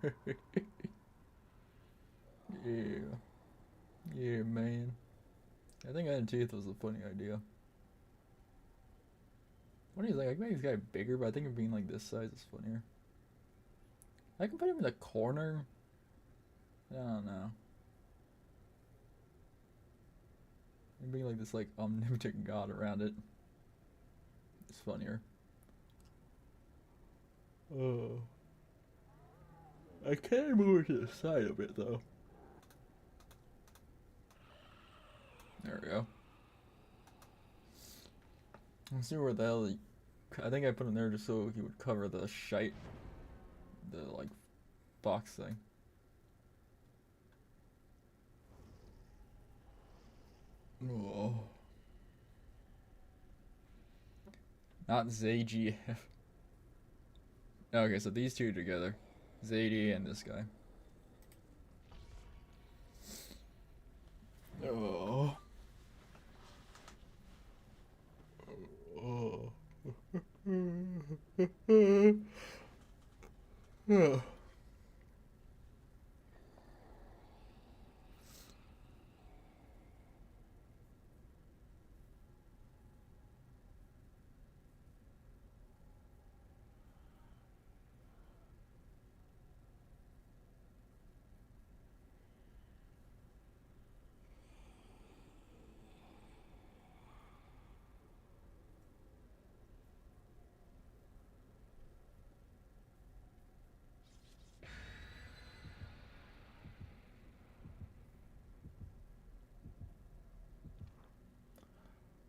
Yeah. Yeah, man. I think adding teeth was a funny idea. What do you think? I can make this guy bigger, but I think him being like this size is funnier. I can put him in the corner. I don't know. And being like this like omnipotent god around it is funnier. Oh. I can move it to the side a bit though. There we go. Let's see where the hell I think I put him there just so he would cover the shite. The like box thing. Oh. Not ZGF. Okay, so these two together. Zadie and this guy. Oh. Oh. Oh.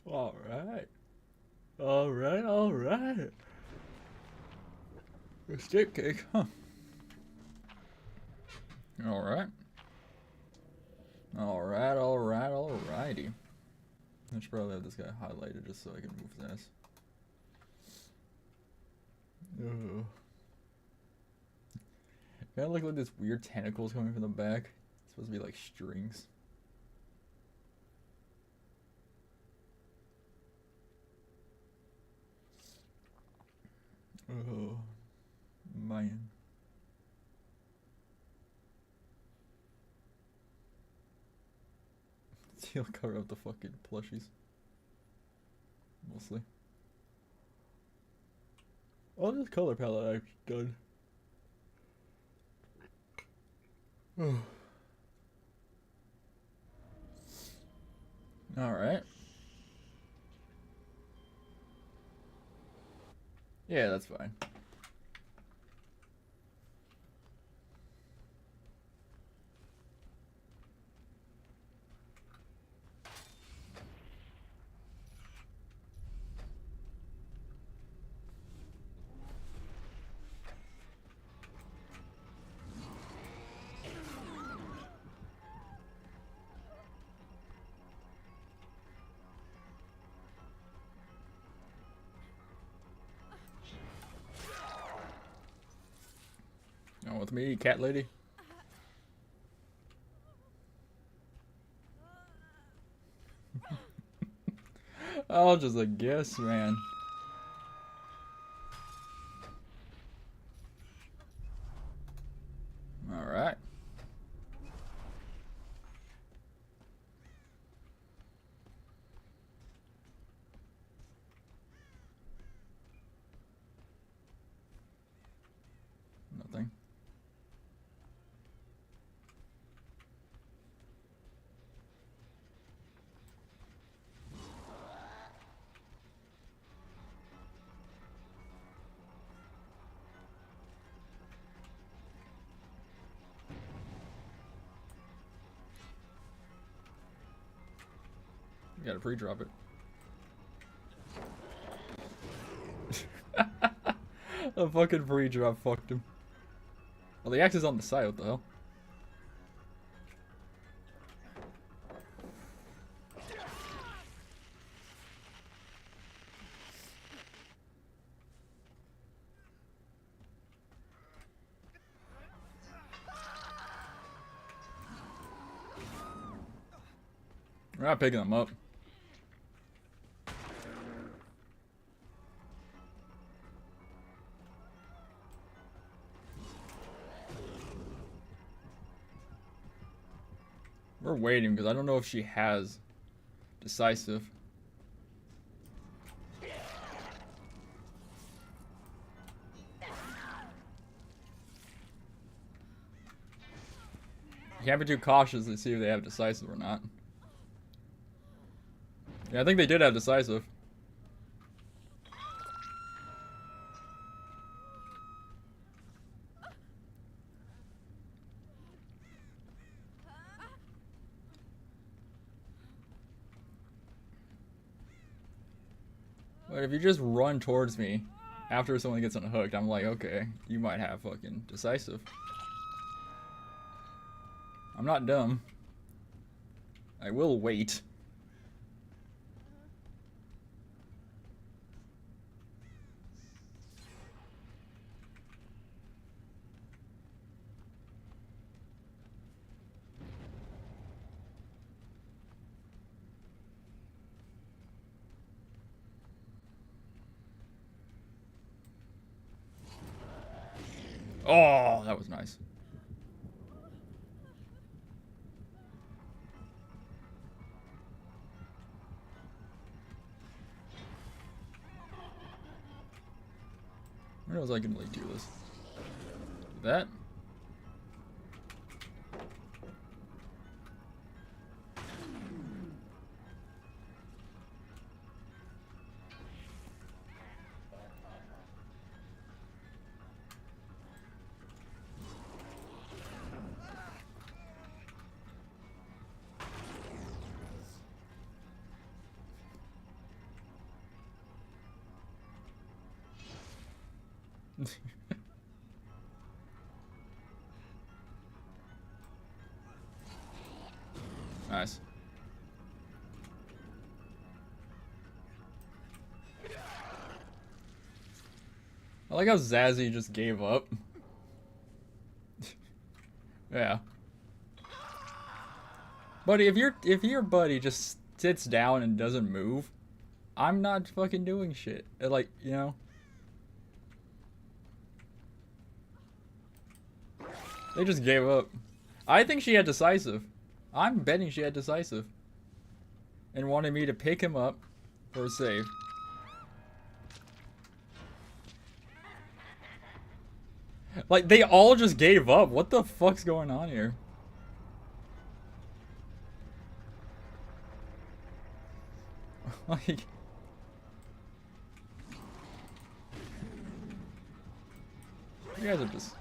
All right. All right, all right. A steak cake, huh? All right. All right, all right, all righty. I should probably have this guy highlighted just so I can move his ass. Ugh. Kind of look like this weird tentacles coming from the back. It's supposed to be like strings. Oh, man. He'll cover up the fucking plushies. Mostly. Oh, this color palette I've done. Alright. Yeah, that's fine. Oh, with me, cat lady. I'll just a guess, man. Alright. Nothing. You gotta pre-drop it. The fucking pre-drop fucked him. Well, the axe is on the side, what the hell? We're not picking them up. We're waiting because I don't know if she has decisive. You can't be too cautious to see if they have decisive or not. Yeah, I think they did have decisive. But if you just run towards me after someone gets unhooked, I'm like, okay, you might have fucking decisive. I'm not dumb. I will wait. Oh, that was nice. Who knows I can like do this? Do that? Nice. I like how Zazzy just gave up. Yeah. Buddy, if your buddy just sits down and doesn't move, I'm not fucking doing shit. Like, you know? They just gave up. I think she had decisive. I'm betting she had decisive. And wanted me to pick him up for a save. Like, they all just gave up. What the fuck's going on here? Like... You guys are just...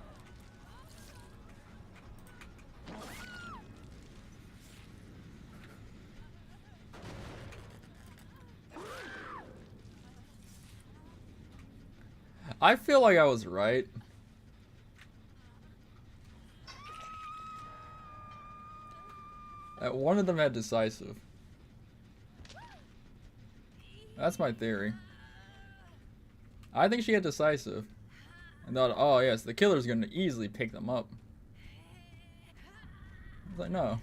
I feel like I was right. That one of them had decisive. That's my theory. I think she had decisive. And thought, oh yes, the killer's gonna easily pick them up. I was like, no.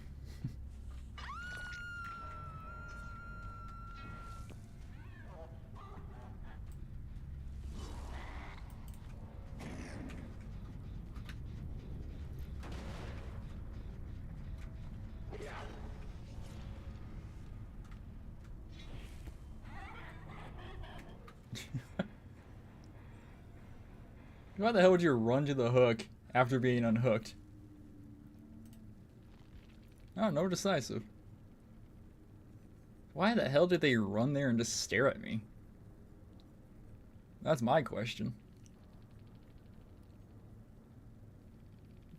Why the hell would you run to the hook after being unhooked? Oh, no decisive. Why the hell did they run there and just stare at me? That's my question.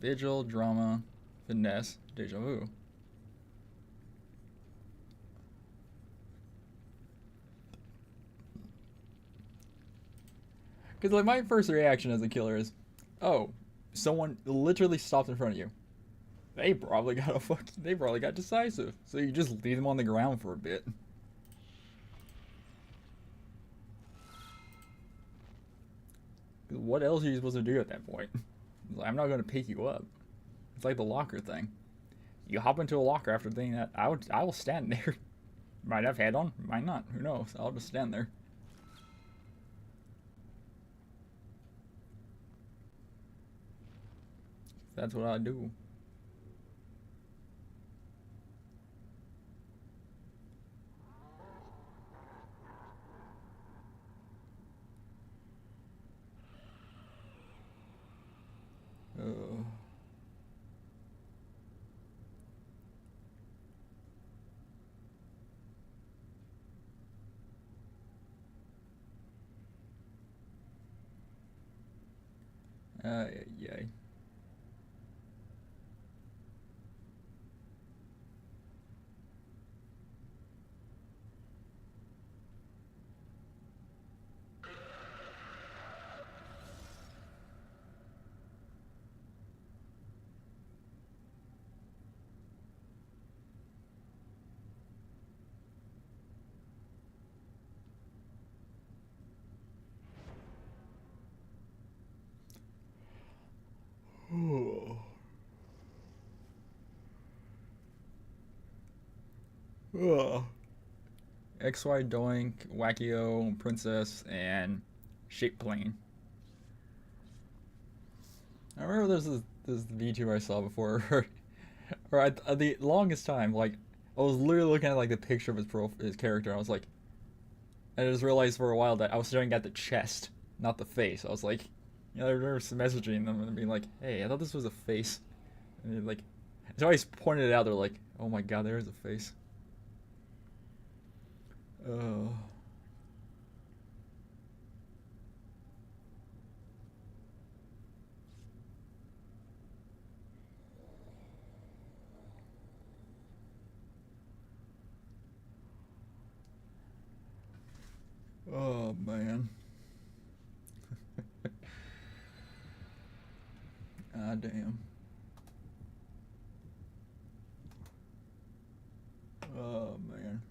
Vigil, drama, finesse, deja vu. Because like my first reaction as a killer is, oh, someone literally stopped in front of you. They probably got decisive. So you just leave them on the ground for a bit. What else are you supposed to do at that point? Like, I'm not going to pick you up. It's like the locker thing. You hop into a locker after thinking that I will stand there. Might have head on, might not. Who knows? I'll just stand there. That's what I do. Yay. XY Doink, Wackio, Princess, and Shape Plane. I remember there's this VTuber I saw before, or the longest time, like, I was literally looking at like the picture of his character, and I was like, I just realized for a while that I was staring at the chest, not the face. I was like, I remember messaging them and being like, hey, I thought this was a face. And like, so I always pointed it out, they're like, oh my god, there is a face. Oh. Oh man. Ah damn. Oh man.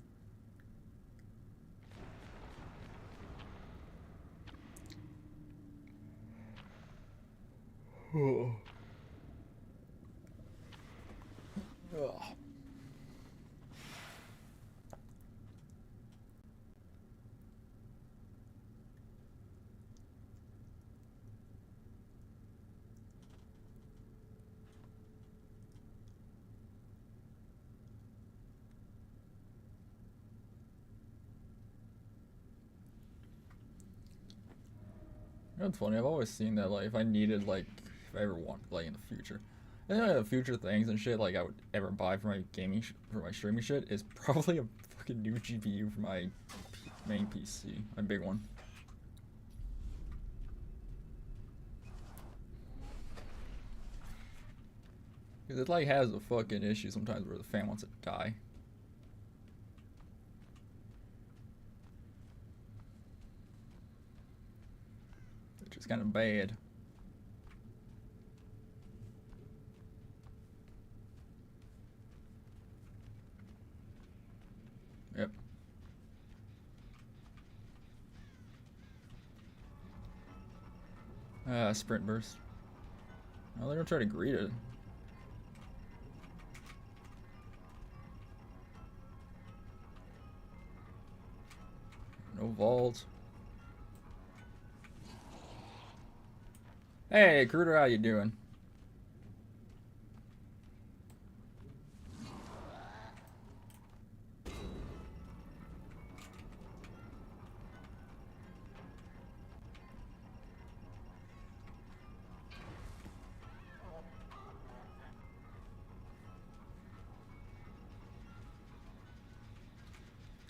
Oh. Oh. You know what's funny? I've always seen that, like, if I needed, like, if I ever want, like, in the future, and the future things and shit, like, I would ever buy for my gaming, for my streaming shit, is probably a fucking new GPU for my main PC, my big one. Because it, like, has a fucking issue sometimes where the fan wants it to die. Which is kind of bad. Yep. Sprint burst. Oh, they're gonna try to greet it. No vault. Hey, Cruder, how you doing?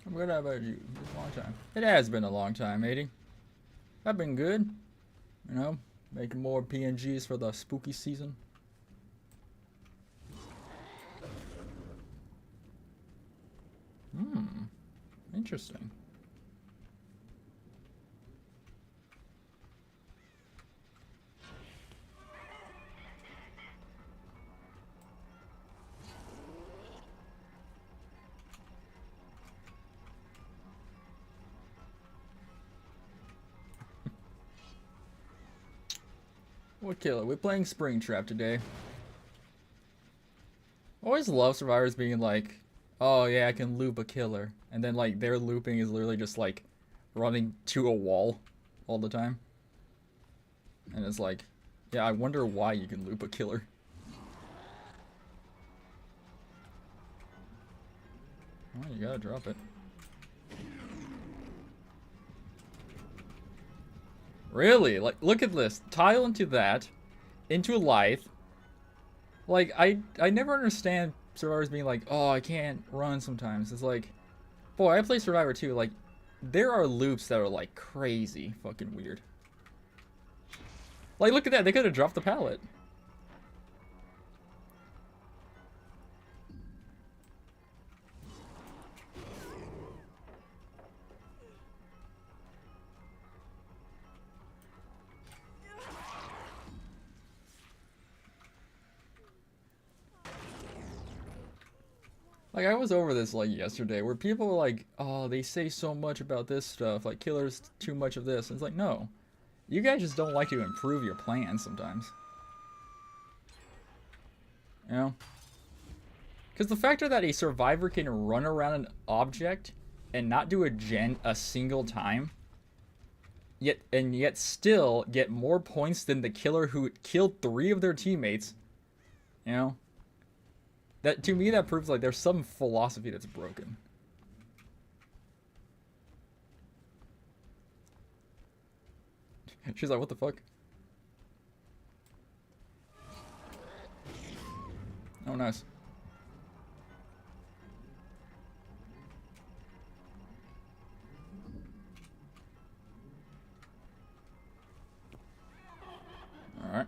I'm good. How about you? It's been a long time. It has been a long time, matey. I've been good. You know, making more PNGs for the spooky season. Interesting. What killer? We're playing Springtrap today. I always love survivors being like, oh yeah, I can loop a killer. And then like their looping is literally just like running to a wall all the time. And it's like, yeah, I wonder why you can loop a killer. Oh, you gotta drop it. Really? Like, look at this. Tile into that, into a Lithe. Like, I never understand survivors being like, oh, I can't run sometimes. It's like, boy, I play Survivor too. Like, there are loops that are like crazy fucking weird. Like, look at that. They could have dropped the pallet. Like, I was over this, like, yesterday, where people were like, oh, they say so much about this stuff, like, killer's too much of this. And it's like, no. You guys just don't like to improve your plans sometimes. You know? Because the factor that a survivor can run around an object and not do a gen a single time, yet still get more points than the killer who killed 3 of their teammates, you know? That, to me, that proves like there's some philosophy that's broken. She's like, what the fuck? Oh, nice. Alright.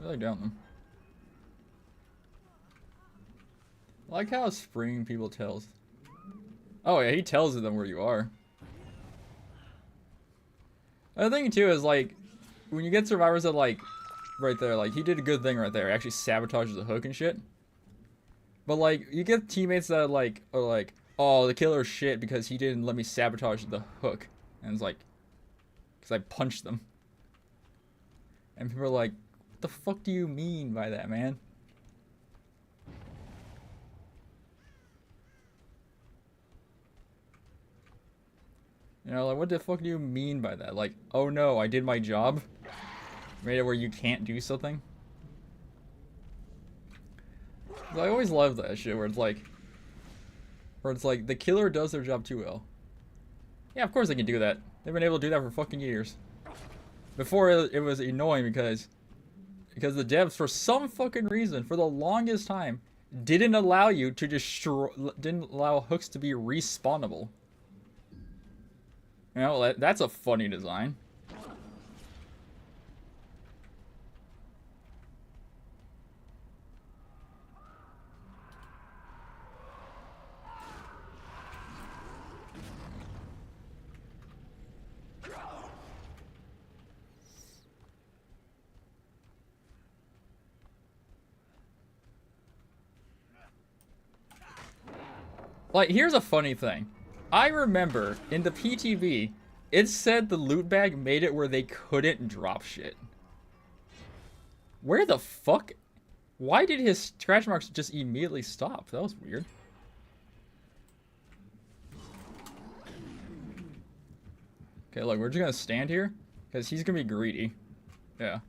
Really down them. I like how Spring people tells. Oh yeah, he tells them where you are. The thing too is like, when you get survivors that like, right there, like he did a good thing right there. He actually sabotages the hook and shit. But like, you get teammates that like are like, oh, the killer's shit because he didn't let me sabotage the hook, and it's like, because I punched them. And people are like, what the fuck do you mean by that, man? You know, like, what the fuck do you mean by that? Like, oh no, I did my job? Made it where you can't do something? I always love that shit where it's like, the killer does their job too well. Yeah, of course they can do that. They've been able to do that for fucking years. Before it was annoying because the devs, for some fucking reason, for the longest time, didn't allow you to destroy, didn't allow hooks to be respawnable. You know, that's a funny design. Like, here's a funny thing. I remember in the PTV, it said the loot bag made it where they couldn't drop shit. Where the fuck? Why did his scratch marks just immediately stop? That was weird. Okay, look, we're just gonna stand here, because he's gonna be greedy. Yeah.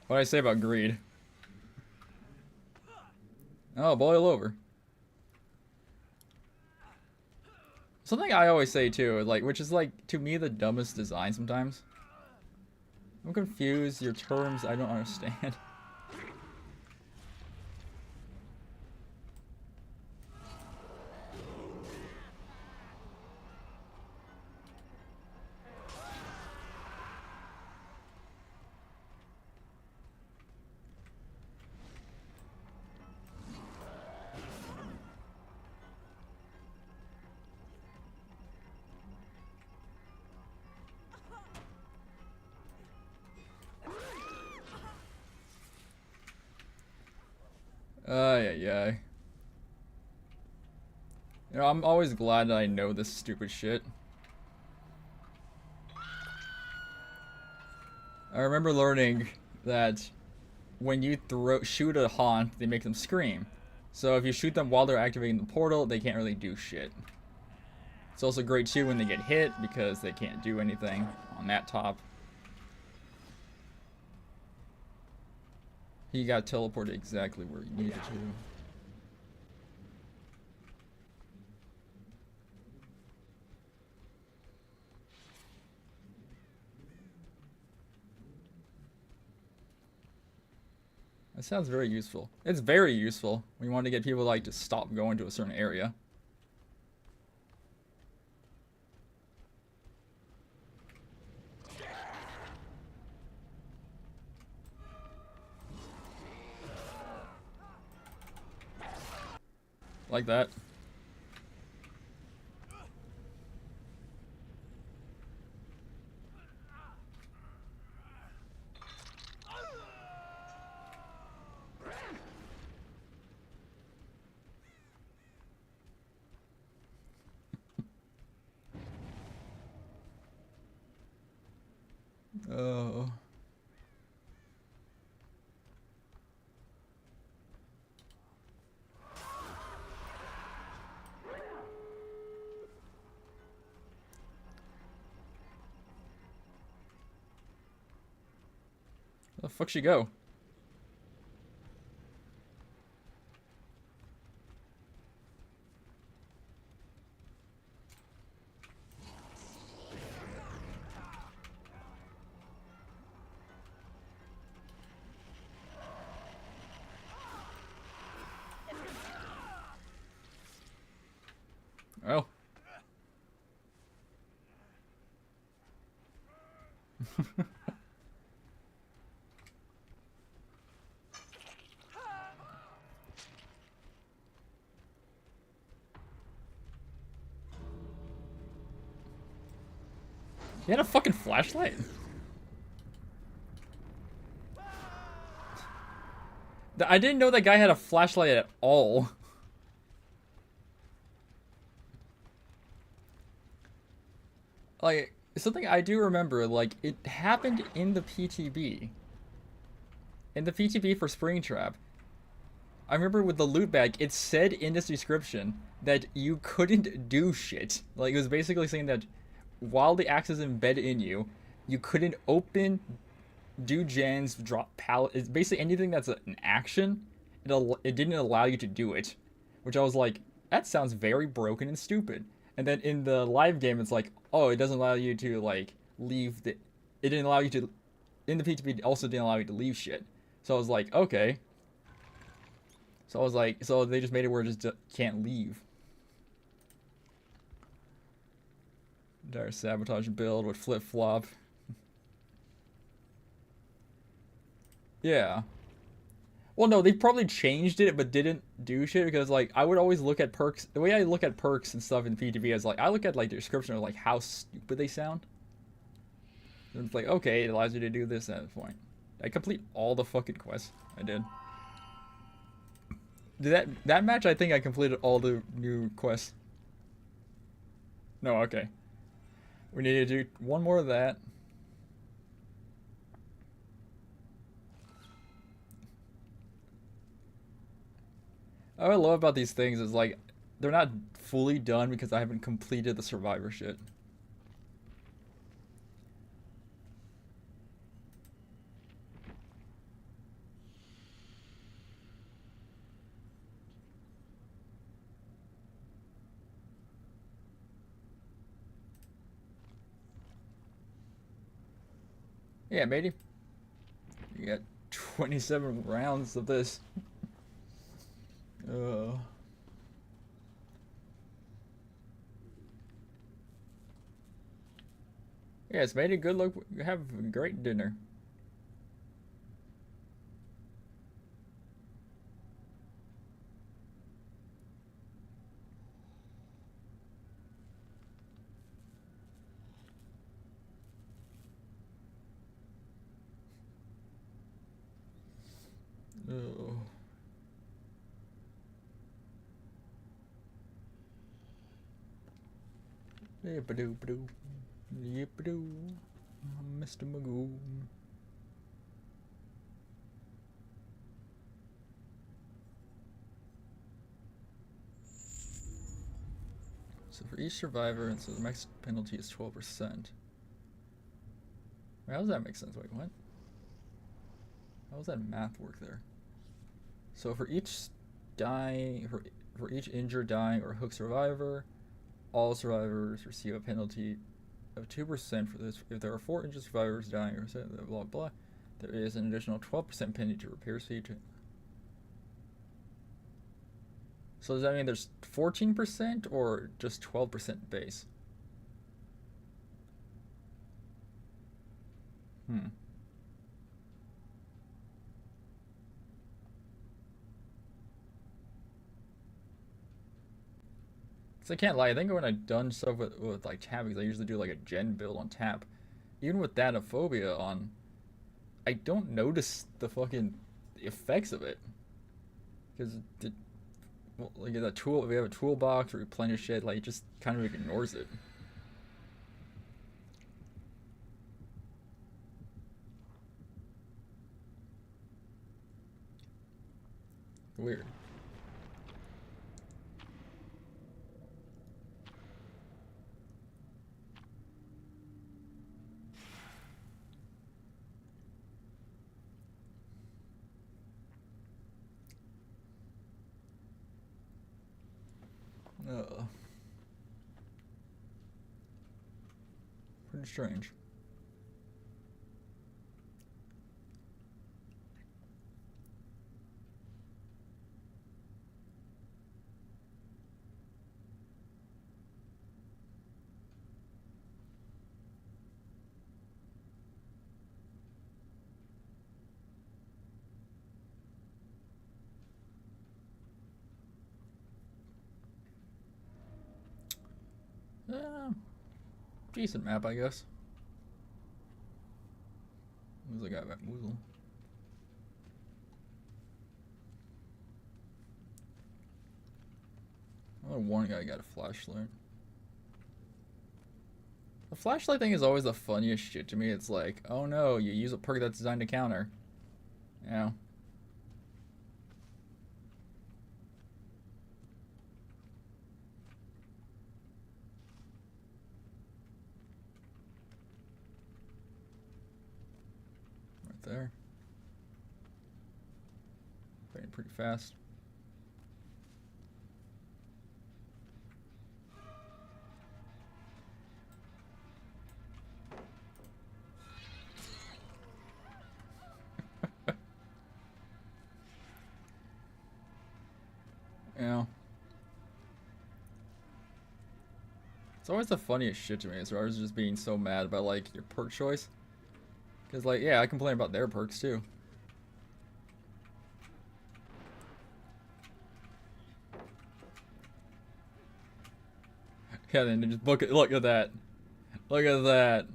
What did I say about greed? Oh, boil over. Something I always say too, like, which is like, to me, the dumbest design sometimes. I'm confused, your terms I don't understand. Yeah. You know, I'm always glad that I know this stupid shit. I remember learning that when you shoot a haunt, they make them scream. So if you shoot them while they're activating the portal, they can't really do shit. It's also great too when they get hit because they can't do anything on that top. He got teleported exactly where he needed to. That sounds very useful. It's very useful when you want to get people like to stop going to a certain area. Like that. Oh. Where the fuck she go? Oh. He had a fucking flashlight? I didn't know that guy had a flashlight at all. Like, something I do remember, like, it happened in the PTB. In the PTB for Springtrap. I remember with the loot bag, it said in this description that you couldn't do shit. Like, it was basically saying that while the axe is embedded in you, you couldn't open, do gens, drop pallets. It's basically anything that's an action. It didn't allow you to do it. Which I was like, that sounds very broken and stupid. And then in the live game, it's like, oh, it doesn't allow you to, like, leave the... It didn't allow you to... In the PTB, it also didn't allow you to leave shit. So I was like, okay. So I was like, so they just made it where it just can't leave. Entire sabotage build with flip-flop. Yeah. Well, no, they probably changed it, but didn't do shit because, like, I would always look at perks. The way I look at perks and stuff in PTB is, like, I look at, like, the description of, like, how stupid they sound. And it's like, okay, it allows you to do this at this point. I complete all the fucking quests. I did. That match, I think I completed all the new quests. No, okay. We need to do one more of that. What I love about these things is, like, they're not fully done because I haven't completed the survivor shit. Yeah, matey. You got 27 rounds of this. Yes, matey, good luck. Have a great dinner. Oh. Yip-a-doo-ba-doo. Yip-a-doo. Mr. Magoo. So for each survivor, and so the max penalty is 12%. Wait, how does that make sense? Wait, what? How does that math work there? So for each for each injured, dying, or hooked survivor, all survivors receive a penalty of 2% for this. If there are 4 injured survivors dying or blah blah, there is an additional 12% penalty to repair speed. So does that mean there's 14% or just 12% base? 'Cause I can't lie, I think when I've done stuff with like tap, because I usually do like a gen build on tap. Even with Danophobia on, I don't notice the fucking effects of it. Because well, like the tool, if we have a toolbox or replenish it, like it just kind of ignores it. Weird. Pretty strange. Decent map, I guess. Who's the guy back? Woozle. Oh, one guy got a flashlight. The flashlight thing is always the funniest shit to me. It's like, oh no, you use a perk that's designed to counter. You know? Right there. Fading pretty fast. Yeah. It's always the funniest shit to me, as far as just being so mad about, like, your perk choice. Because, like, yeah, I complain about their perks, too. Yeah, then just look at that. Look at that.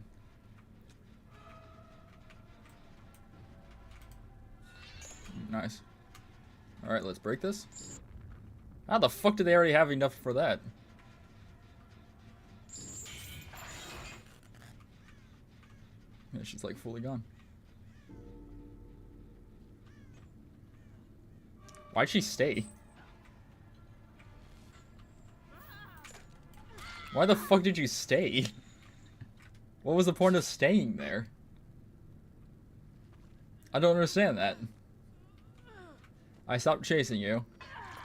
Nice. Alright, let's break this. How the fuck do they already have enough for that? Yeah, she's like fully gone. Why'd she stay? Why the fuck did you stay? What was the point of staying there? I don't understand that. I stopped chasing you,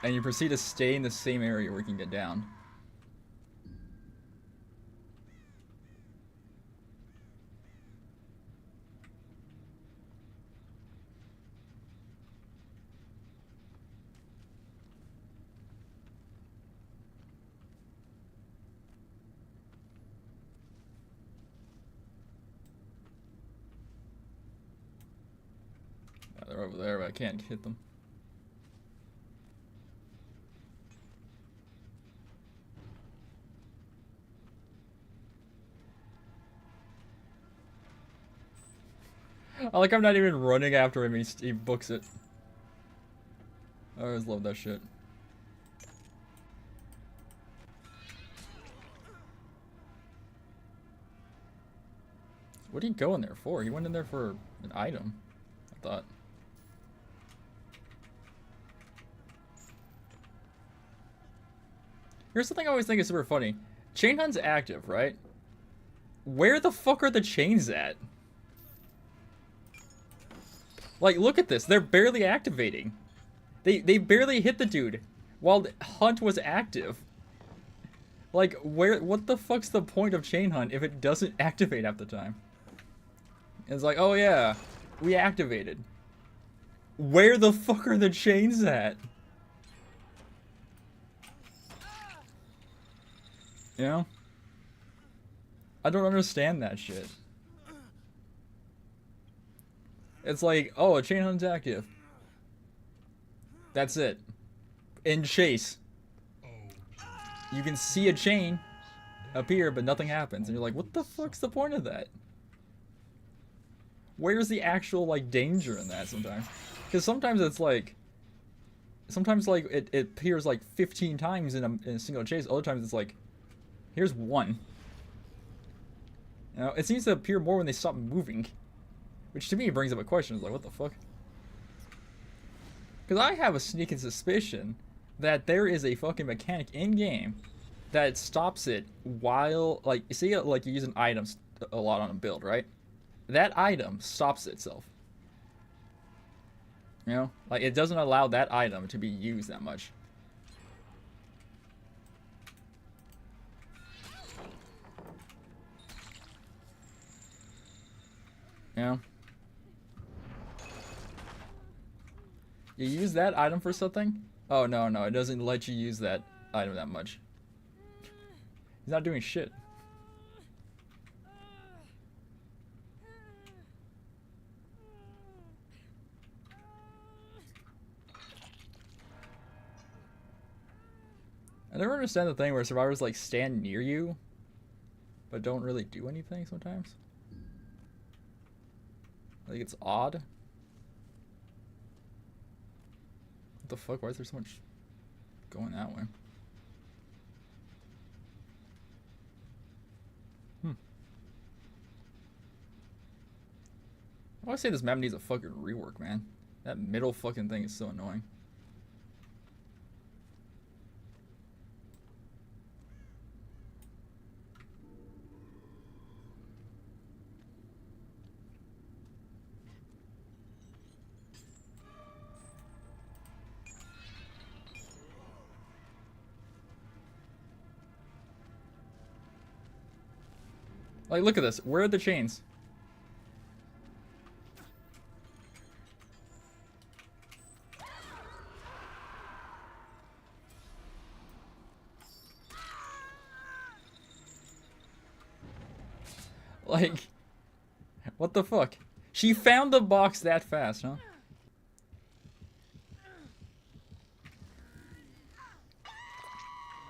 and you proceed to stay in the same area where you can get down. They're over there, but I can't hit them. I like I'm not even running after him, he books it. I always love that shit. What did he go in there for? He went in there for an item, I thought. Here's something I always think is super funny. Chain Hunt's active, right? Where the fuck are the chains at? Like, look at this. They're barely activating. They barely hit the dude while the Hunt was active. Like, what the fuck's the point of Chain Hunt if it doesn't activate half the time? It's like, oh yeah, we activated. Where the fuck are the chains at? You know? I don't understand that shit. It's like, oh, a Chain Hunt's active. That's it. In chase. you can see a chain appear, but nothing happens, and you're like, what the fuck's the point of that? Where's the actual like danger in that sometimes? Because sometimes it's like, it appears like 15 times in a single chase. Other times it's like, here's one. You know, it seems to appear more when they stop moving, which to me brings up a question. It's like, what the fuck? Because I have a sneaking suspicion that there is a fucking mechanic in game that stops it while, like, you see, like, you use an item a lot on a build, right? That item stops itself. You know, like, it doesn't allow that item to be used that much. You know? You use that item for something? Oh, no, it doesn't let you use that item that much. He's not doing shit. I never understand the thing where survivors like stand near you, but don't really do anything sometimes. Like, it's odd. What the fuck? Why is there so much going that way? I always say this map needs a fucking rework, man. That middle fucking thing is so annoying. Like, look at this. Where are the chains? Like, what the fuck? She found the box that fast, huh?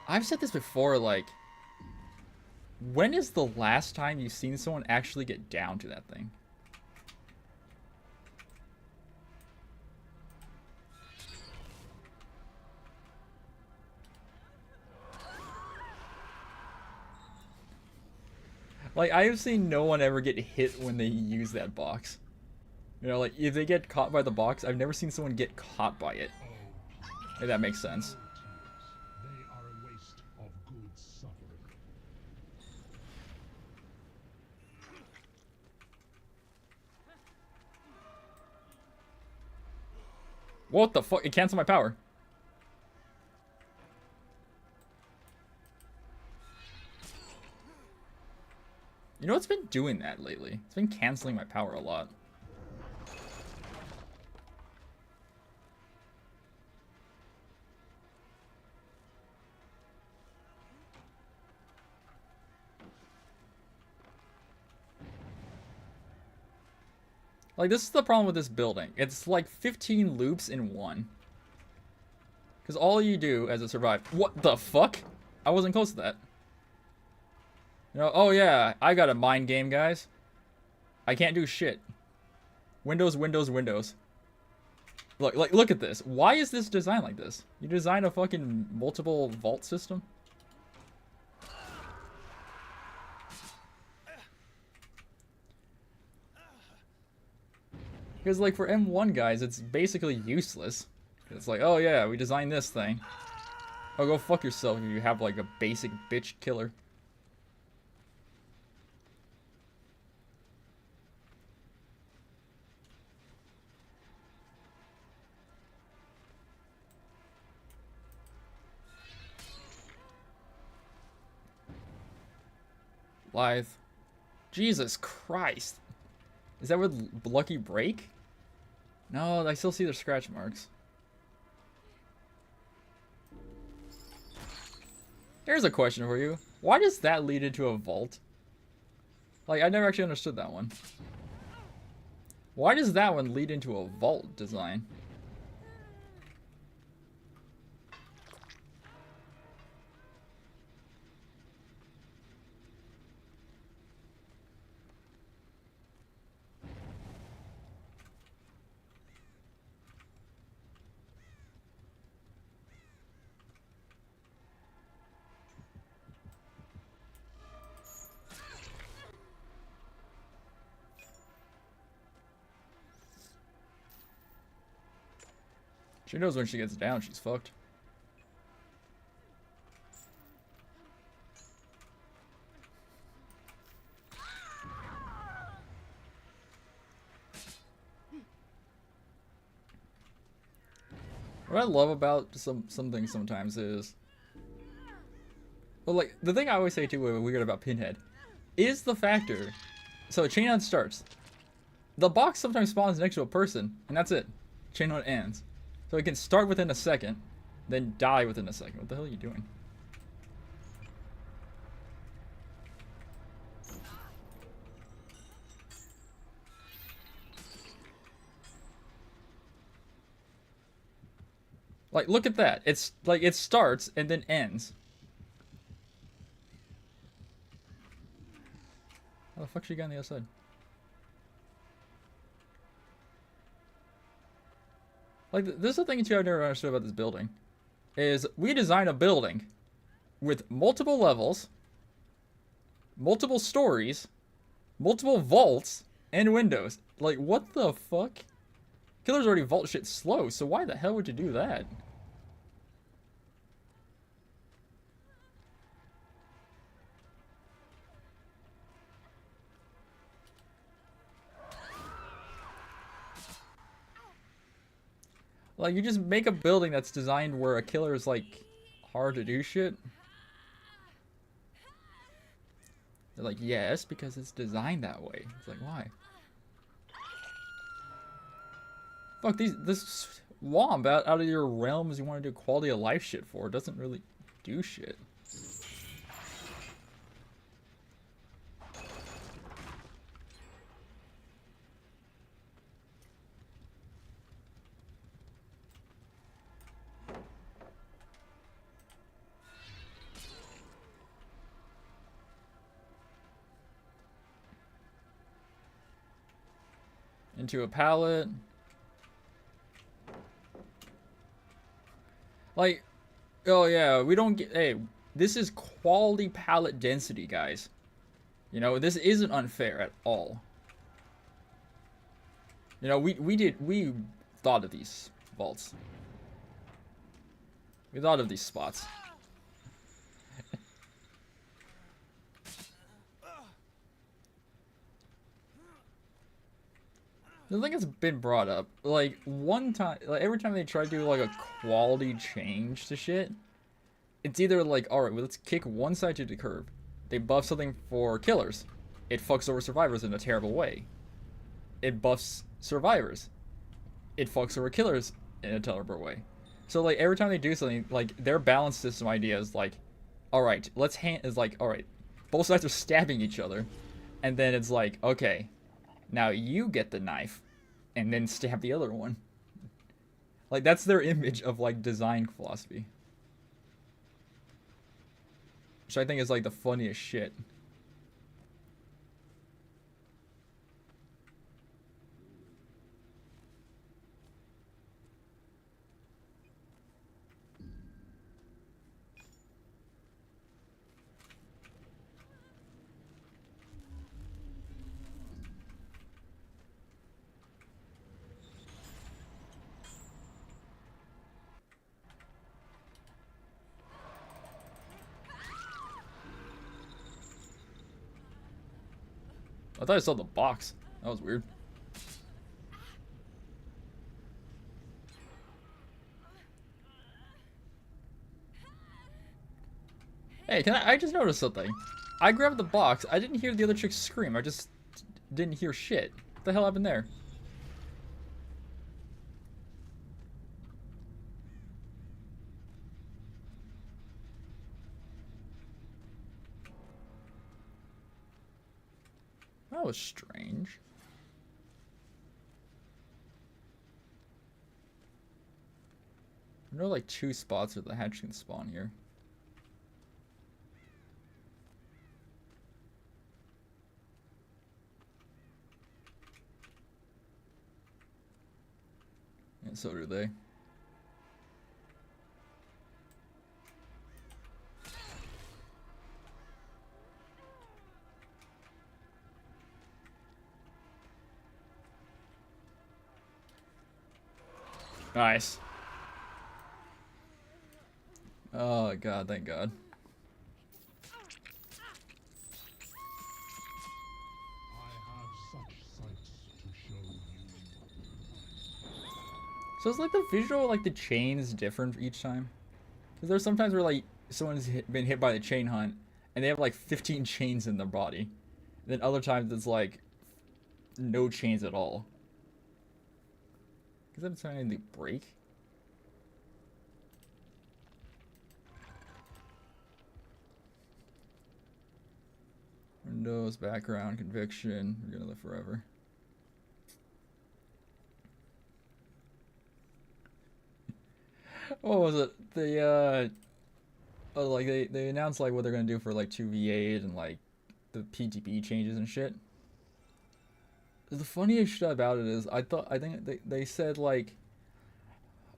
I've said this before, like, when is the last time you've seen someone actually get down to that thing? Like, I have seen no one ever get hit when they use that box. You know, like, if they get caught by the box, I've never seen someone get caught by it. If that makes sense. They are a waste of good suffering. What the fuck? It canceled my power. You know, it's been doing that lately. It's been canceling my power a lot. Like, this is the problem with this building. It's like 15 loops in one. Because all you do as a survivor... What the fuck? I wasn't close to that. You know, oh yeah, I got a mind game, guys. I can't do shit. Windows, windows, windows. Look at this. Why is this designed like this? You design a fucking multiple vault system? Because, like, for M1 guys, it's basically useless. It's like, oh yeah, we designed this thing. Oh, go fuck yourself if you have, like, a basic bitch killer. Lithe. Jesus Christ. Is that with Lucky Break? No, I still see their scratch marks. Here's a question for you. Why does that lead into a vault? Like, I never actually understood that one. Why does that one lead into a vault design? She knows when she gets down, she's fucked. What I love about some things sometimes is, well, like the thing I always say too, weird about Pinhead, is the factor. So chain hunt starts. The box sometimes spawns next to a person, and that's it. Chain hunt ends. So it can start within a second, then die within a second. What the hell are you doing? Like, look at that. It's like it starts and then ends. How the fuck she got on the other side? Like, this is the thing too I've never understood about this building. Is we design a building with multiple levels, multiple stories, multiple vaults, and windows. Like, what the fuck? Killers already vault shit slow, so why the hell would you do that? Like, you just make a building that's designed where a killer is, like, hard to do shit. They're like, yes, because it's designed that way. It's like, why? Fuck, this womp out of your realms you want to do quality of life shit for doesn't really do shit. Into a pallet. Like, oh yeah, we don't get, hey, this is quality pallet density, guys. You know, this isn't unfair at all. You know, we thought of these vaults. We thought of these spots. The thing that's been brought up, like, one time, like, every time they try to do, like, a quality change to shit, it's either like, alright, well, let's kick one side to the curb. They buff something for killers. It fucks over survivors in a terrible way. It buffs survivors. It fucks over killers in a terrible way. So, like, every time they do something, like, their balance system idea is like, alright, alright, both sides are stabbing each other. And then it's like, okay, now you get the knife, and then stab the other one. Like, that's their image of, like, design philosophy. Which I think is, like, the funniest shit. I thought I saw the box. That was weird. Hey, I just noticed something. I grabbed the box. I didn't hear the other chick scream. I just didn't hear shit. What the hell happened there? That was strange. I know like 2 spots where the hatch can spawn here. And so do they. Nice. Oh god, thank god. I have such sights to show you. So it's like the visual, like the chains different each time. Because there's sometimes where like someone's been hit by the chain hunt and they have like 15 chains in their body. And then other times it's like no chains at all. Because every time they break. Windows, background, conviction. We're gonna live forever. What was it? Like they announced like what they're gonna do for like 2v8 and like the PTP changes and shit. The funniest shit about it is I think they said like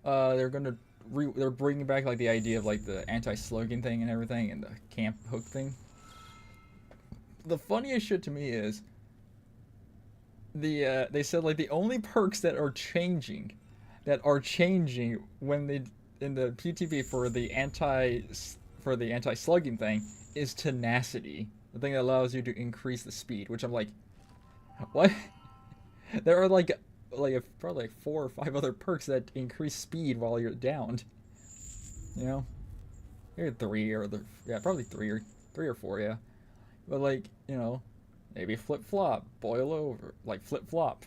they're they're bringing back like the idea of like the anti-slugging thing and everything and the camp hook thing. The funniest shit to me is they said like the only perks that are changing when they in the PTP for the anti-slugging thing is tenacity, the thing that allows you to increase the speed, which I'm like, what? There are like probably like 4 or 5 other perks that increase speed while you're downed. You know, maybe 3 or probably 3 or 4, yeah. But like, you know, maybe flip flop, boil over, like flip flop.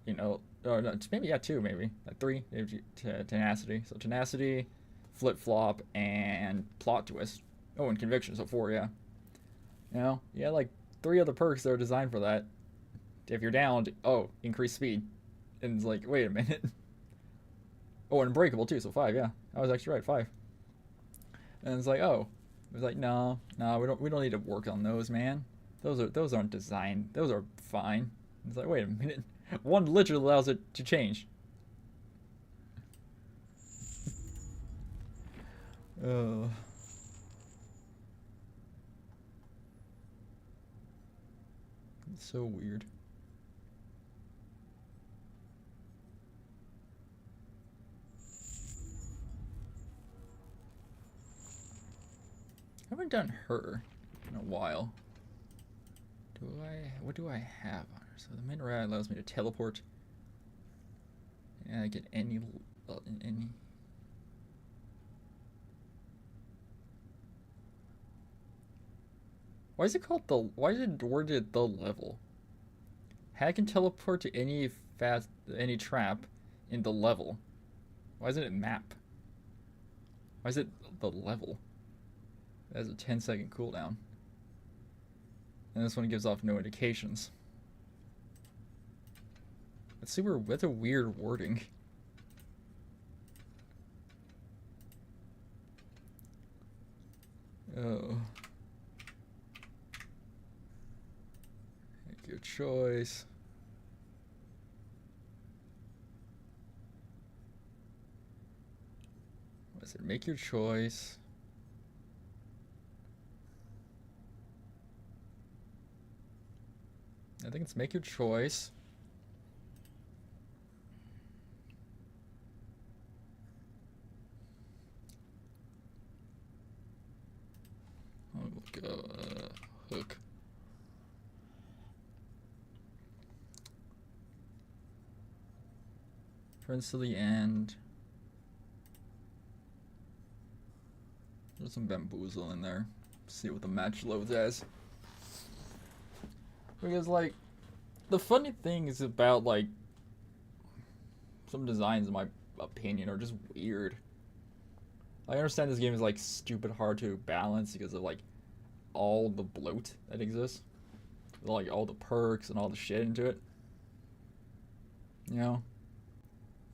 You know, or no, maybe 2, maybe like 3. Maybe tenacity. So tenacity, flip flop, and plot twist. Oh, and conviction. So 4, yeah. You know, yeah, like 3 other perks that are designed for that. If you're downed, oh, increase speed. And it's like, wait a minute. Oh, and unbreakable too, so 5, yeah. I was actually right, 5. And it's like, oh. It was like, no, we don't need to work on those, man. Those aren't designed. Those are fine. It's like, wait a minute. One literally allows it to change. Oh. It's so weird. I haven't done her in a while. What do I have on her? So the minaret allows me to teleport. And I get any. Why is it called the? Why is it worded the level? Hag can teleport to any trap in the level. Why isn't it map? Why is it the level? It has a 10-second cooldown. And this one gives off no indications. That's a weird wording. Oh. Make your choice. What is it? Make your choice. I think it's make your choice. I'll go hook. Turns to the end. There's some bamboozle in there. See what the match loads as. Because, like, the funny thing is about, like, some designs, in my opinion, are just weird. I understand this game is, like, stupid hard to balance because of, like, all the bloat that exists. Like, all the perks and all the shit into it. You know?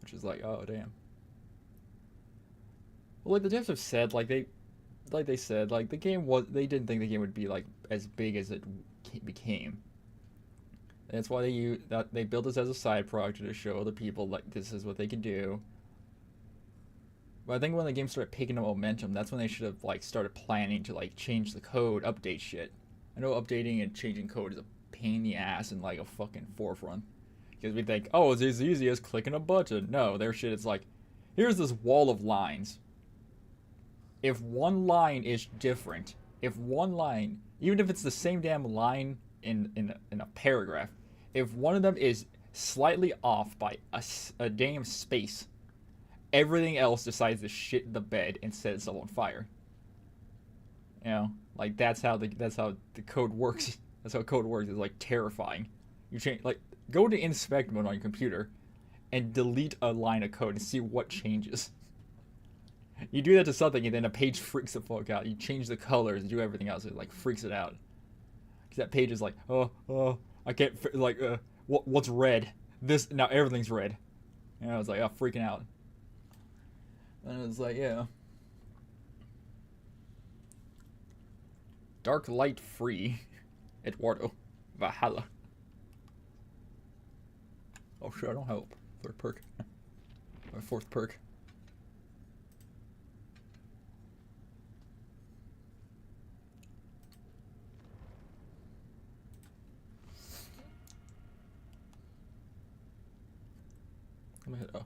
Which is like, oh, damn. Well, like, the devs have said, they said, the game they didn't think the game would be, like, as big as it became. That's why they built this as a side project to show other people like this is what they can do. But I think when the game started picking up momentum, that's when they should have like started planning to like change the code, update shit. I know updating and changing code is a pain in the ass in like a fucking forefront. Because we think, oh, it's as easy as clicking a button. No, their shit is like, here's this wall of lines. if one line is different, if one line, even if it's the same damn line in a paragraph, if one of them is slightly off by a damn space, everything else decides to shit the bed and set itself on fire. You know, like that's how the code works. That's how code works. It's like terrifying. You change, like, go to inspect mode on your computer and delete a line of code and see what changes. You do that to something and then a page freaks the fuck out. You change the colors, do everything else, it like freaks it out. Cause that page is like, oh, I can't, like, what's red? This, now everything's red. You know, it's like, oh, freaking out. And it's like, yeah. Dark light free. Eduardo. Valhalla. Oh shit, I don't help. Third perk. My fourth perk. Let me hit O.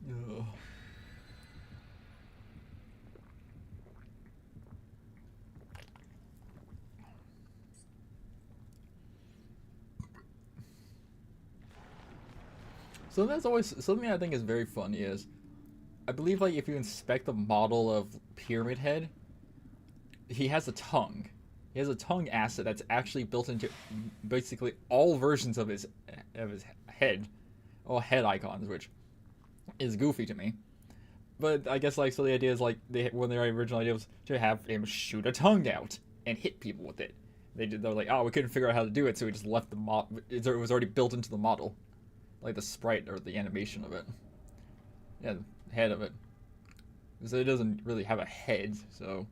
Ugh. So that's always something I think is very funny is, I believe like if you inspect the model of Pyramid Head, he has a tongue. He has a tongue asset that's actually built into basically all versions of his head, all head icons, which is goofy to me. But I guess like so the idea is like when their original idea was to have him shoot a tongue out and hit people with it. They're like, oh, we couldn't figure out how to do it, so we just left the model. It was already built into the model. Like the sprite or the animation of it. Yeah, the head of it. So it doesn't really have a head, so.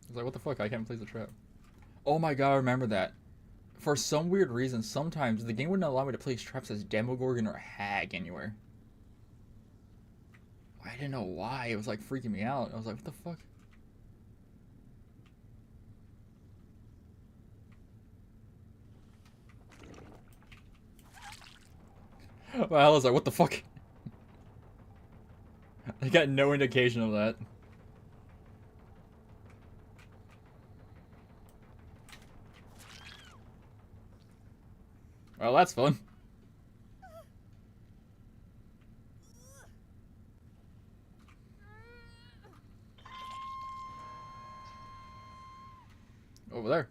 I was like, what the fuck? I can't place the trap. Oh my god, I remember that. For some weird reason, sometimes the game wouldn't allow me to place traps as Demogorgon or Hag anywhere. I didn't know why. It was like freaking me out. I was like, what the fuck? Well, I was like, what the fuck? I got no indication of that. Well, that's fun. Over there.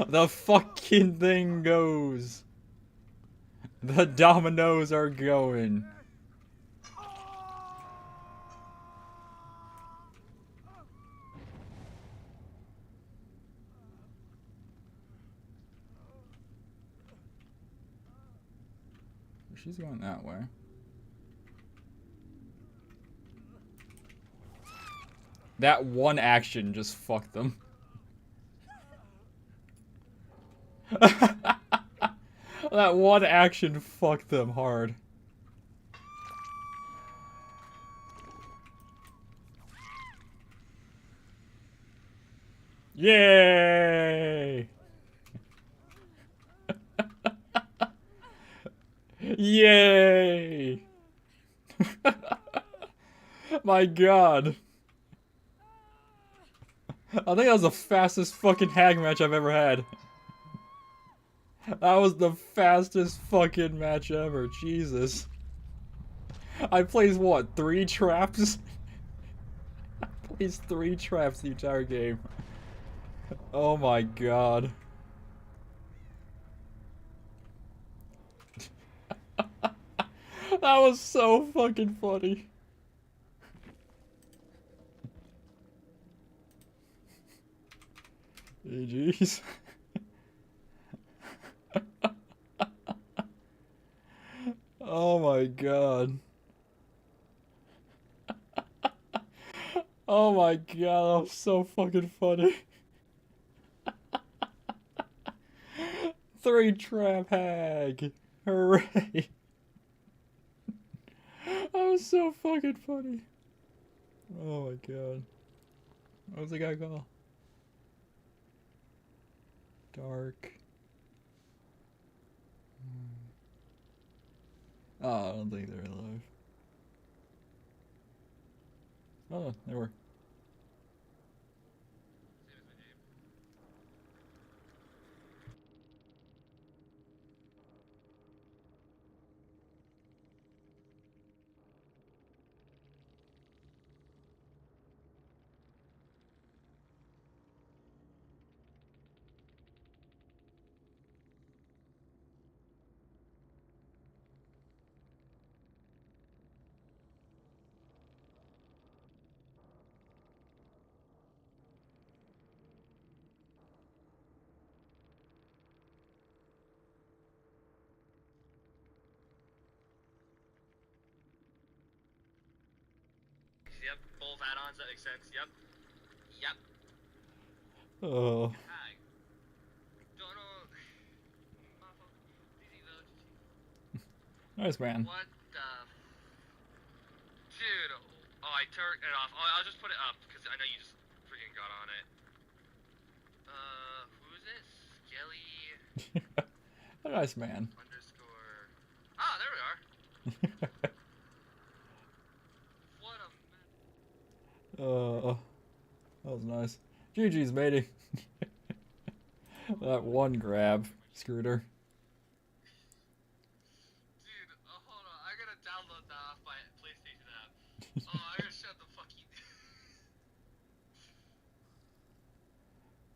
The fucking thing goes. The dominoes are going. She's going that way. That one action just fucked them. That one action fucked them hard. Yay! Yay! My god. I think that was the fastest fucking hag match I've ever had. That was the fastest fucking match ever. Jesus. I placed what? 3 traps? I placed 3 traps the entire game. Oh my god. That was so fucking funny. GG's. Oh my god. Oh my god, that was so fucking funny. 3 trap hag. Hooray. That was so fucking funny. Oh my god. What was the guy called? Dark. Oh, I don't think they're alive. Oh, they were. Yep, both add-ons, that makes sense. Yep. Yep. Oh. Hi. Dono. Nice, man. What the... Dude. Oh, I turned it off. Oh, I'll just put it up, because I know you just freaking got on it. Who is it? Skelly... Nice, man. Underscore... Ah, there we are. What a... That was nice. GG's, matey. That one grab screwed her. Dude, hold on. I gotta download that off my PlayStation app. Oh, I gotta shut the fuck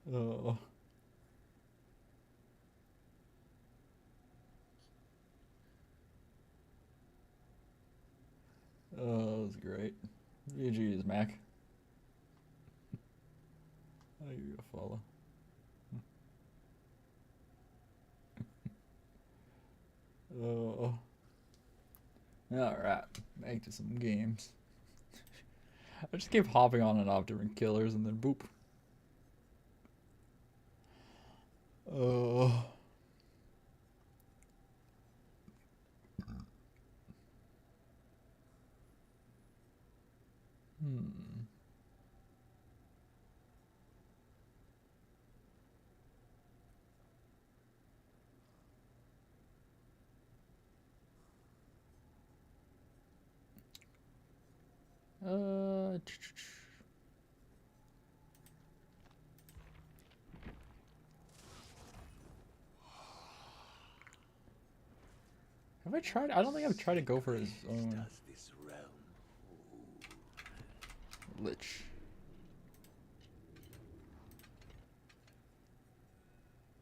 you. Oh. Oh, that was great. GG's, Mac. Oh, you're a follow. Oh. Alright, back to some games. I just keep hopping on and off different killers and then boop. Oh. Uh, Have I tried? I don't think I've tried to go for his own Lich.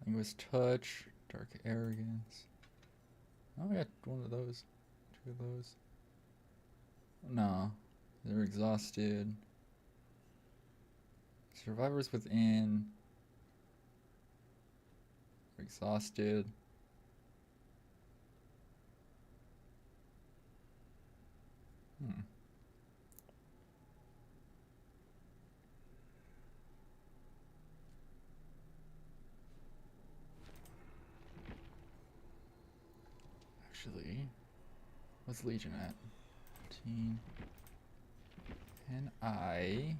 Linguist Touch, Dark Arrogance. Oh, I got one of those. 2 of those. No. They're exhausted. Survivors within. Exhausted. Actually, what's Legion at? 15. And I.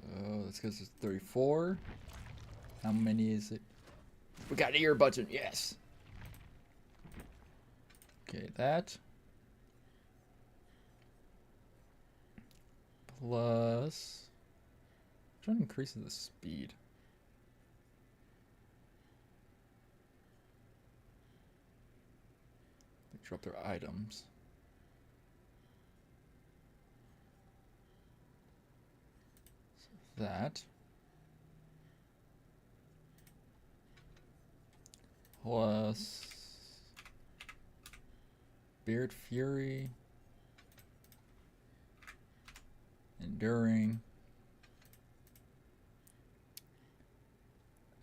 So that's because it's 34. How many is it? We got an ear button, yes. Okay, that. Plus. Which one increases the speed? drop their items. So that. Plus Beard Fury. Enduring.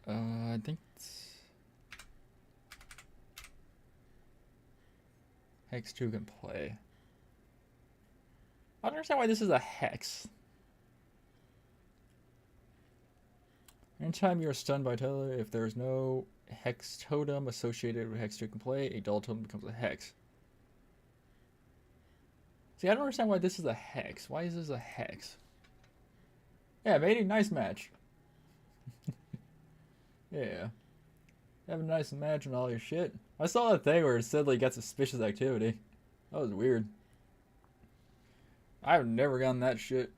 I think Hex 2 can play. I don't understand why this is a Hex. Anytime you are stunned by Teller, if there is no Hex totem associated with Hex 2 can play, a dull totem becomes a Hex. See, I don't understand why this is a Hex. Why is this a Hex? Yeah, matey, nice match. Yeah. Have a nice match and all your shit. I saw that thing where it said like got suspicious activity. That was weird. I've never gotten that shit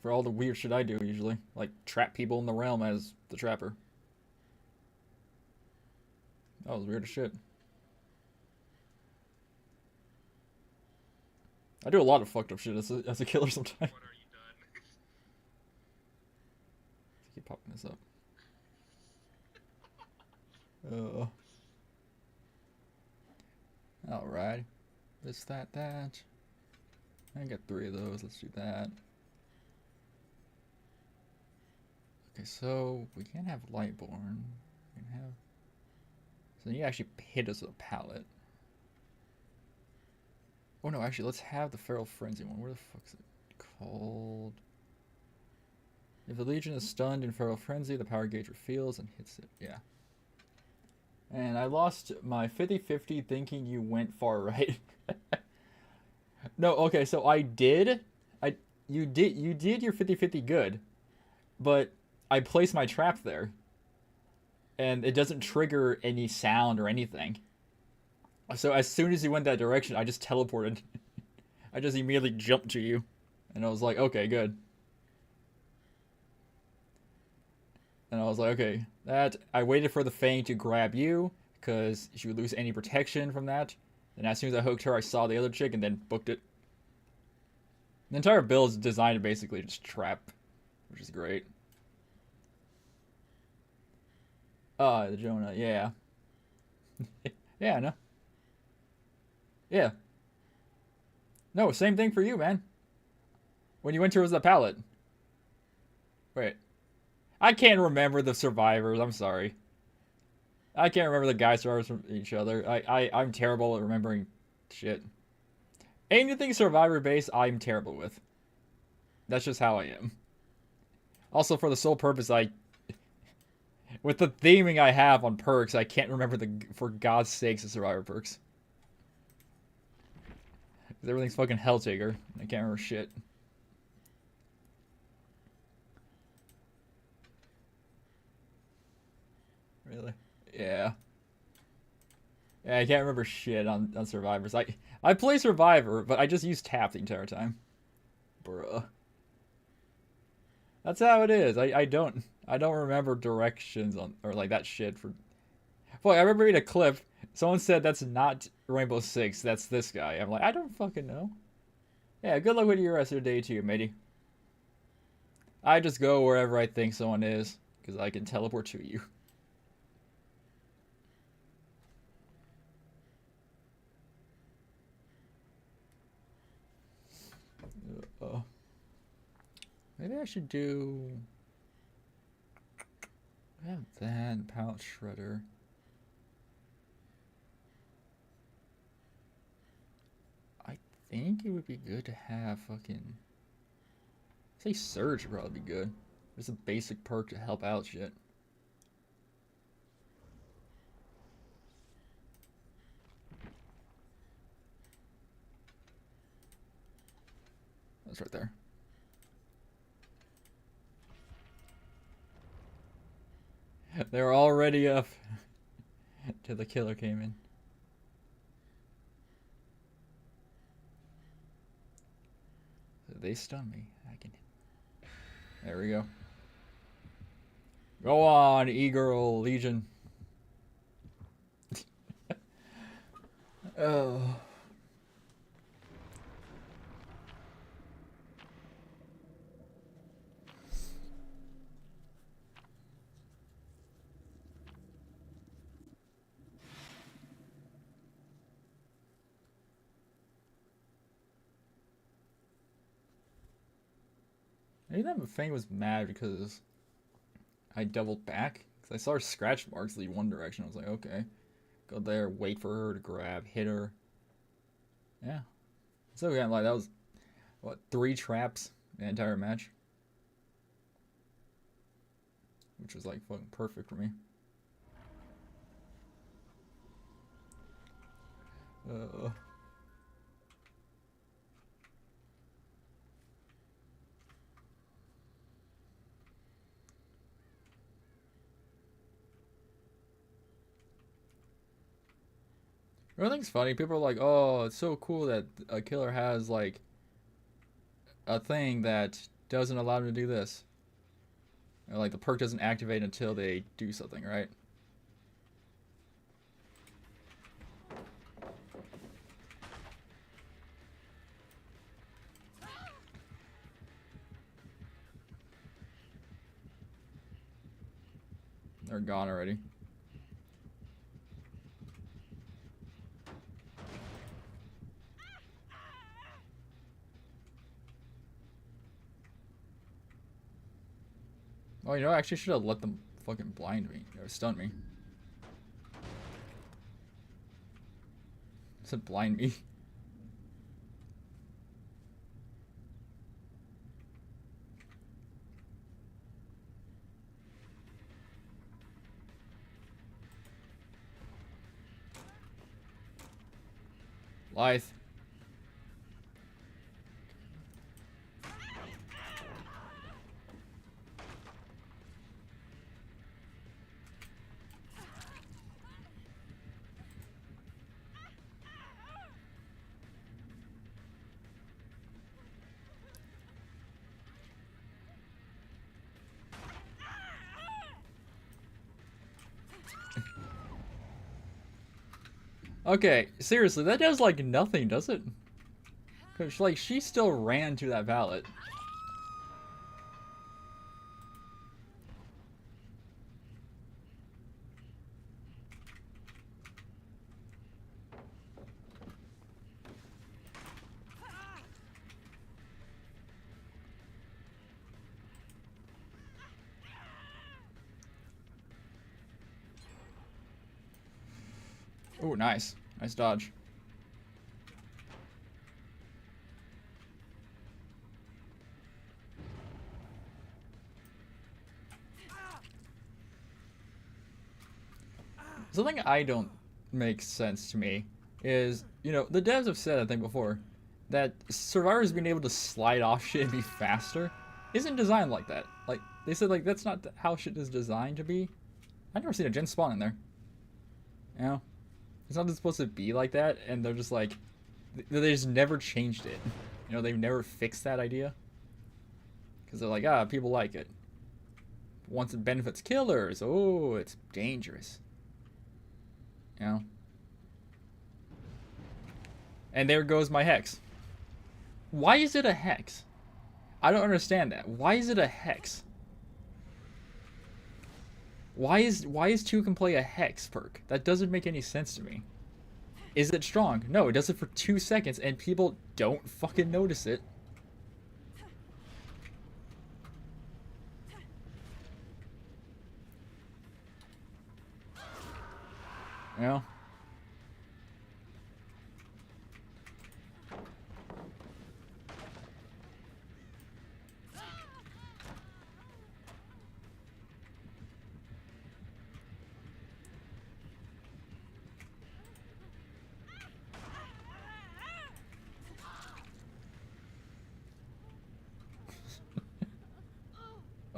for all the weird shit I do usually. Like trap people in the realm as the trapper. That was weird as shit. I do a lot of fucked up shit as a killer sometimes. What are you done? Keep popping this up. Alright. This, that. I got 3 of those. Let's do that. Okay, so we can't have Lightborn. We can have. So you actually hit us with a pallet. Oh no, actually, let's have the Feral Frenzy one. Where the fuck's it called? If the Legion is stunned in Feral Frenzy, the power gauge reveals and hits it. Yeah. And I lost my 50-50 thinking you went far right. No, okay, so I did. You did your 50-50 good. But I placed my trap there. And it doesn't trigger any sound or anything. So as soon as you went that direction, I just teleported. I just immediately jumped to you. And I was like, okay, good. And I was like, okay, I waited for the Fang to grab you, because she would lose any protection from that. And as soon as I hooked her, I saw the other chick and then booked it. The entire build is designed to basically just trap, which is great. The Jonah, yeah. Yeah, no. Yeah. No, same thing for you, man. When you went towards the pallet. Wait. I can't remember the survivors. I'm sorry. I can't remember the guy survivors from each other. I'm terrible at remembering shit. Anything survivor-based, I'm terrible with. That's just how I am. Also, for the sole purpose, with the theming I have on perks, I can't remember for God's sakes, the survivor perks. Because everything's fucking Helltaker. I can't remember shit. Really? Yeah. Yeah, I can't remember shit on survivors. I play survivor, but I just use tap the entire time. Bruh. That's how it is. I don't remember directions on or like that shit for. Boy, I remember reading a clip. Someone said that's not Rainbow Six. That's this guy. I'm like, I don't fucking know. Yeah, good luck with your rest of your day too, matey. I just go wherever I think someone is because I can teleport to you. Maybe I should do. I have that pallet shredder. I think it would be good to have fucking. Say Surge would probably be good. It's a basic perk to help out shit. That's right there. They were already up till the killer came in. They stun me. I can. There we go. Go on, E-Girl Legion. Oh. Maybe that thing was mad because I doubled back. Because I saw her scratch marks lead one direction. I was like, okay. Go there, wait for her to grab, hit her. Yeah. So again, like that was, what, 3 traps the entire match? Which was like fucking perfect for me. Everything's funny. People are like, "Oh, it's so cool that a killer has like a thing that doesn't allow them to do this." Or, like the perk doesn't activate until they do something, right? They're gone already. Oh, you know, I actually should have let them fucking blind me or stun me. I said blind me. Lithe. Okay, seriously, that does like nothing, does it? Cause like she still ran to that pallet. Oh, nice. Nice dodge. Something I don't make sense to me is, you know, the devs have said, I think before, that survivors being able to slide off shit and be faster isn't designed like that. Like, they said, like, that's not how shit is designed to be. I've never seen a gen spawn in there. You know? It's not supposed to be like that, and they're just like, they just never changed it. You know, they've never fixed that idea. Because they're like, ah, people like it. Once it benefits killers, oh, it's dangerous. You know? And there goes my hex. Why is it a hex? I don't understand that. Why is it a hex? Why is 2 can play a hex perk? That doesn't make any sense to me. Is it strong? No, it does it for 2 seconds and people don't fucking notice it. You know?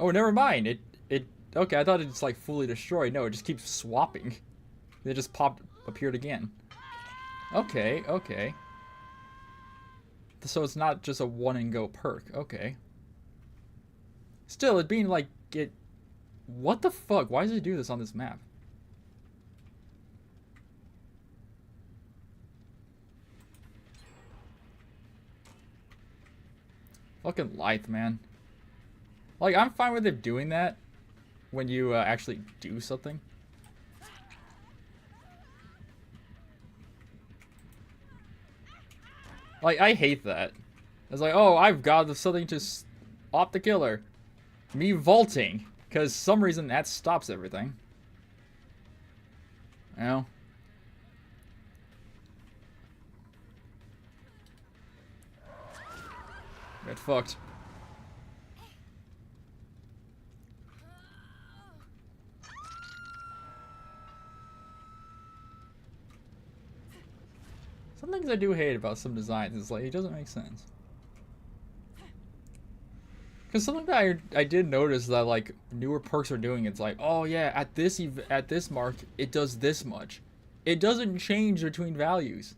Oh, never mind. It okay, I thought it's like fully destroyed. No, it just keeps swapping. It just appeared again. Okay, okay. So it's not just a one and go perk. Okay. Still, it being like it. What the fuck? Why does it do this on this map? Fucking life, man. Like, I'm fine with it doing that when you actually do something. Like, I hate that. It's like, oh, I've got something to stop the killer. Me vaulting. Because some reason that stops everything. You know? Get fucked. Some things I do hate about some designs is like, it doesn't make sense. Because something that I did notice that like newer perks are doing, it's like, oh yeah, at this mark, it does this much. It doesn't change between values.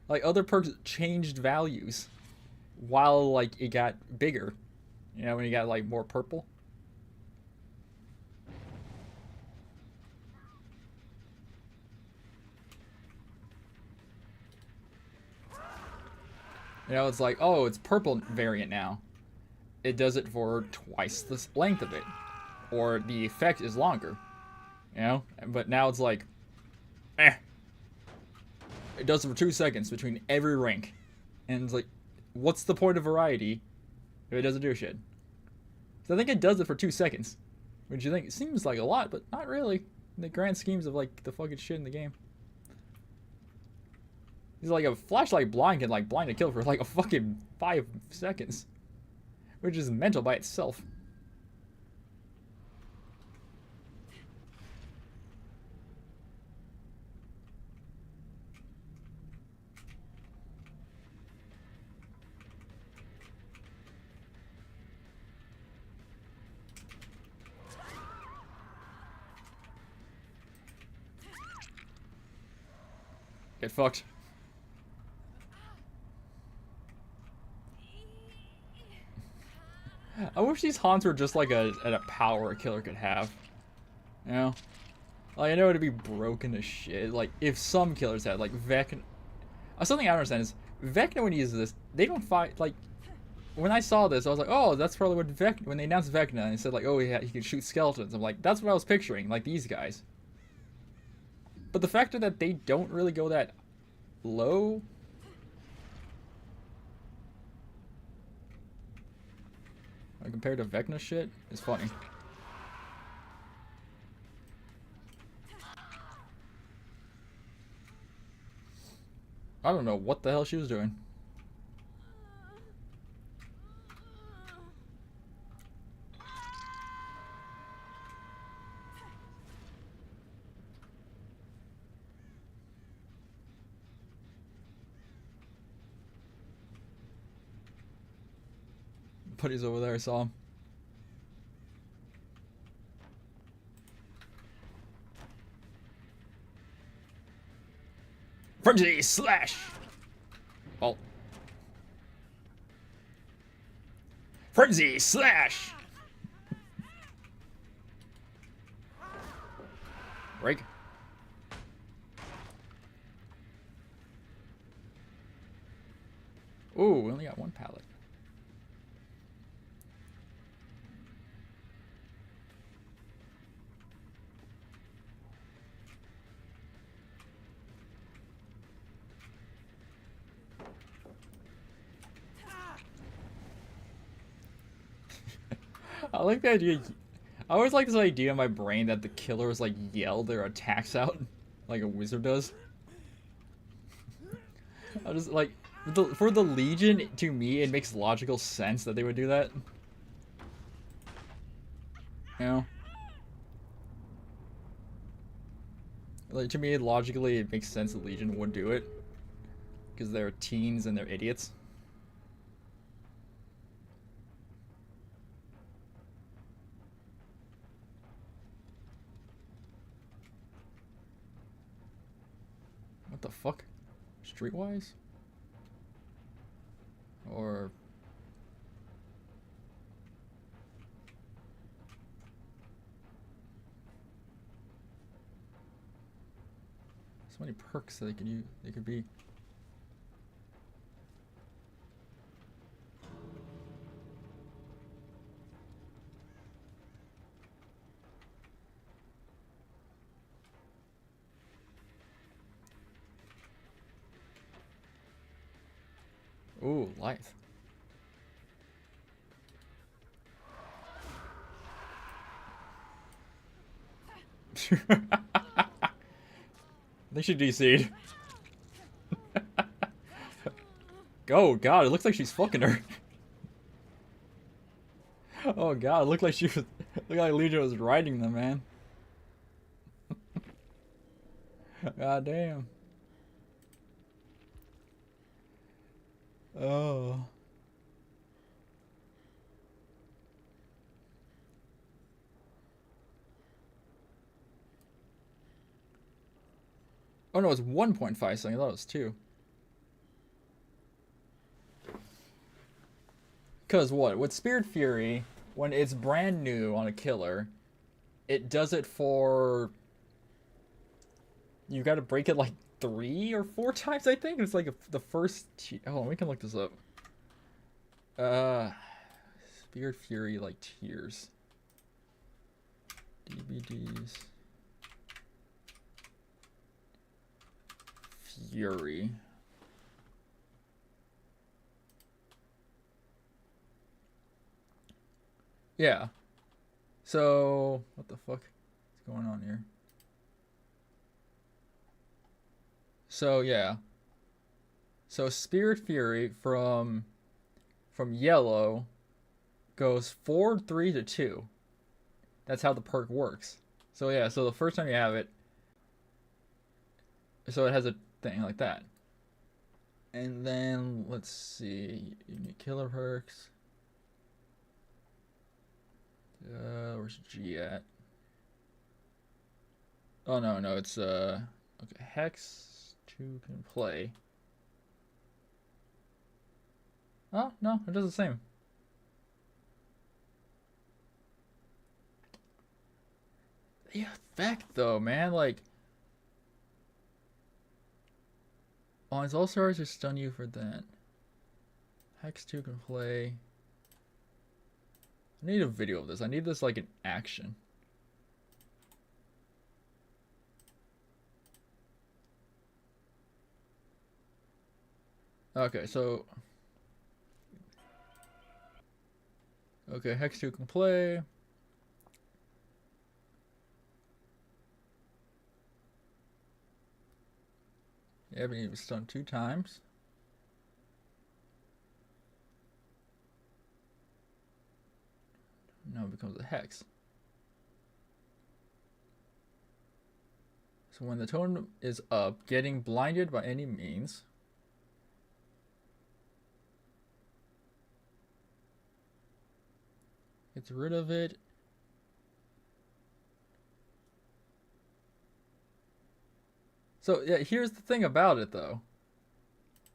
Like other perks changed values while like it got bigger. You know, when you got like more purple. You know, it's like, oh, it's purple variant now. It does it for twice the length of it. Or the effect is longer. You know? But now it's like, eh. It does it for 2 seconds between every rank. And it's like, what's the point of variety if it doesn't do shit? So I think it does it for 2 seconds. Which you think it seems like a lot, but not really. In the grand schemes of like the fucking shit in the game. He's like a flashlight blind can like blind a kill for like a fucking 5 seconds. Which is mental by itself. Get fucked. I wish these haunts were just like a power a killer could have. You know? Like, I know it'd be broken as shit. Like, if some killers had, like, Vecna. Something I don't understand is, Vecna, when he uses this, they don't fight, like, when I saw this, I was like, oh, that's probably what Vecna, when they announced Vecna, and they said, like, oh, yeah, he can shoot skeletons. I'm like, that's what I was picturing, like, these guys. But the fact that they don't really go that low. Like, compared to Vecna shit, is funny. I don't know what the hell she was doing. Buddy's over there, I saw him. Frenzy slash! Oh. Frenzy slash! Break. Ooh, we only got one pallet. I like the idea. I always like this idea in my brain that the killers like yell their attacks out like a wizard does. I just like for the Legion, to me, it makes logical sense that they would do that. You know? Like, to me, logically, it makes sense the Legion would do it. Because they're teens and they're idiots. What the fuck? Streetwise? Or... so many perks that they could use. They could be. Ooh, life. They should DC'd. Oh god, it looks like she's fucking her. Oh god, it looked like she was. Looked like Legion was riding them, man. God damn. Oh. Oh no, it's 1.5 something. I thought it was 2. Because what? With Spirit Fury, when it's brand new on a killer, it does it for. You gotta break it like 3 or 4 times, I think. It's like the first. Oh, we can look this up. Spirit Fury, like tiers. DVDs. Fury. Yeah. So, what the fuck is going on here? So, yeah. So, Spirit Fury from yellow goes 4, 3 to 2. That's how the perk works. So, yeah, so the first time you have it, so it has a thing like that. And then, let's see, unique killer perks. Where's G at? Oh no, it's okay. Hex 2 can play. Oh no, it does the same. The effect though, man, like on his all stars to stun you for that. Hex 2 can play. I need a video of this. I need this like in action. Okay, so okay, Hex 2 can play. Yeah, but he was stunned 2 times. Now it becomes a Hex. So when the totem is up, getting blinded by any means. Gets rid of it. So yeah, here's the thing about it though.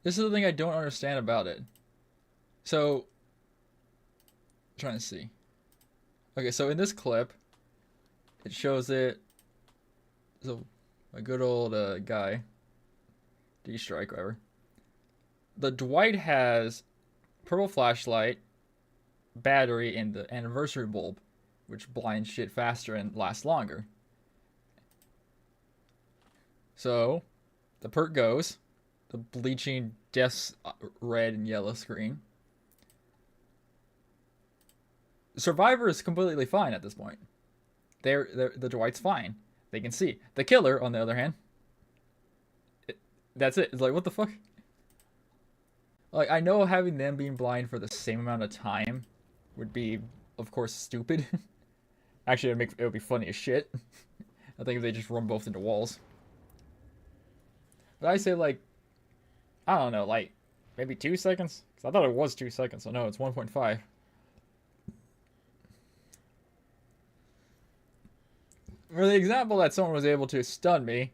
This is the thing I don't understand about it. So, I'm trying to see. Okay, so in this clip, it shows it. So, a good old guy, D-Strike, whatever. The Dwight has purple flashlight, battery, and the anniversary bulb, which blinds shit faster and lasts longer. So, the perk goes, the bleaching death's red and yellow screen. Survivor is completely fine at this point. The Dwight's fine. They can see. The killer, on the other hand, that's it. It's like, what the fuck? Like, I know having them being blind for the same amount of time would be, of course, stupid. Actually, it would be funny as shit. I think if they just run both into walls. But I say, like, I don't know, like, maybe 2 seconds? 'Cause I thought it was 2 seconds, so no, it's 1.5. For the example that someone was able to stun me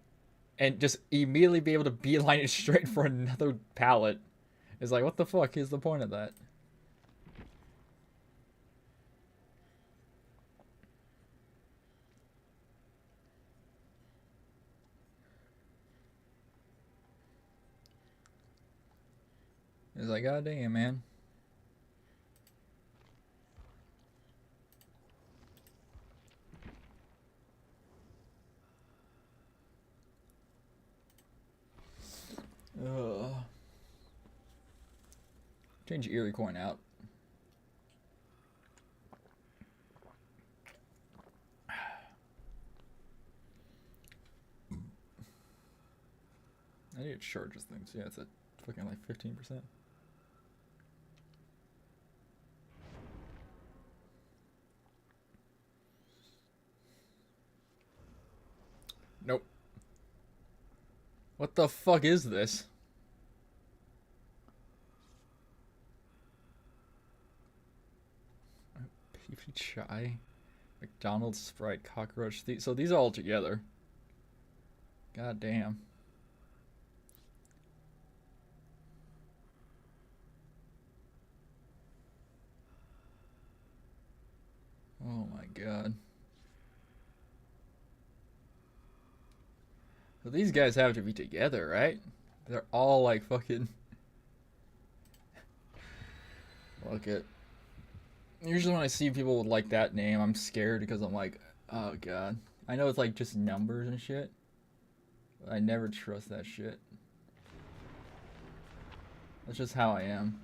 and just immediately be able to beeline it straight for another pallet is like, what the fuck is the point of that? It's like, god damn, man. Ugh. Change Eerie coin out. I need to charge this thing. So yeah, it's at fucking like 15%. Nope. What the fuck is this? Peepy Chai, McDonald's, Sprite, Cockroach. So these are all together. God damn. Oh my god. So these guys have to be together, right? They're all like fucking... Look at... Usually when I see people with like that name, I'm scared because I'm like, oh god. I know it's like just numbers and shit. But I never trust that shit. That's just how I am.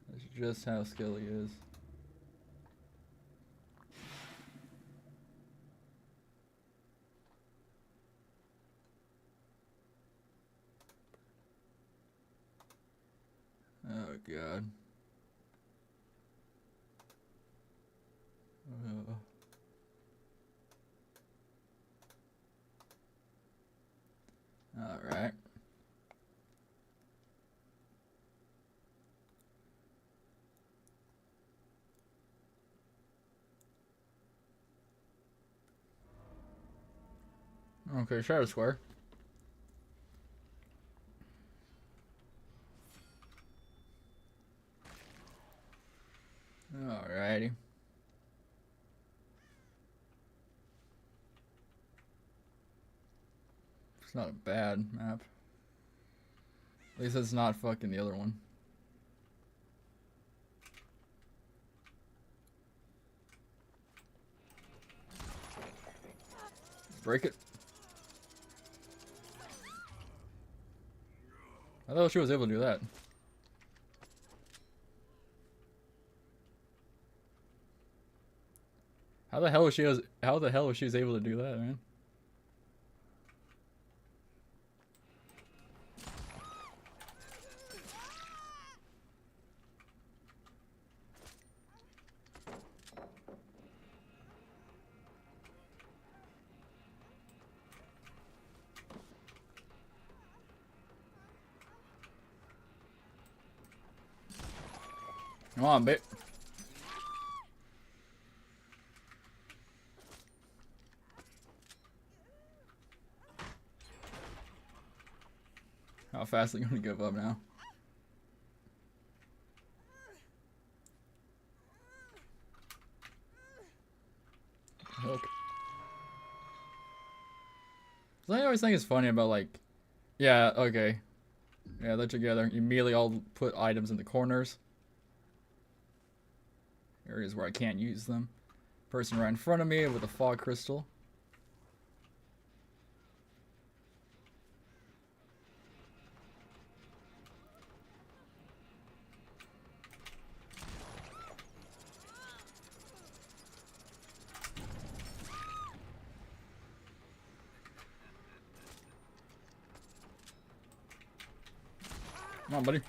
That's just how Skelly is. Oh god. Alright. Okay, Shadow Square. Alrighty. It's not a bad map. At least it's not fucking the other one. Break it. I thought she was able to do that. How the hell was she able to do that, man? Come on, babe. How fast are you gonna give up now? Okay. So I always think it's funny about like, yeah, okay. Yeah, they're together. You immediately all put items in the corners. Areas where I can't use them. Person right in front of me with a fog crystal. Come on, buddy.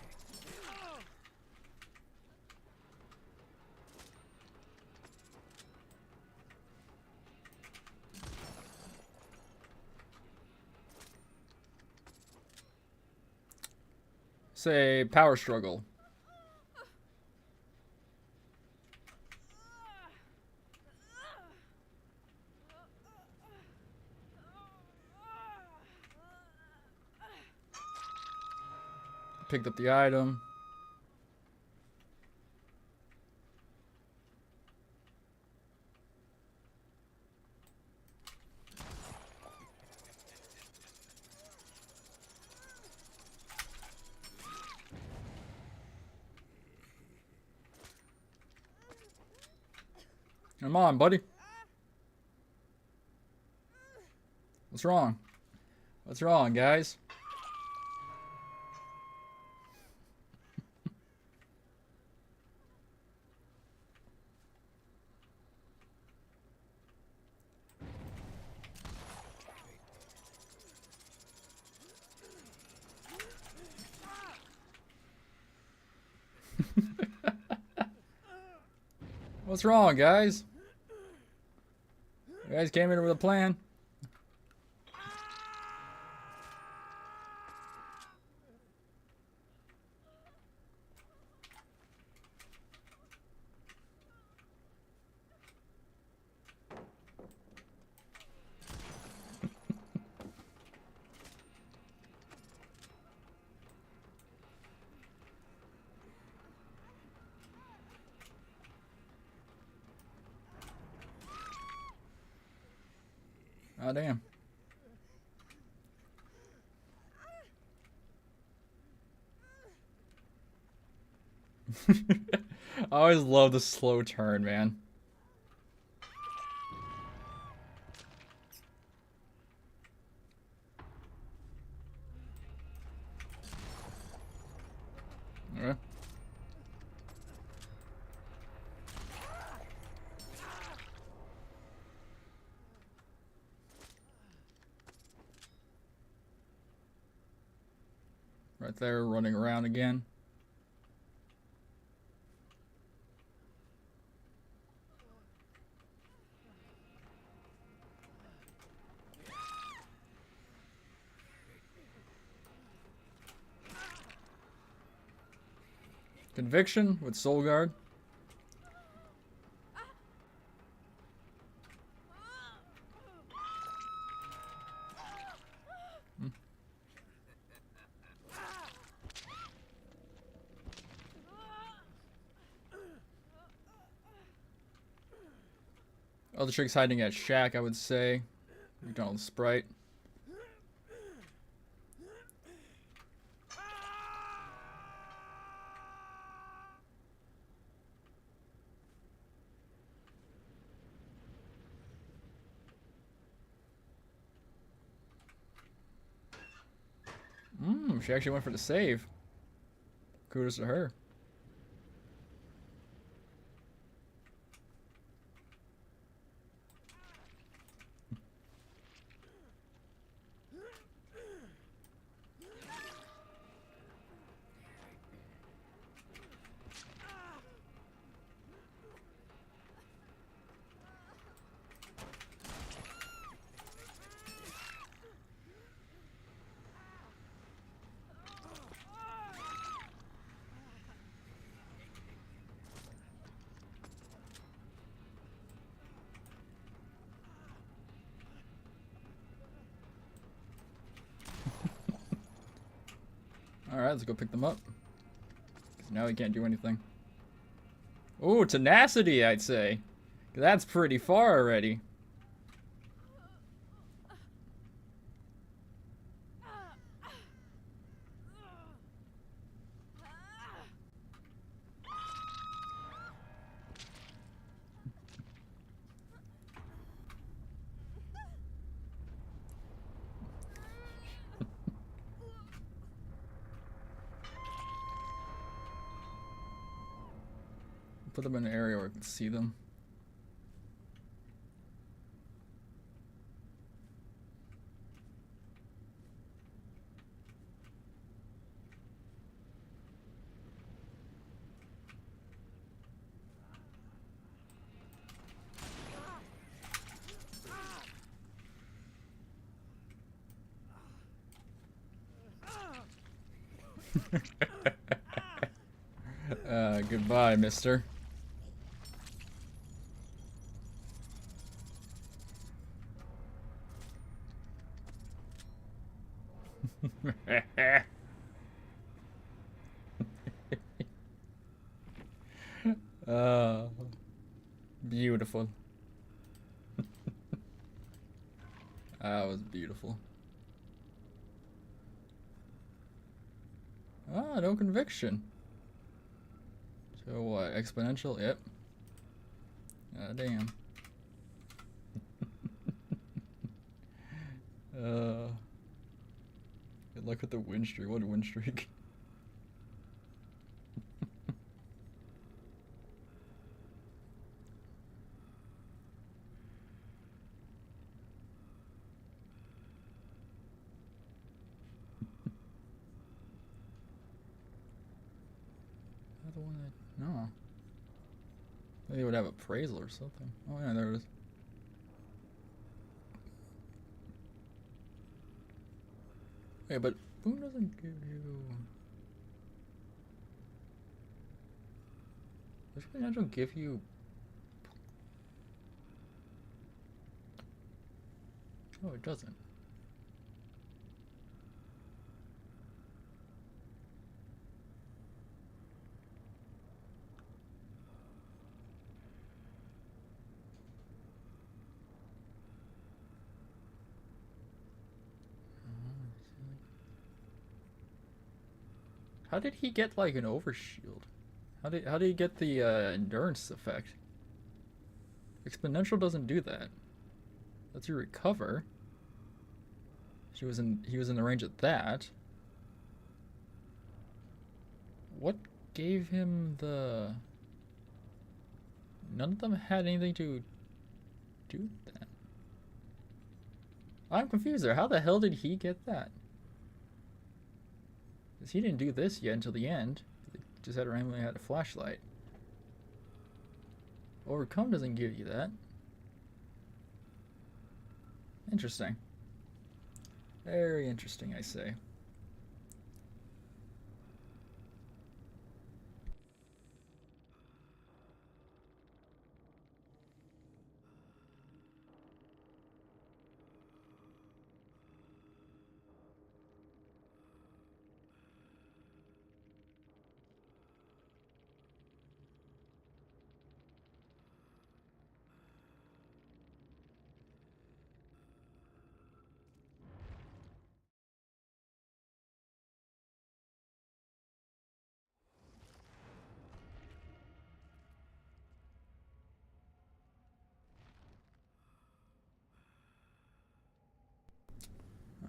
Say power struggle. Picked up the item. Come on, buddy. What's wrong? What's wrong, guys? What's wrong, guys? You guys came in with a plan. Oh, damn. I always love the slow turn, man. Okay. Right there, running around again. Conviction with Soul Guard. Other tricks hiding at Shack, I would say. McDonald's Sprite. She actually went for the save. Kudos to her. Alright, let's go pick them up. 'Cause now he can't do anything. Ooh, tenacity, I'd say. That's pretty far already. Put them in an area where I can see them. Goodbye, mister. Beautiful. That was beautiful. Ah, no conviction. So what? Exponential? Yep. Ah, damn. Good luck with the win streak. What a win streak. The one that they would have appraisal or something. Oh yeah, there it is. Wait, but Boone doesn't give you... Does Financial give you... Oh, it doesn't. How did he get like an overshield? How did he get the endurance effect? Exponential doesn't do that. Lets you recover. He was in the range of that. What gave him the... None of them had anything to do that. I'm confused there. How the hell did he get that? Because he didn't do this yet until the end. He just randomly had a flashlight. Overcome doesn't give you that. Interesting. Very interesting, I say.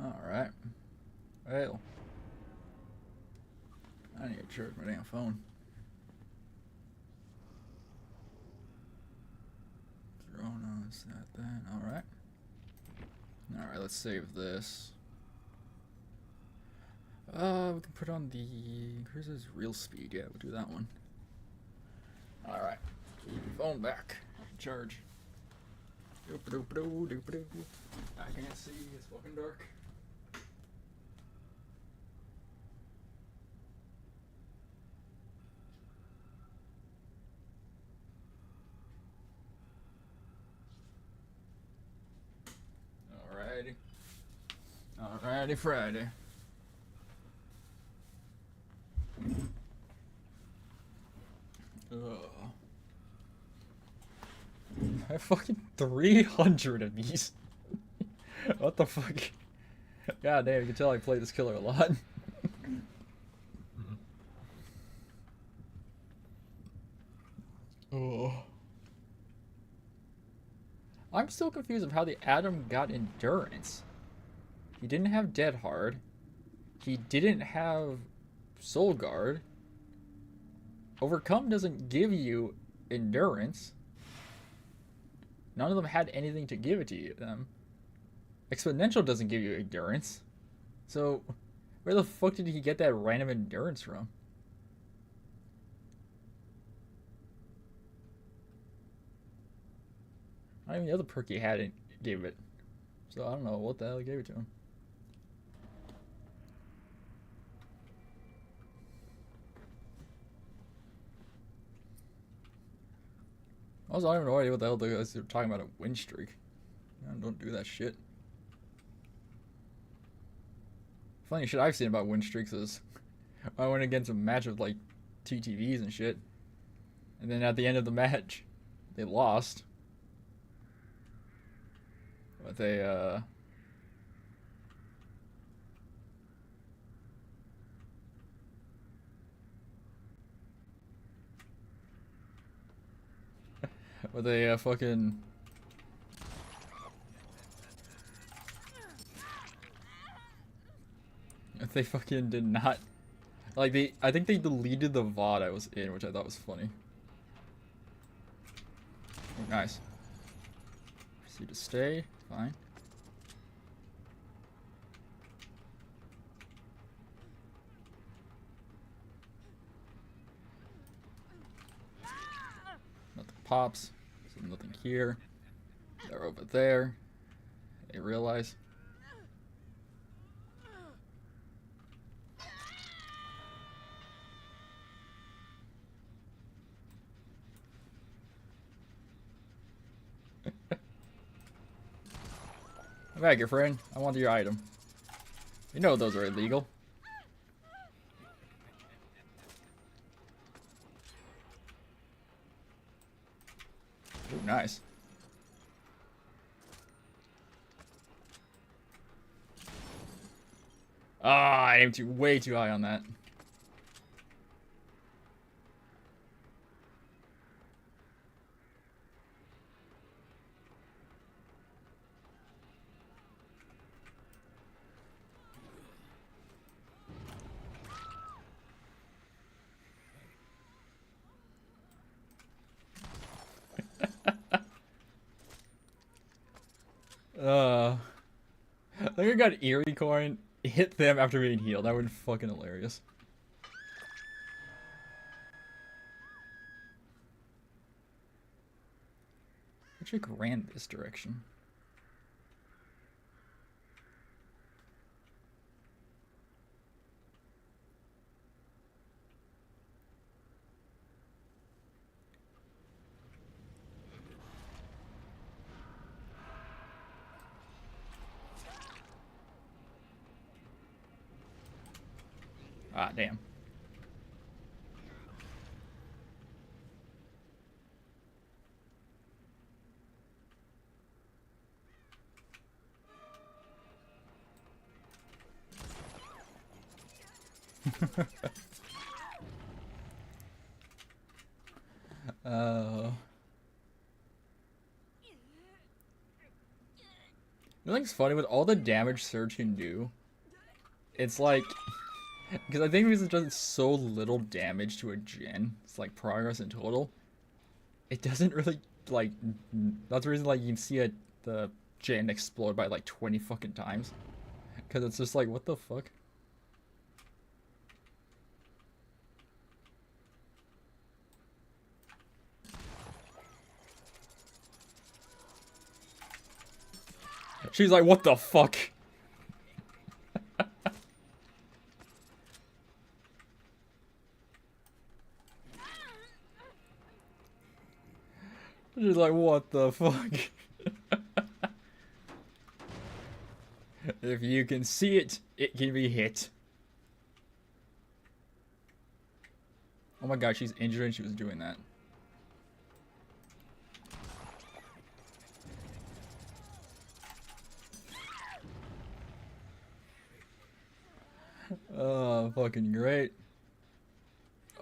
Alright. Well. I need to charge my damn phone. Chronos, that. Alright. Alright, let's save this. We can put on the cruiser's real speed. Yeah, we'll do that one. Alright. Phone back. Charge. Doop-a-doop-a-doo, doop-a-doo. I can't see, it's fucking dark. Alrighty. Alrighty, Friday. I have fucking 300 of these. What the fuck? God damn, you can tell I play this killer a lot. Oh. I'm still confused of how the Atom got endurance. He didn't have Dead Hard. He didn't have Soul Guard. Overcome doesn't give you endurance. None of them had anything to give it to them. Exponential doesn't give you endurance. So, where the fuck did he get that random endurance from? Not even the other perk he had gave it. So I don't know what the hell gave it to him. Also, I have no idea what the hell they're talking about a win streak. Don't do that shit. Funny shit I've seen about win streaks is I went against a match of like TTVs and shit. And then at the end of the match, they lost. But they, but they, fucking... They fucking did not... Like, I think they deleted the VOD I was in, which I thought was funny. Oh, nice. Proceed to stay. Fine. pops. So nothing here. They're over there. They realize. Come back, your friend. I want your item. You know those are illegal. Ooh, nice. Ah, I aimed way too high on that. I think I got Eerie Coin, hit them after being healed. That would be fucking hilarious. I should have ran this direction. Ah, damn. You know what's funny with all the damage Surge can do? It's like, because I think because it does so little damage to a gen, it's like progress in total. It doesn't really like. That's the reason like you can see the gen explode by like 20 fucking times, because it's just like what the fuck. She's like, what the fuck? She's like, what the fuck? If you can see it, it can be hit. Oh my god, she's injured and she was doing that. Oh, fucking great.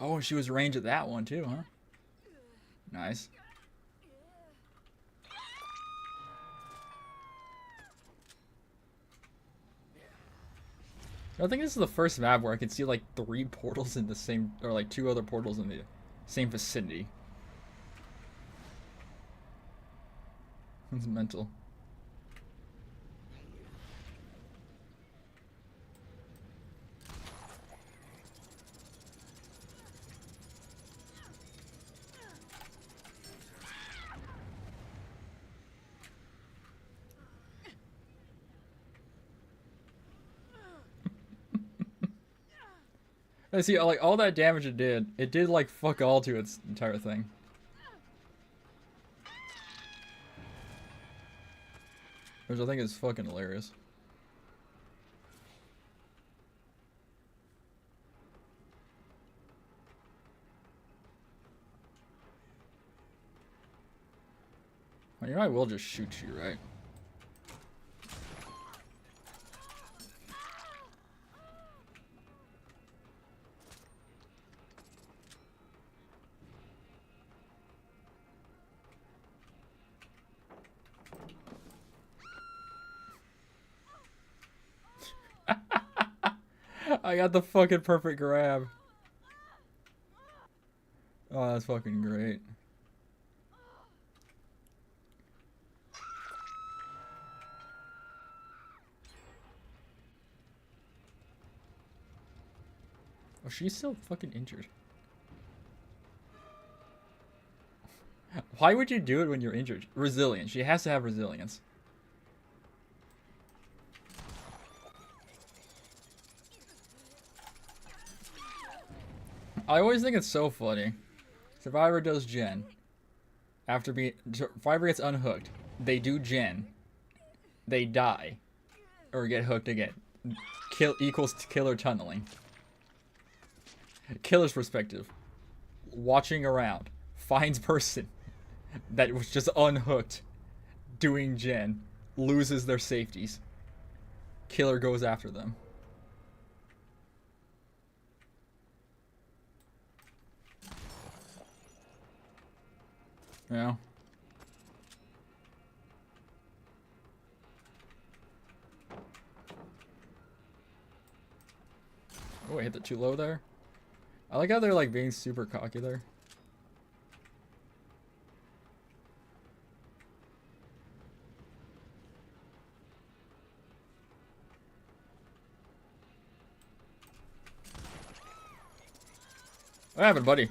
Oh, she was range at that one too, huh? Nice. I think this is the first map where I can see like 3 portals in the same, or like 2 other portals in the same vicinity. It's mental. I see, like, all that damage it did, like, fuck all to its entire thing. Which I think is fucking hilarious. Well, you know I will just shoot you, right? I got the fucking perfect grab. Oh, that's fucking great. Oh, she's still fucking injured. Why would you do it when you're injured? Resilience. She has to have resilience. I always think it's so funny. Survivor does gen. After being... Survivor gets unhooked. They do gen. They die. Or get hooked again. Kill equals killer tunneling. Killer's perspective. Watching around. Finds person that was just unhooked. Doing gen. Loses their safeties. Killer goes after them. Yeah. Oh, I hit it too low there. I like how they're like being super cocky there. What happened, buddy?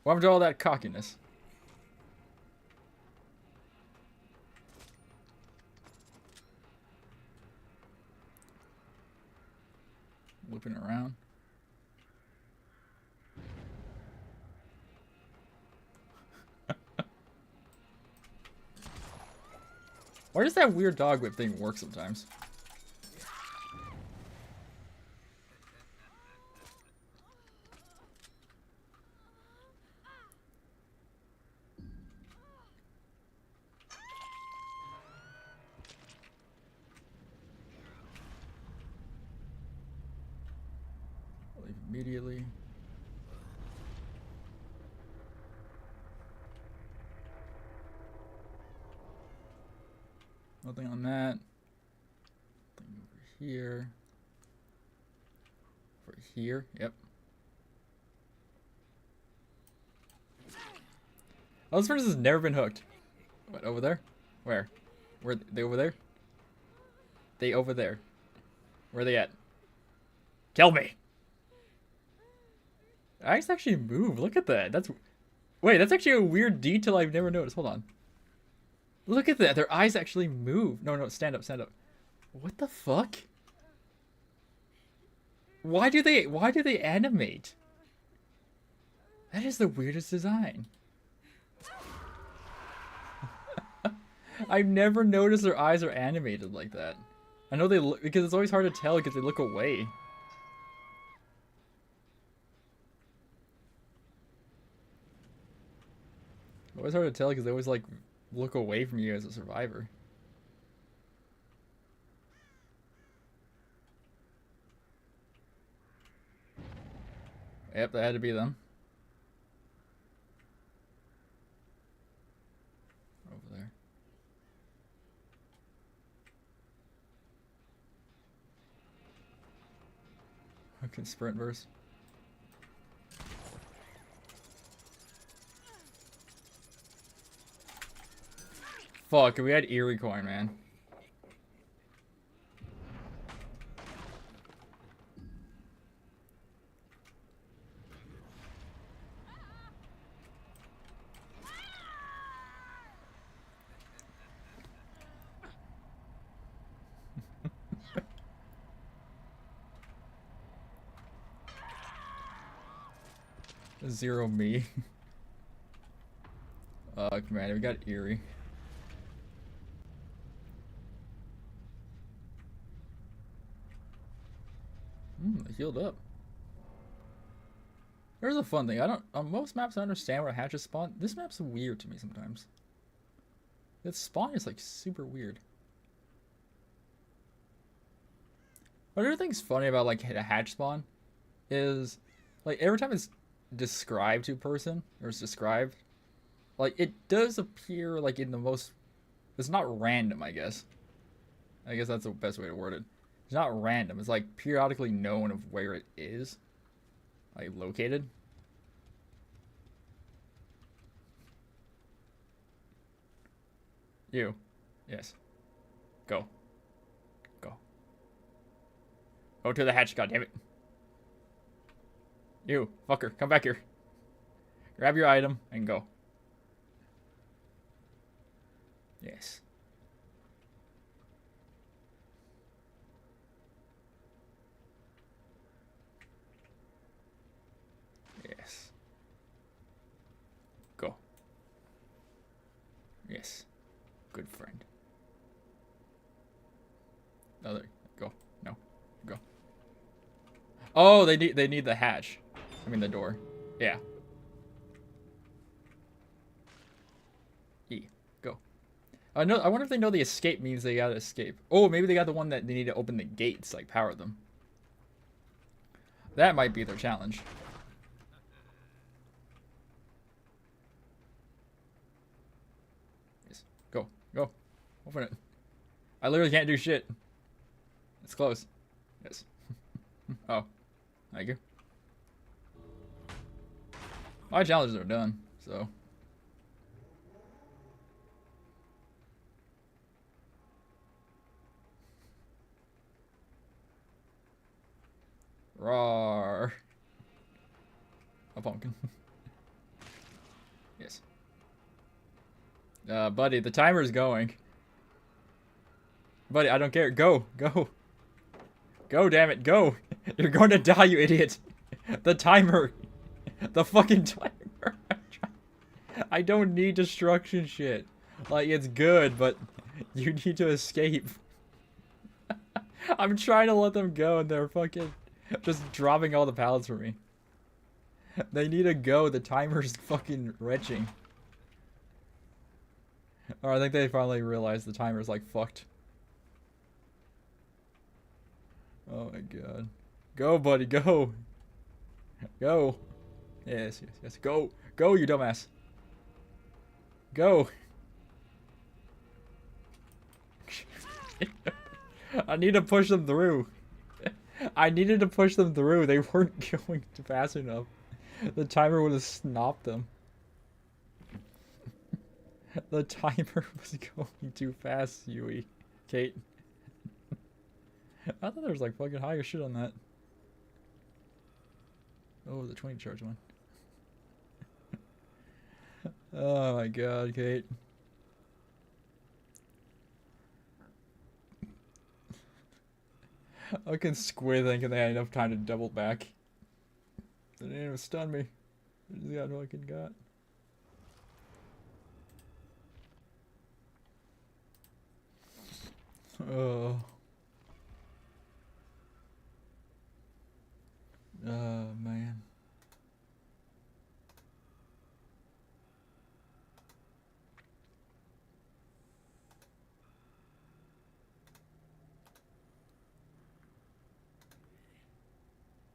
What happened to all that cockiness? Looping around. Why does that weird dog whip thing work sometimes? Leave immediately. Nothing on that. Nothing over here. For here, yep. Oh, this person has never been hooked. What, over there? Where? Where they over there? They over there. Where are they at? Tell me. Eyes actually move. Look at that. Wait, that's actually a weird detail I've never noticed. Hold on. Look at that. Their eyes actually move. No, stand up, stand up. What the fuck? Why do they animate? That is the weirdest design. I've never noticed their eyes are animated like that. I know they look, because it's always hard to tell because they look away. Always hard to tell because they always like look away from you as a survivor. Yep, that had to be them. Over there. I can sprint verse. Fuck, we had Eerie coin, man. Zero me. Fuck, man, we got Eerie. They healed up. There's a fun thing. On most maps I understand where hatches spawn. This map's weird to me sometimes. Its spawn is like super weird. What other thing's funny about like a hatch spawn is like every time it's described to a person or it's described, like it does appear like in the most, it's not random, I guess that's the best way to word it. It's not random, it's like periodically known of where it is like located. You, yes, go to the hatch, goddammit. You fucker, come back here. Grab your item and go. Yes. Yes. Go. Yes. Good friend. Other. Go. No. Go. Oh, they need the hatch. I mean the door. Yeah. E. Go. No, I wonder if they know the escape means they gotta escape. Oh, maybe they got the one that they need to open the gates, like power them. That might be their challenge. Yes. Go. Go. Open it. I literally can't do shit. It's close. Yes. Oh. Thank you. My challenges are done, so. Roar. A pumpkin. Yes. Buddy, the timer's going. Buddy, I don't care. Go. Go. Go, damn it. Go. You're going to die, you idiot. The timer. The fucking timer. I don't need destruction shit. Like, it's good, but you need to escape. I'm trying to let them go, and they're fucking just dropping all the pallets for me. They need to go. The timer's fucking retching. Or I think they finally realized the timer's like fucked. Oh my god. Go, buddy, go. Go. Yes, yes, yes. Go. Go, you dumbass. Go. I need to push them through. I needed to push them through. They weren't going fast enough. The timer would have stopped them. The timer was going too fast, Yui. Kate. I thought there was like fucking higher shit on that. Oh, the 20 charge one. Oh my god, Kate. I can squid thinking they had enough time to double back. They didn't even stun me. They just got fucking got. Oh. Oh, man.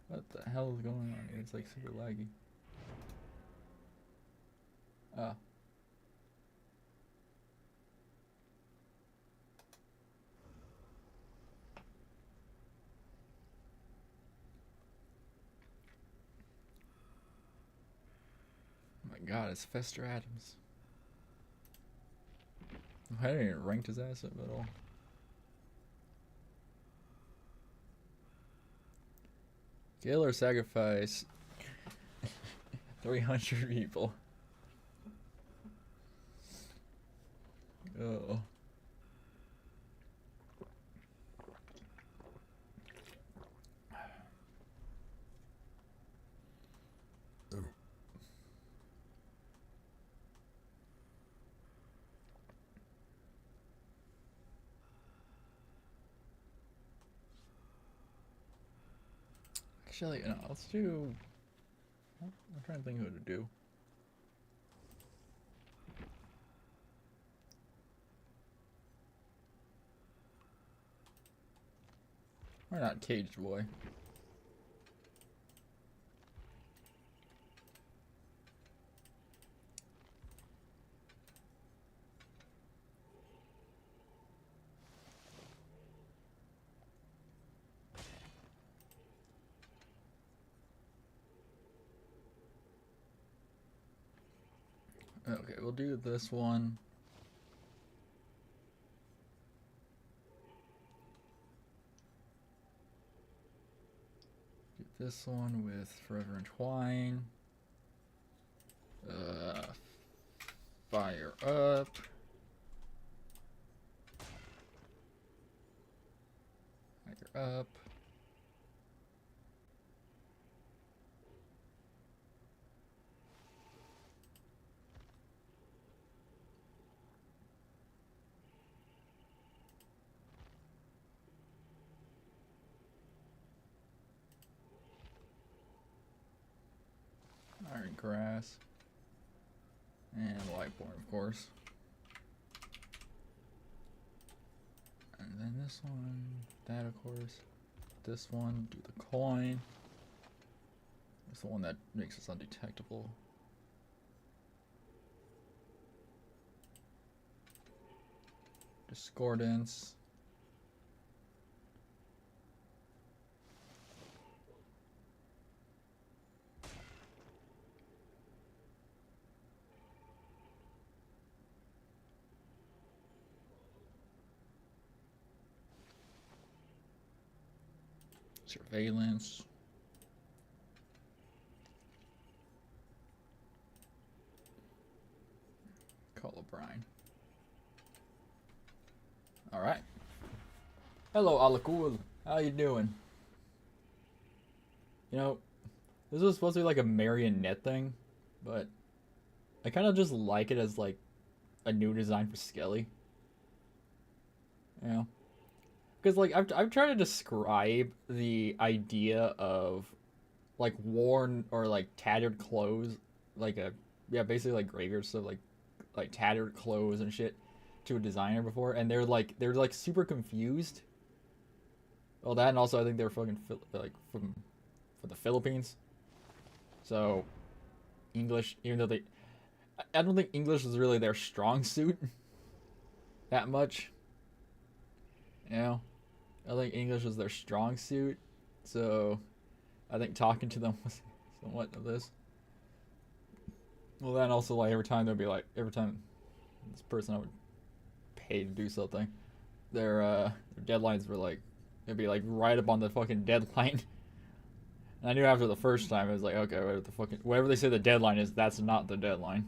What the hell is going on here? It's like super laggy. Oh. My god, it's Fester Adams. I didn't even rank his ass up at all. Kill or sacrifice 300 people. Oh. Actually, no, let's do. I'm trying to think who to do. Why not Caged Boy? Okay, we'll do this one. Get this one with Forever Entwine. Fire up. You're up. Iron grass. And lightborn, of course. And then this one, that of course. This one, do the coin. It's the one that makes us undetectable. Discordance. Surveillance. Colubrine. Alright. Hello, Alakul. How you doing? You know, this was supposed to be like a marionette thing, but I kind of just like it as like a new design for Skelly. You know? Because like I've tried to describe the idea of like worn or like tattered clothes, like basically like graveyard stuff, like tattered clothes and shit to a designer before, and they're like super confused. Well, that, and also I think they're fucking like from the Philippines, so English, even though I don't think English is really their strong suit that much. You know, I think English is their strong suit, so I think talking to them was somewhat of this. Well, then also like every time this person I would pay to do something, their deadlines were like, it'd be like right up on the fucking deadline. And I knew after the first time, it was like, okay, whatever they say the deadline is, that's not the deadline.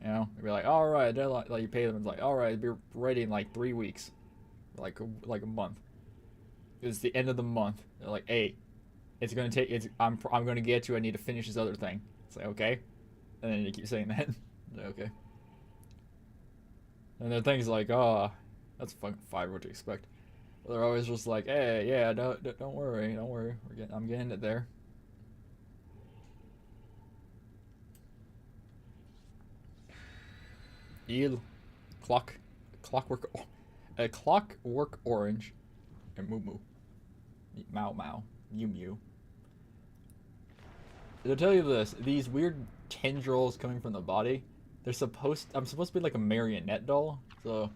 You know, it'd be like, all right, deadline. Like you pay them, it's like, all right, be ready in like 3 weeks, like a month. It's the end of the month. They're like, hey, it's gonna take. I'm gonna get you. I need to finish this other thing. It's like, okay, and then you keep saying that. Like, okay. And then things like, oh, that's fucking fine. What to expect? But they're always just like, hey, yeah, don't worry, I'm getting it there. Eel, a clockwork orange, and moo moo, Mau, Mew. To tell you this, these weird tendrils coming from the body, I'm supposed to be like a marionette doll, so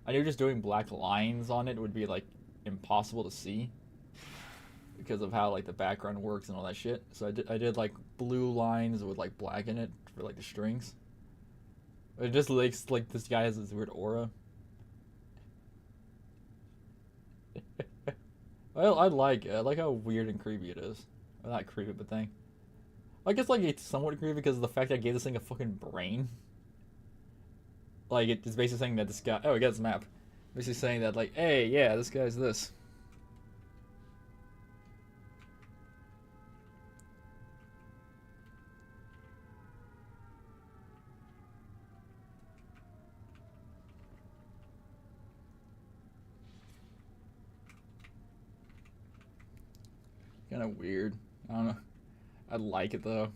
I knew just doing black lines on it would be like impossible to see because of how like the background works and all that shit. So I did like blue lines with like black in it for like the strings. It just looks like this guy has this weird aura. I like it. I like how weird and creepy it is. Well, not creepy, but thing. I guess like it's somewhat creepy because of the fact that I gave this thing a fucking brain. Like it's basically saying that this guy. Oh, we got this map. Basically saying that like, hey, yeah, this guy's this. Kind of weird. I don't know. I like it though.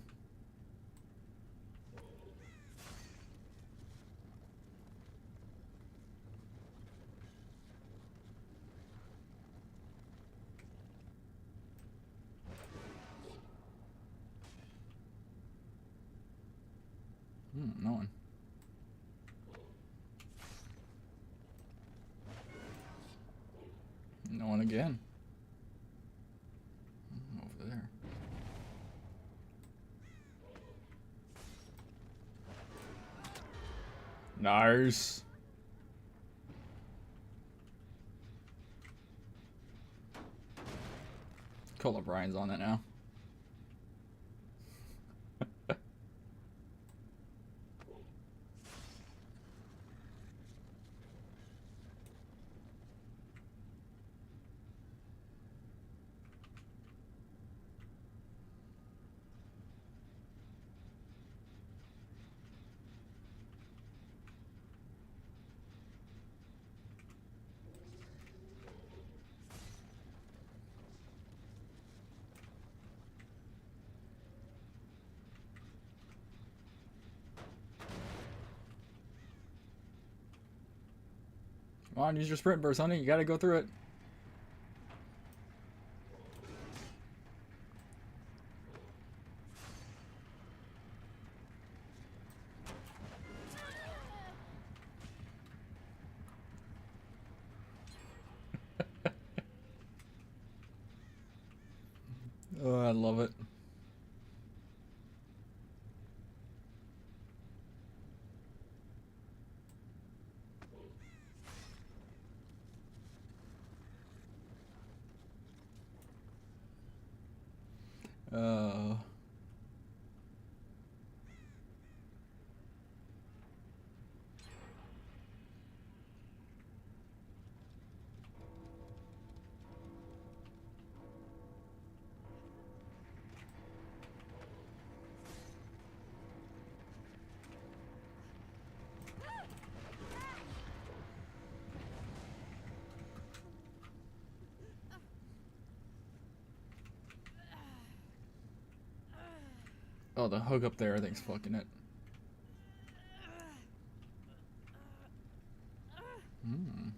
No one. No one again. Over there. Nice. Colubrine's on that now. Come on, use your sprint burst, honey. You gotta go through it. Oh, I love it. Uh... Oh, the hook up there, I think's fucking it. Hmm.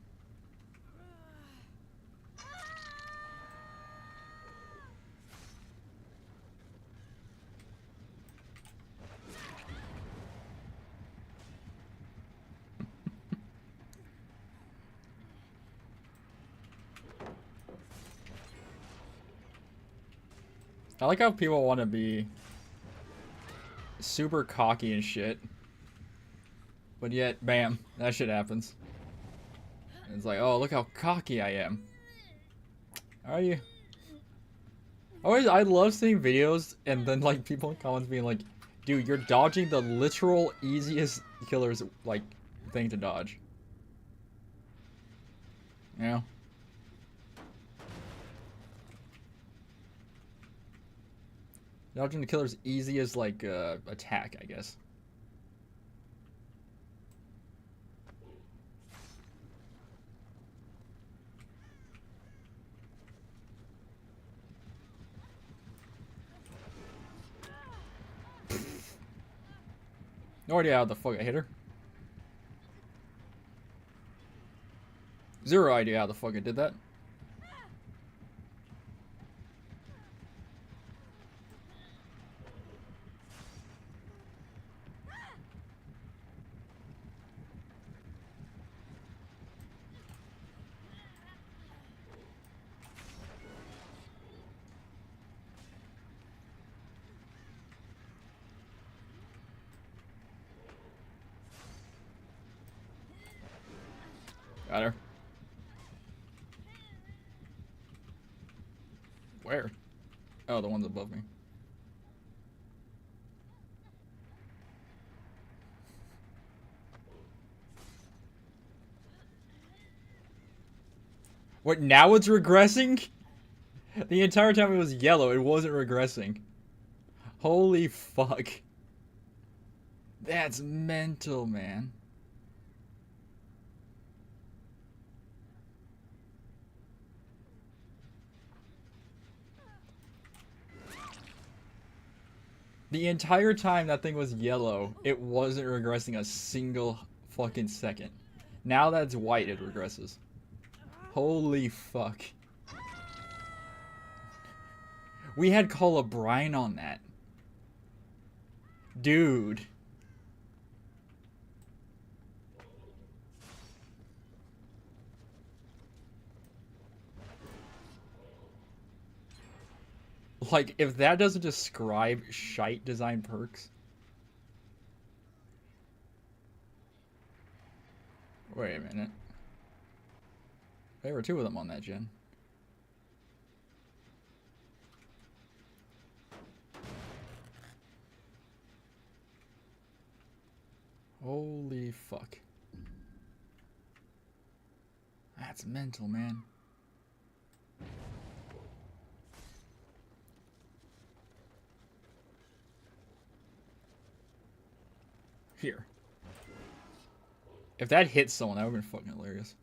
I like how people want to be super cocky and shit, but yet, bam, that shit happens. And it's like, oh, look how cocky I am. Are you? I love seeing videos and then like people in comments being like, dude, you're dodging the literal easiest killer's like thing to dodge. You know? Dodging the killer's easiest like attack, I guess. No idea how the fuck I hit her. Zero idea how the fuck I did that. Got her. Where? Oh, the one's above me. What, now it's regressing? The entire time it was yellow, it wasn't regressing. Holy fuck. That's mental, man. The entire time that thing was yellow, it wasn't regressing a single fucking second. Now that it's white, it regresses. Holy fuck. We had Colubrine on that. Dude. Like, if that doesn't describe shite design perks. Wait a minute. There were two of them on that gen. Holy fuck. That's mental, man. Here. If that hits someone, that would have been fucking hilarious.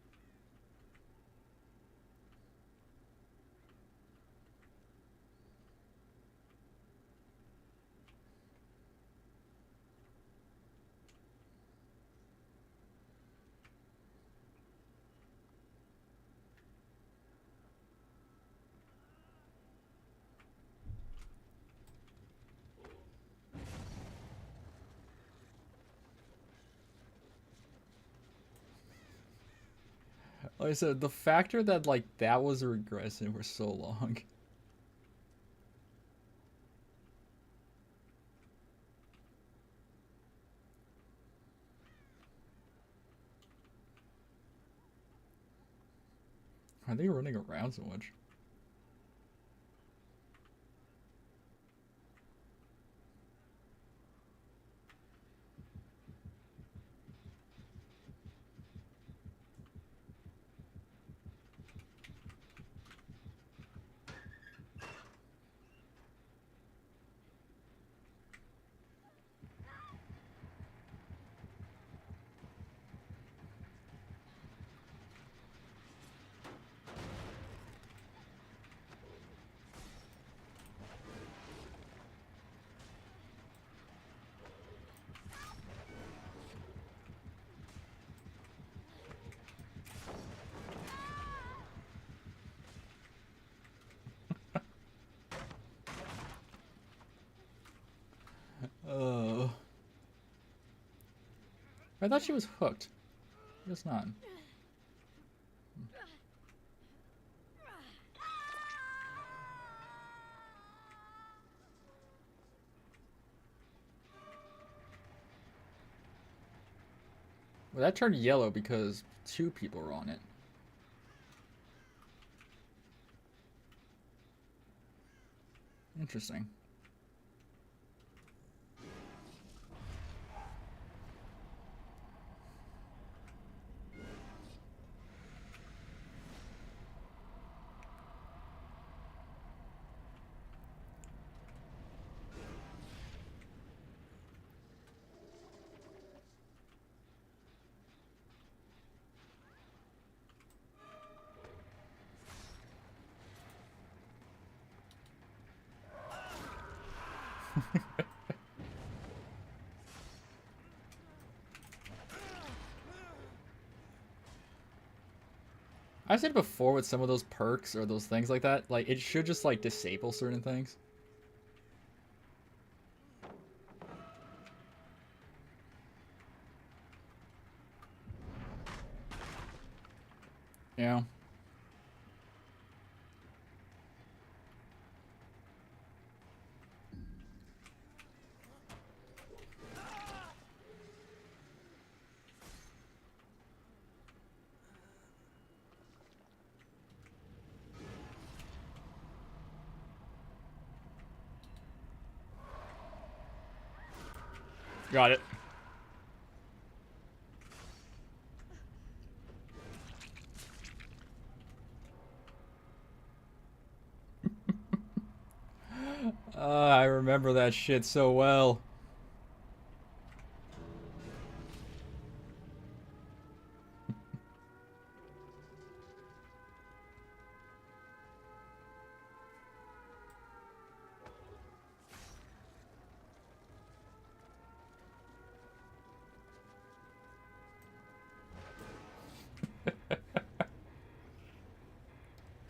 Like I said, the factor that like that was a regression for so long. Are they running around so much? Oh. I thought she was hooked. I guess not. Well, that turned yellow because 2 people were on it. Interesting. I said before with some of those perks or those things like that, like it should just like disable certain things. Yeah. Got it. I remember that shit so well.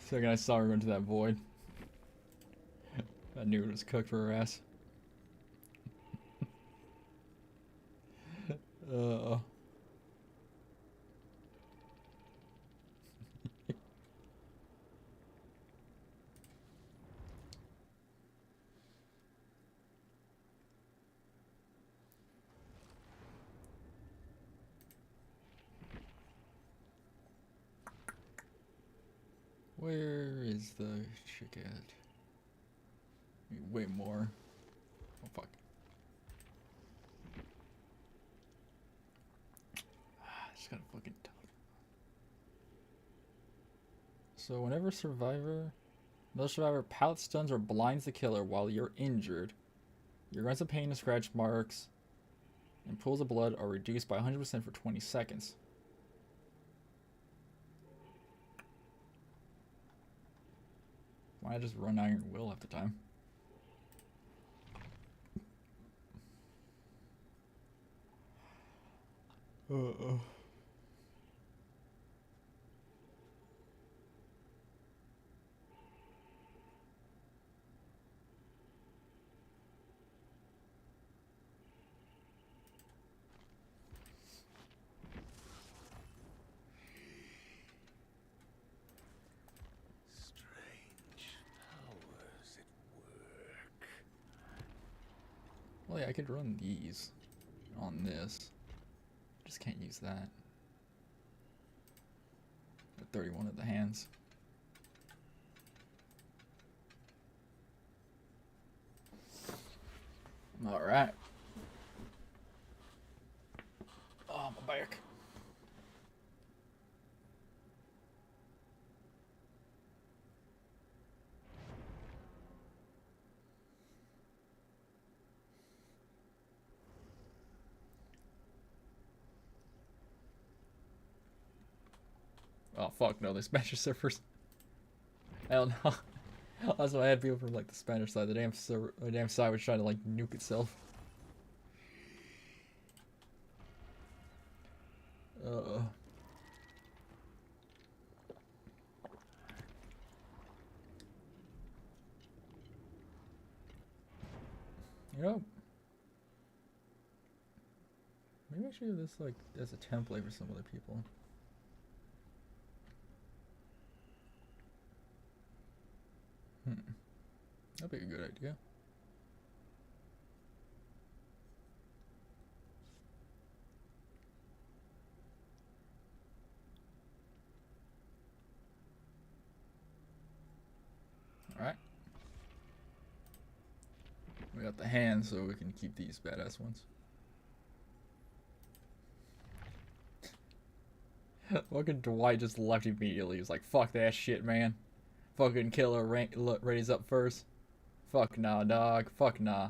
Second I saw her go into that void, I knew it was cooked for her ass. Uh. Where is the chick at? Way more. Oh fuck. Just gotta fucking tell. So whenever another survivor pallet stuns or blinds the killer while you're injured, your grunts of pain and scratch marks and pools of blood are reduced by 100% for 20 seconds. Why not just run Iron Will half the time? Uh-oh. Oh yeah, I could run these on this. Just can't use that. At 31 of the hands. Alright. Oh, my back. Oh fuck no, the Spanish servers. Hell no. That's why I had people from like the Spanish side. The damn server, the damn side was trying to like nuke itself. Yep. Maybe I should do this like as a template for some other people. That'd be a good idea. Alright. We got the hands, so we can keep these badass ones. Fucking Dwight just left immediately. He was like, fuck that shit, man. Fucking killer raise up first. Fuck nah, dog. Fuck nah.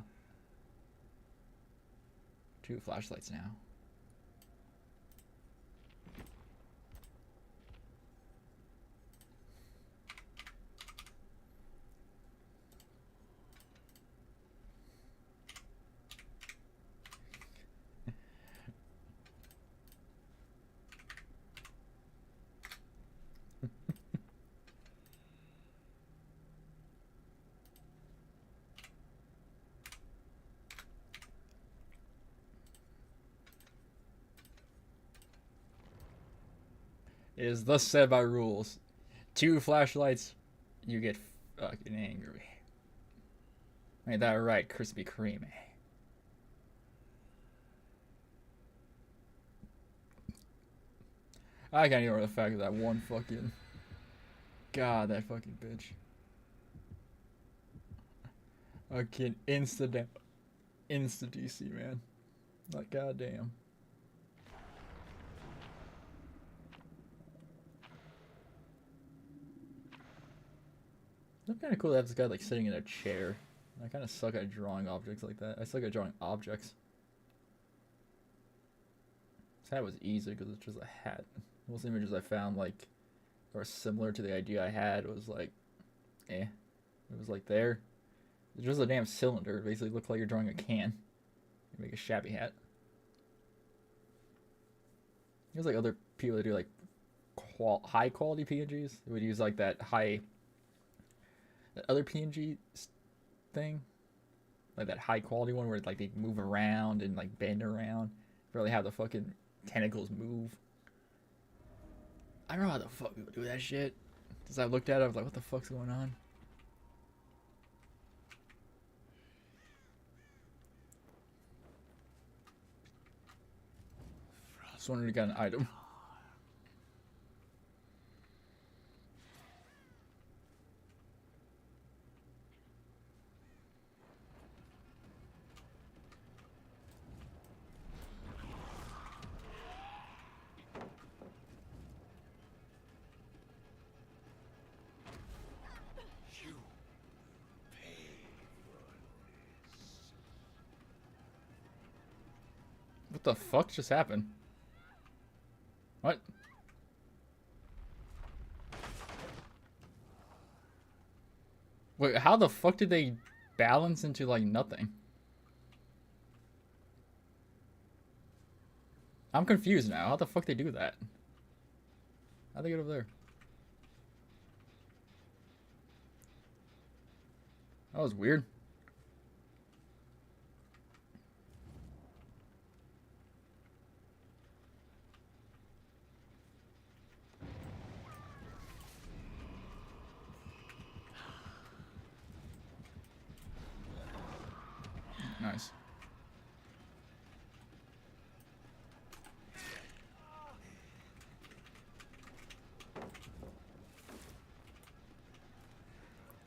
2 flashlights now. It is thus said by rules. 2 flashlights, you get fucking angry. Ain't that right, Krispy Kreme? I can't ignore the fact of that one fucking... God, that fucking bitch. Fucking insta DC, man. Like, goddamn. It's kind of cool to have this guy like sitting in a chair. I kind of suck at drawing objects like that. I suck at drawing objects. This hat was easy because it's just a hat. Most images I found like or similar to the idea I had was like, eh. It was like there. It's just a damn cylinder. It basically looked like you're drawing a can. You make a shabby hat. There's like other people that do like high quality PNGs. They would use like that other PNG thing, like that high quality one where like they move around and like bend around, really have the fucking tentacles move. I don't know how the fuck people do that shit. As I looked at it, I was like, what the fuck's going on? Just wanted to get an item. What the fuck just happened? What? Wait, how the fuck did they balance into like nothing? I'm confused now. How the fuck they do that? How'd they get over there? That was weird. Nice.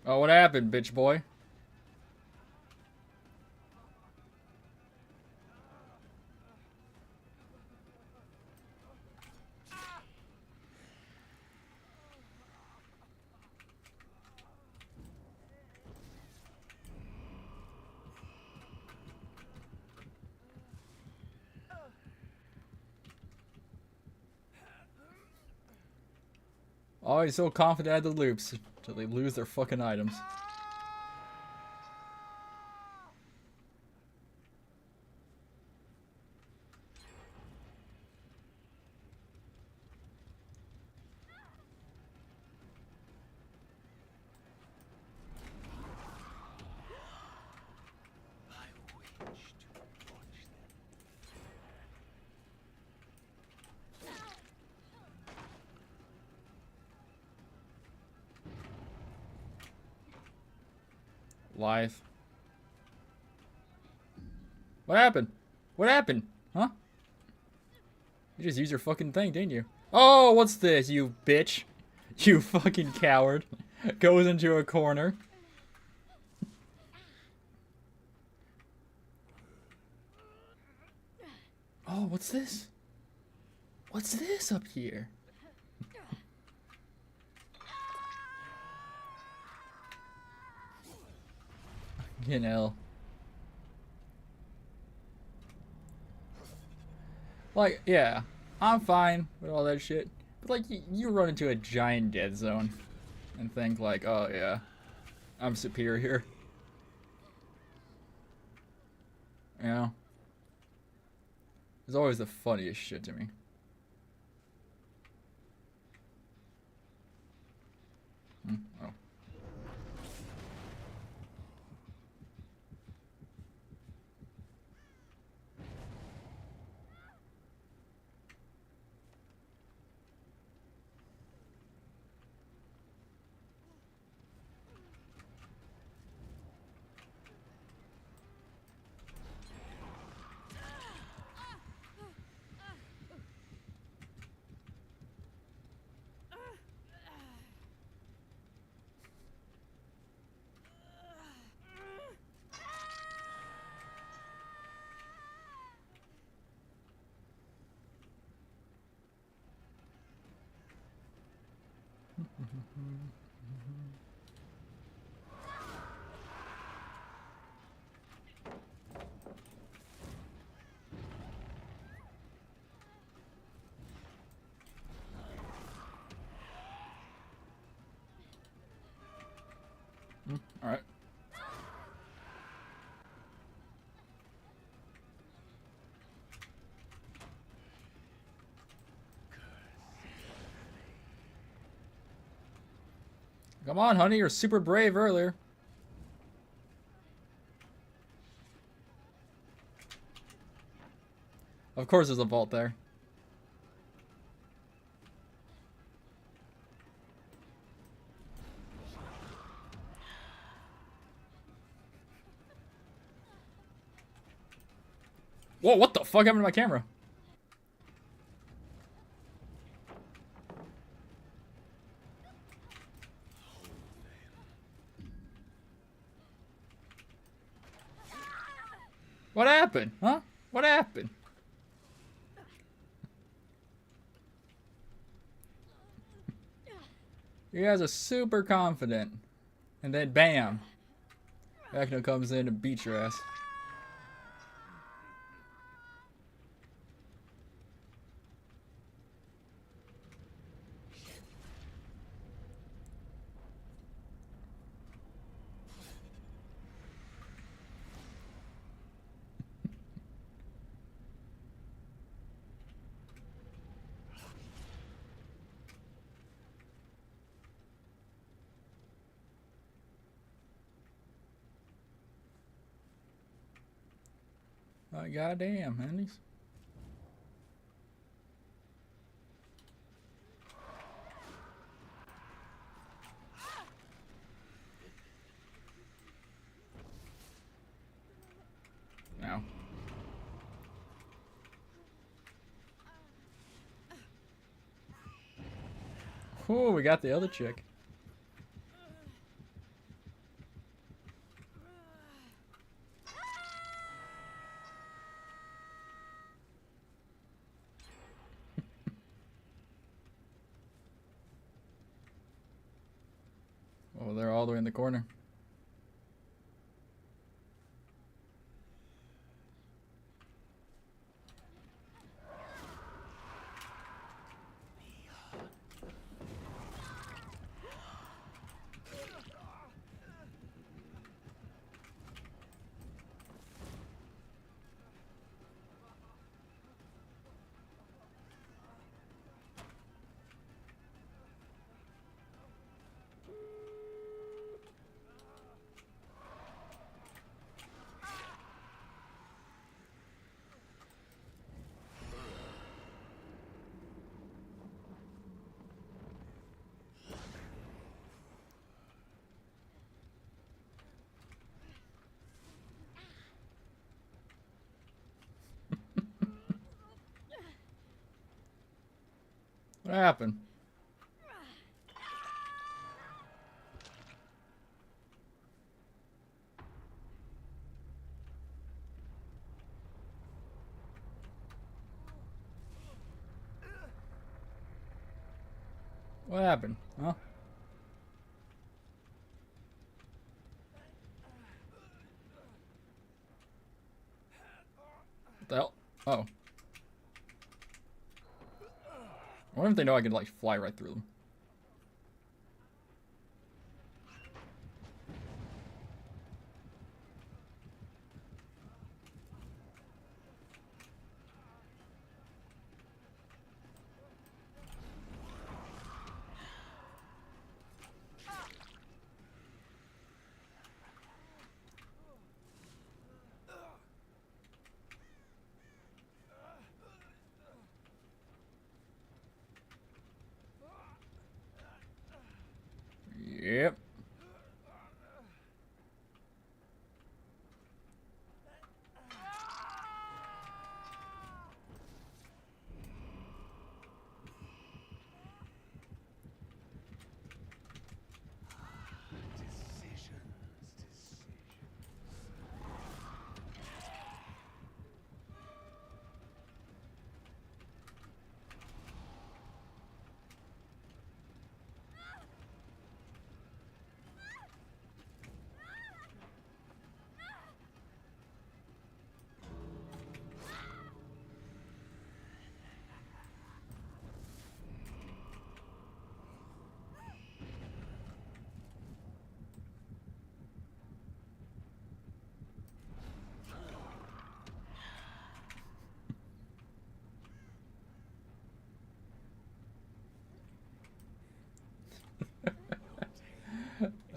Oh, what happened, bitch boy? Oh, he's so confident at the loops till they lose their fucking items. Life. What happened? What happened? Huh? You just used your fucking thing, didn't you? Oh, what's this, you bitch? You fucking coward. Goes into a corner. Oh, what's this? What's this up here? You know. Like, yeah. I'm fine with all that shit. But, like, you run into a giant dead zone and think, like, oh, yeah. I'm superior. You know? It's always the funniest shit to me. Oh. Alright. Come on, honey, you're super brave earlier. Of course there's a vault there. Whoa, what the fuck happened to my camera? What happened? Huh? What happened? You guys are super confident. And then bam. Vecna comes in and beats your ass. Goddamn, honeys. Now. Oh, we got the other chick. Oh, they're all the way in the corner. What happened? What happened? Huh? What the hell? Oh. I wonder if they know I can, like, fly right through them. Yep.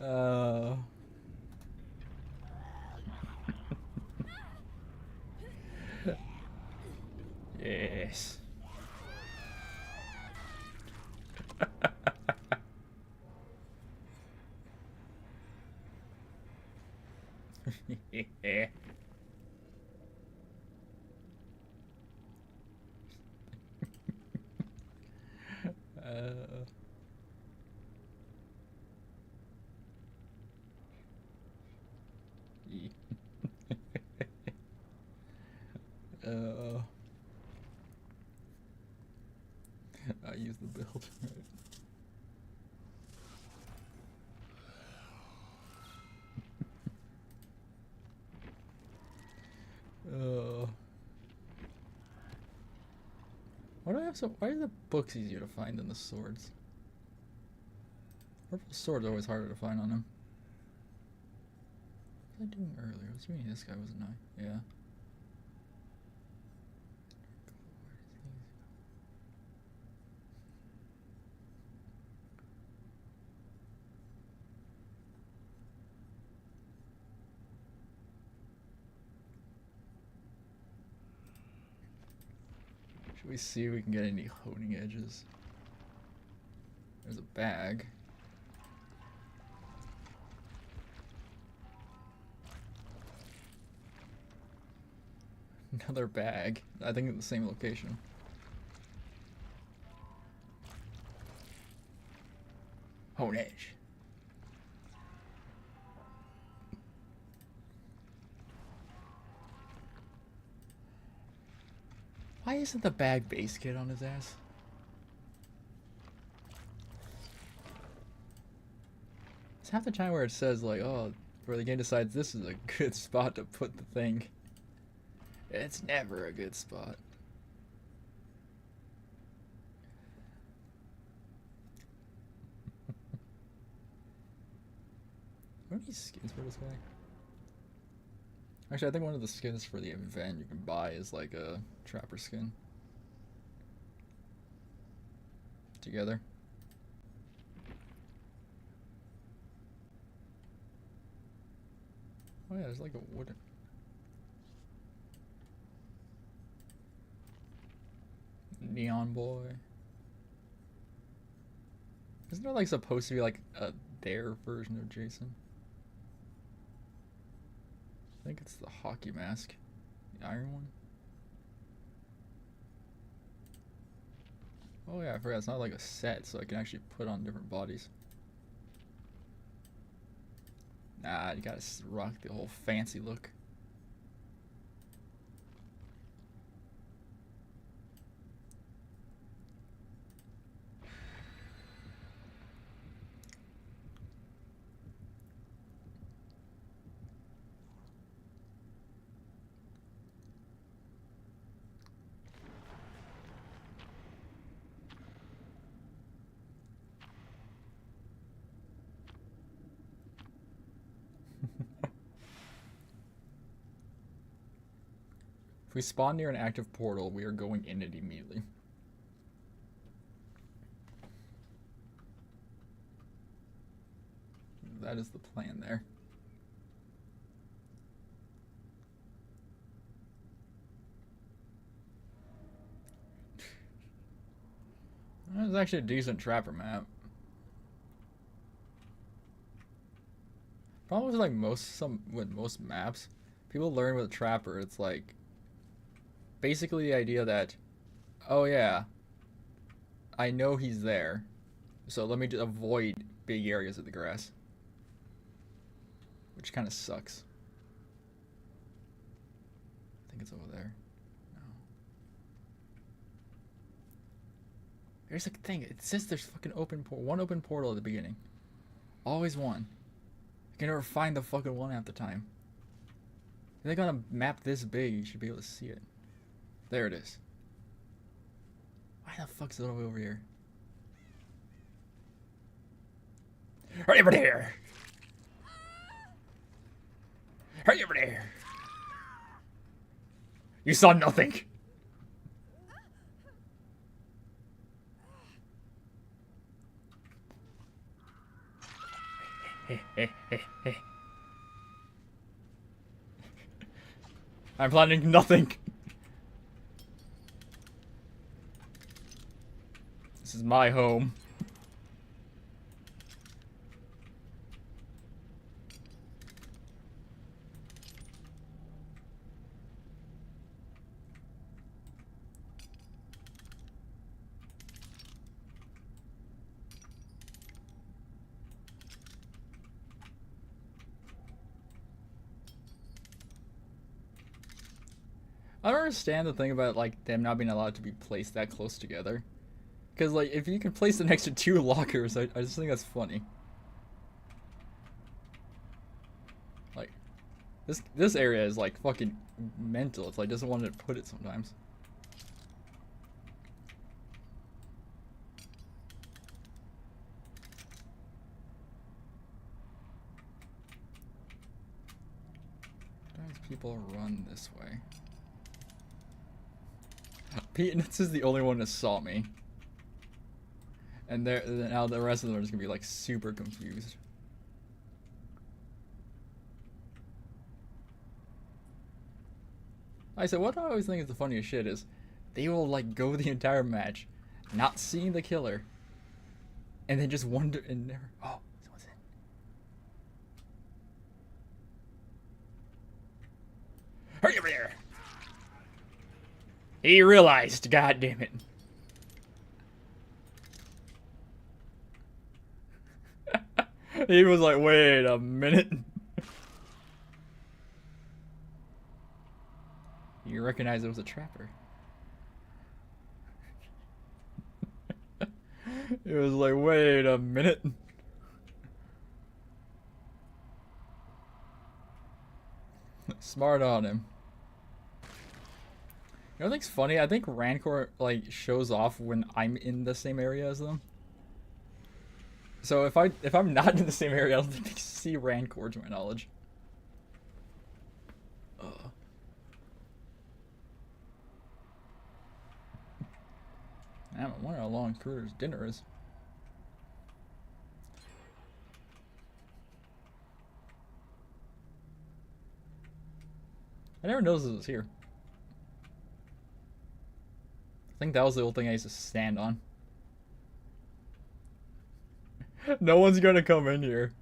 Uh. Yes. Yeah. Uh. Uh. I use the build. Uh. Why do I have so? Why are the books easier to find than the swords? Purple sword's always harder to find on him. What was I doing earlier? I was doing this guy, wasn't I? Yeah. Should we see if we can get any honing edges? There's a bag. Another bag. I think it's the same location. Hone edge. Why isn't the bag base kit on his ass? It's half the time where it says like, oh, where the game decides this is a good spot to put the thing. It's never a good spot. What are these skins for this guy? Actually, I think one of the skins for the event you can buy is like a trapper skin. Together. Oh yeah, there's like a wooden. Neon boy. Isn't there like supposed to be like a their version of Jason? I think it's the hockey mask. The iron one. Oh yeah, I forgot it's not like a set, so I can actually put on different bodies. Nah, you gotta rock the whole fancy look. If we spawn near an active portal, we are going in it immediately. That is the plan there. That's actually a decent trapper map. Problem with like most maps, people learn with a trapper, it's like basically the idea that, oh yeah, I know he's there, so let me just avoid big areas of the grass. Which kind of sucks. I think it's over there. No. Here's the thing, it says there's fucking one open portal at the beginning. Always one. You can never find the fucking one half the time. If they got a map this big, you should be able to see it. There it is. Why the fuck's it over here? Hurry over there! Hurry over there! You saw nothing! I'm planning nothing. This is my home. I don't understand the thing about like them not being allowed to be placed that close together. Because like if you can place them next to two lockers, I just think that's funny. Like this area is like fucking mental. It's like doesn't want to put it sometimes. Sometimes people run this way. Peanuts is the only one that saw me. And now the rest of them are just gonna be like super confused. I said, what I always think is the funniest shit is they will like go the entire match not seeing the killer and then just wonder and never, oh, someone's in. Hurry over there! He realized, god damn it. He was like, wait a minute. You recognize it was a trapper. It was like, wait a minute. Smart on him. You know what's funny? I think Rancor like shows off when I'm in the same area as them. So if I'm not in the same area, I don't think they see Rancor to my knowledge. Damn, I wonder how long Cruder's dinner is. I never noticed it was here. I think that was the old thing I used to stand on. No one's gonna come in here.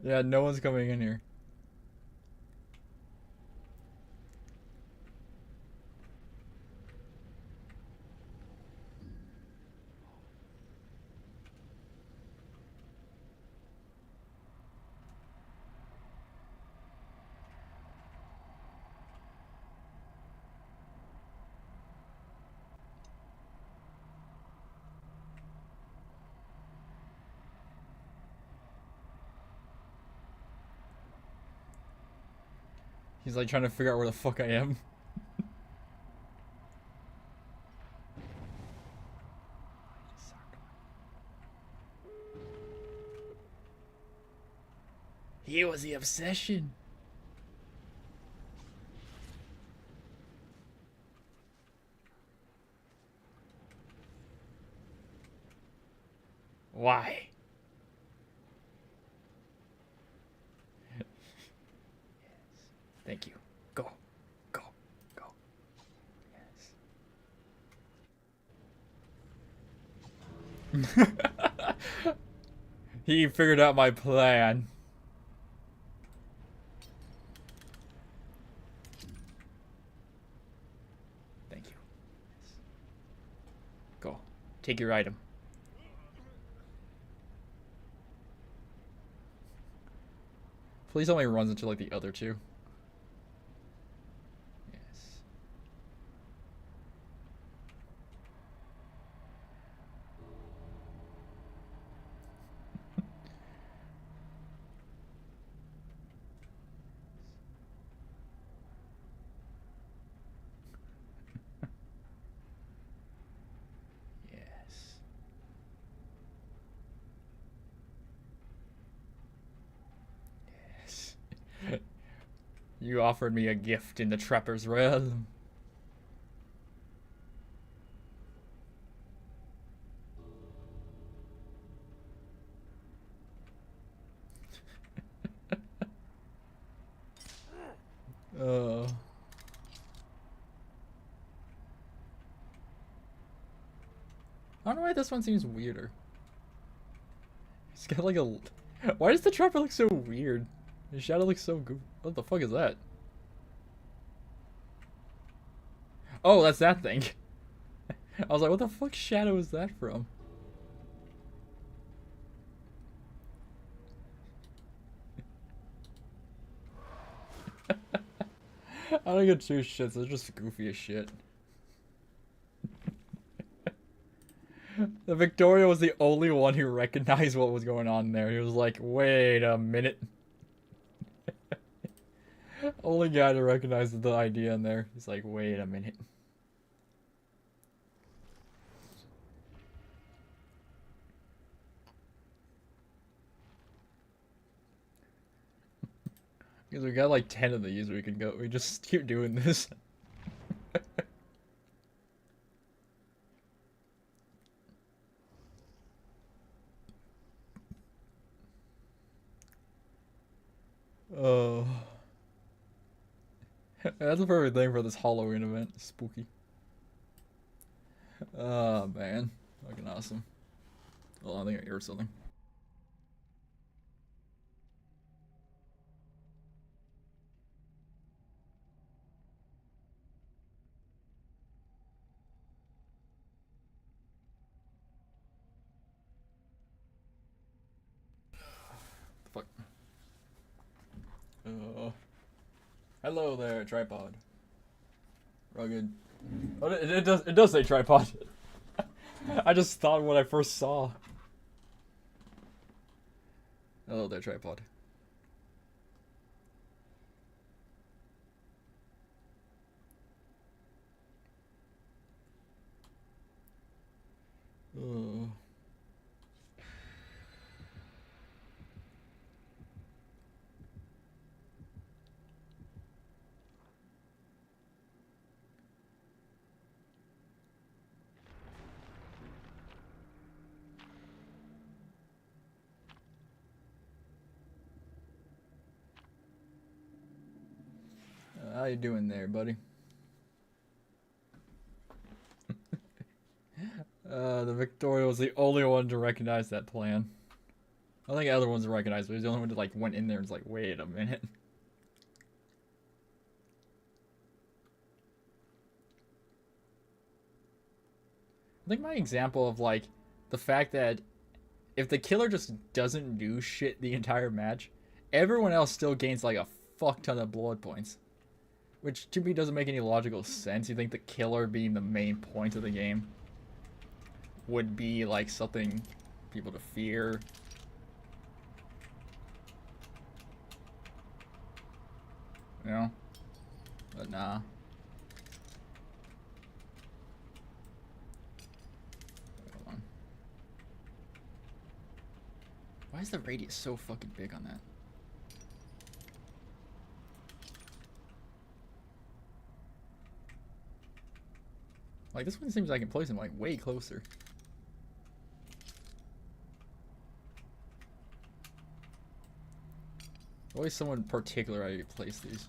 Yeah, no one's coming in here. He's like trying to figure out where the fuck I am. Here was the obsession. Why? Yes. Thank you. Go. Go. Go. Yes. He figured out my plan. Thank you. Yes. Go. Take your item. Please only runs into like the other two. Yes. Yes. Yes. You offered me a gift in the Trapper's realm. I don't know why this one seems weirder. It's got like a... Why does the Trapper look so weird? His shadow looks so good. What the fuck is that? Oh, that's that thing. I was like, what the fuck shadow is that from? I don't get two shits, they're just goofy as shit. The Victoria was the only one who recognized what was going on there. He was like, wait a minute. Only guy to recognize the idea in there. He's like, wait a minute. Because we got like 10 of these we can go. We just keep doing this. Oh. That's a perfect thing for this Halloween event. Spooky. Oh, man. Fucking awesome. Oh, I think I heard something. Fuck. Hello there, tripod. Rugged. Oh, it does say tripod. I just thought what I first saw. Hello there, tripod. Oh. How you doing there, buddy? The Victoria was the only one to recognize that plan. I think the other ones recognized, but he's the only one that like went in there and was like, wait a minute. I think my example of like the fact that if the killer just doesn't do shit the entire match, everyone else still gains like a fuck ton of blood points. Which to me doesn't make any logical sense. You think the killer being the main point of the game would be like something people to fear. You know? But nah. Hold on. Why is the radius so fucking big on that? Like, this one seems like I can place him, like, way closer. Always someone particular how you place these.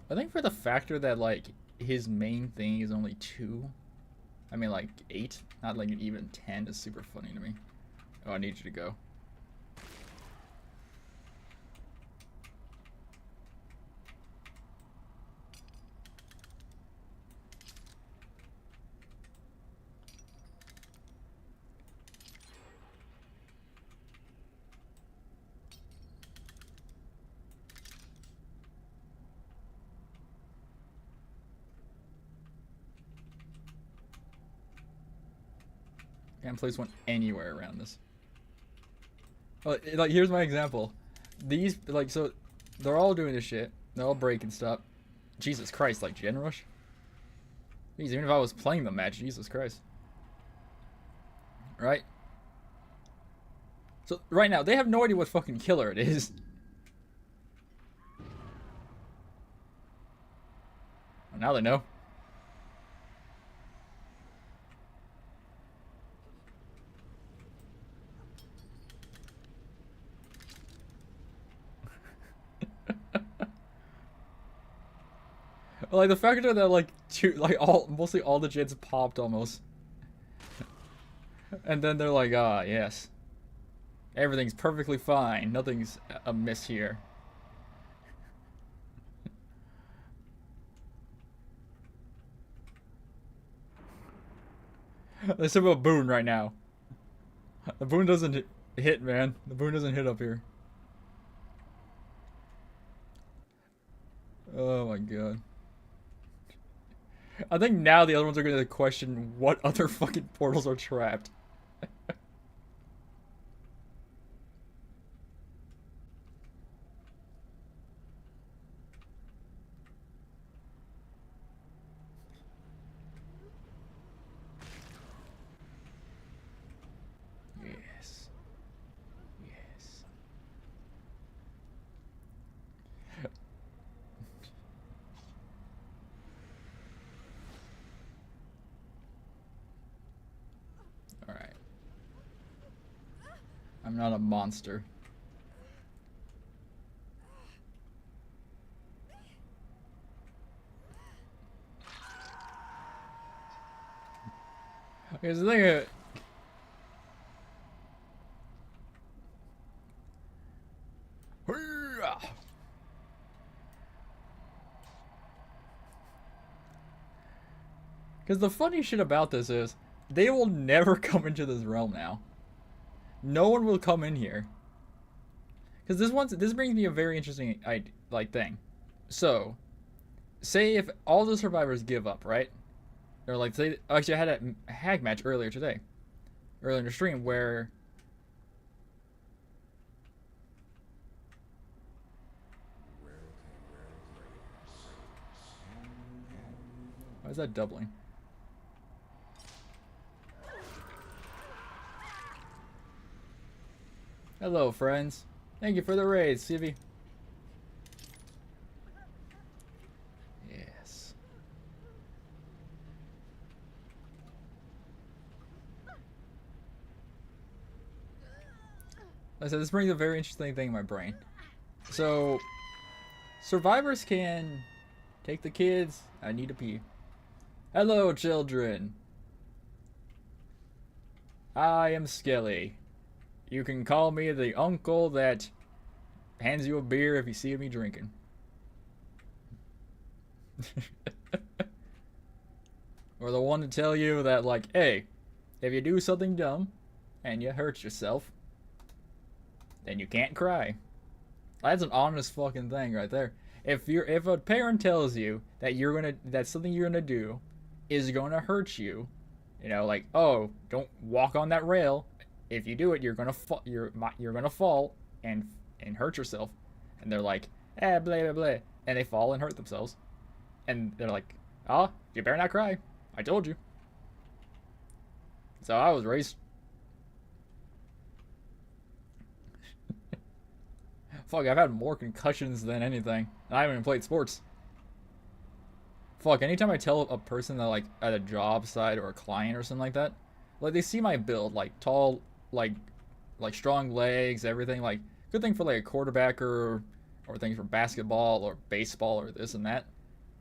I think for the factor that, like, his main thing is only 2. I mean, like, 8. Not, like, even 10 is super funny to me. Oh, I need you to go. Can't place one anywhere around this. Like, here's my example. These, like, so they're all doing this shit. They're all breaking stuff. Jesus Christ, like Gen Rush? Jeez, even if I was playing the match, Jesus Christ. Right? So, right now, they have no idea what fucking killer it is. Well, now they know. Like the factor that like mostly all the gens popped almost, and then they're like, ah, yes, everything's perfectly fine, nothing's amiss here. Let's talk about Boone right now. The Boone doesn't hit, man. The Boone doesn't hit up here. Oh my god. I think now the other ones are going to question what other fucking portals are trapped. Yes. Yes. Alright. I'm not a monster. Here's the thing. Because the funny shit about this is, they will never come into this realm now. No one will come in here. Because this brings me a very interesting thing. So, say if all the survivors give up, right? Or like say actually I had a hag match earlier in the stream where why is that doubling? Hello, friends. Thank you for the raid, Civi. Yes. Like I said, this brings a very interesting thing in my brain. So, survivors can take the kids. I need to pee. Hello, children. I am Skelly. You can call me the uncle that hands you a beer if you see me drinking. Or the one to tell you that, like, hey, if you do something dumb and you hurt yourself, then you can't cry. That's an honest fucking thing right there. If a parent tells you that something you're gonna do is gonna hurt you, you know, like, oh, don't walk on that rail. If you do it, you're gonna fall and hurt yourself. And they're like, blah blah blah, and they fall and hurt themselves. And they're like, oh, you better not cry. I told you. So I was raised. Fuck, I've had more concussions than anything. And I haven't even played sports. Fuck, anytime I tell a person that, like, at a job site or a client or something like that, like, they see my build, like, tall, like strong legs, everything, like, good thing for, like, a quarterback or things for basketball or baseball or this and that,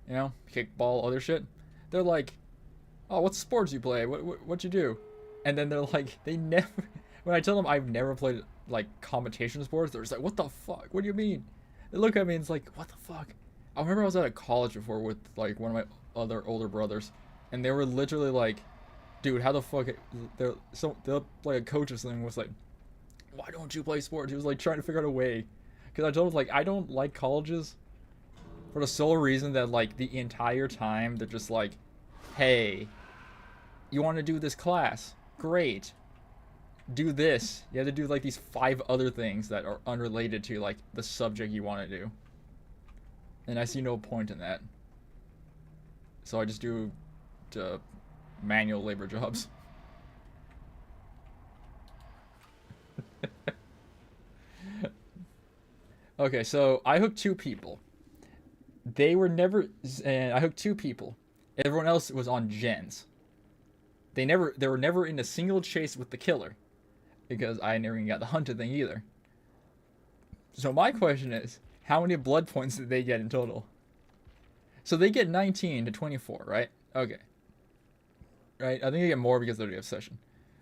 you know, kickball, other shit. They're like, oh, what sports you play? What you do? And then they're like, they never, when I tell them I've never played, like, competition sports, they're just like, what the fuck? What do you mean? They look at me and it's like, what the fuck? I remember I was at a college before with, like, one of my other older brothers, and they were literally like, dude, how the fuck? They're like a coach or something was like, why don't you play sports? He was like trying to figure out a way, because I told him, like, I don't like colleges for the sole reason that, like, the entire time they're just like, hey, you want to do this class? Great. Do this. You have to do, like, these 5 other things that are unrelated to, like, the subject you want to do. And I see no point in that. So I just do manual labor jobs. Okay, so I hooked 2 people. They were never, and I hooked 2 people. Everyone else was on gens. They were never in a single chase with the killer, because I never even got the hunted thing either. So my question is, how many blood points did they get in total? So they get 19 to 24, right? Okay. Right? I think they get more because they're the obsession.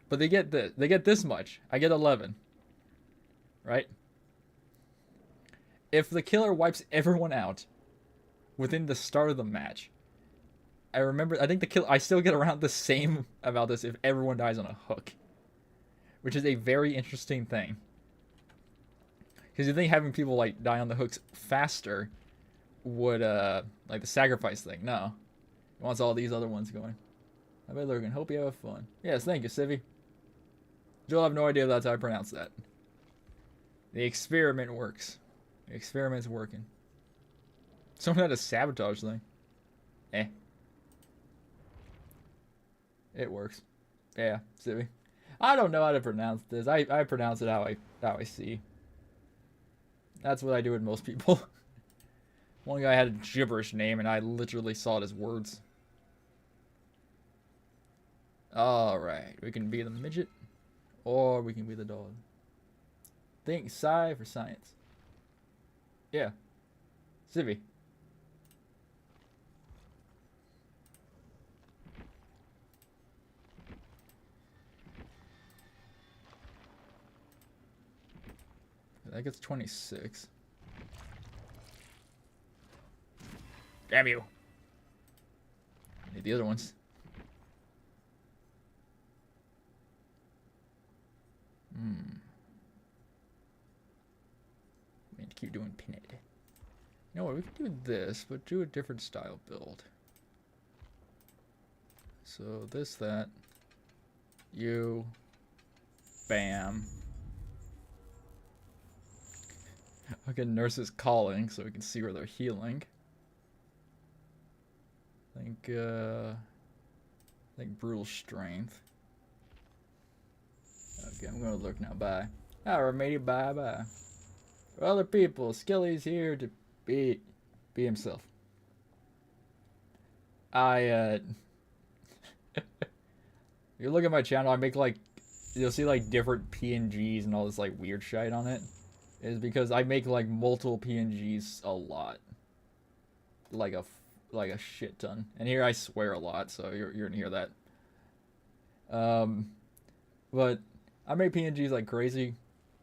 But they get this much. I get 11. Right? If the killer wipes everyone out within the start of the match, I think I still get around the same about this if everyone dies on a hook. Which is a very interesting thing. Because you think having people, like, die on the hooks faster would, like the sacrifice thing. No. It wants all these other ones going. I bet Logan, hope you have fun. Yes, thank you, Civi. You'll have no idea if that's how I pronounce that. The experiment works. The experiment's working. Someone had a sabotage thing. Eh. It works. Yeah, Civi. I don't know how to pronounce this. I pronounce it how I see. That's what I do with most people. One guy had a gibberish name, and I literally saw it as words. Alright, we can be the midget, or we can be the dog. Think sci for science. Yeah. Civi. That gets 26. Damn you. I need the other ones. keep doing pinhead. You know what? We can do this, but do a different style build. So this, that, you, bam. Okay, nurses calling, so we can see where they're healing. I think brutal strength. Okay, I'm gonna look now. Bye. Alright, matey. Bye bye. For other people, Skelly's here to be himself. You look at my channel, I make like, you'll see like different PNGs and all this like weird shit on it. Is because I make like multiple PNGs a lot. Like a shit ton. And here I swear a lot, so you're gonna hear that. But I make PNGs like crazy.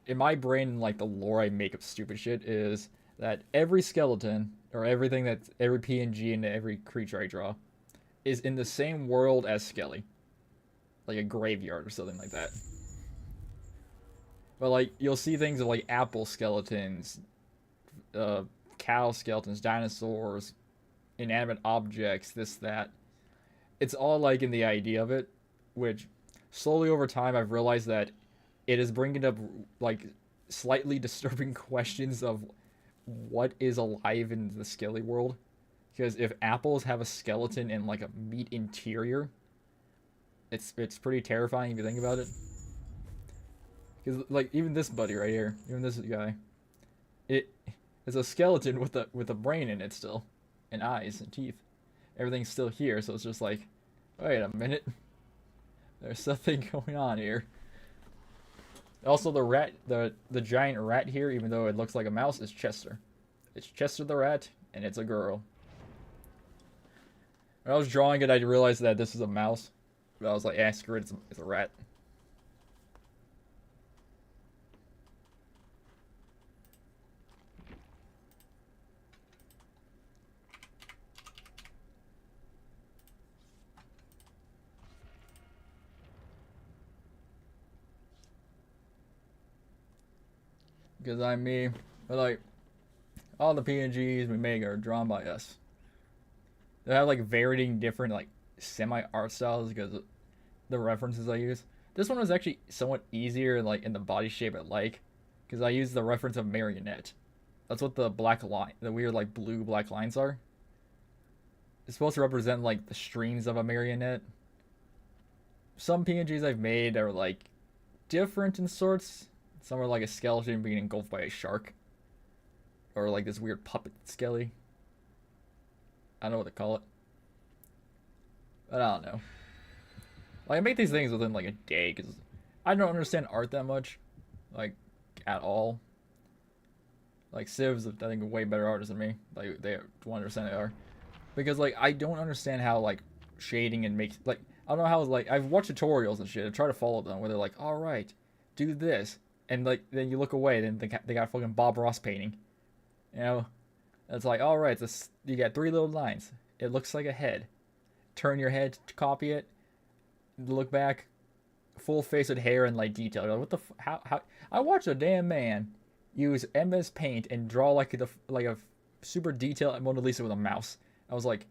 In my brain, like the lore I make of stupid shit is that every skeleton or everything that's every PNG and every creature I draw is in the same world as Skelly. Like a graveyard or something like that. But like you'll see things of like apple skeletons, cow skeletons, dinosaurs, inanimate objects, this, that. It's all like in the idea of it, which slowly over time I've realized that it is bringing up like slightly disturbing questions of what is alive in the Skelly world. Because if apples have a skeleton and like a meat interior, it's pretty terrifying if you think about it. Because like even this buddy right here, even this guy, it is a skeleton with a brain in it still, and eyes and teeth. Everything's still here, so it's just like, wait a minute, there's something going on here. Also, the rat, the giant rat here, even though it looks like a mouse, is Chester. It's Chester the rat, and it's a girl. When I was drawing it, I realized that this is a mouse. But I was like, screw it, it's a rat. Because I'm me. But like, all the PNGs we make are drawn by us. They have like varying different like semi-art styles because of the references I use. This one was actually somewhat easier like in the body shape I like. Because I used the reference of marionette. That's what the black line, the weird like blue black lines are. It's supposed to represent like the streams of a marionette. Some PNGs I've made are like different in sorts. Some are like a skeleton being engulfed by a shark. Or like this weird puppet Skelly. I don't know what to call it. But I don't know. Like I make these things within like a day because I don't understand art that much. Like at all. Like Civ's I think a way better artist than me. Like they 100% they are. Because like I don't understand how like shading and makes like I don't know how like I've watched tutorials and shit. I try to follow them where they're like, all right, do this, and like then you look away, then they got fucking Bob Ross painting. You know, it's like all right, you got 3 little lines. It looks like a head. Turn your head to copy it. Look back, full face with hair and like detail. You're like, what the how? I watched a damn man use MS Paint and draw like a super detailed Mona Lisa with a mouse. I was like,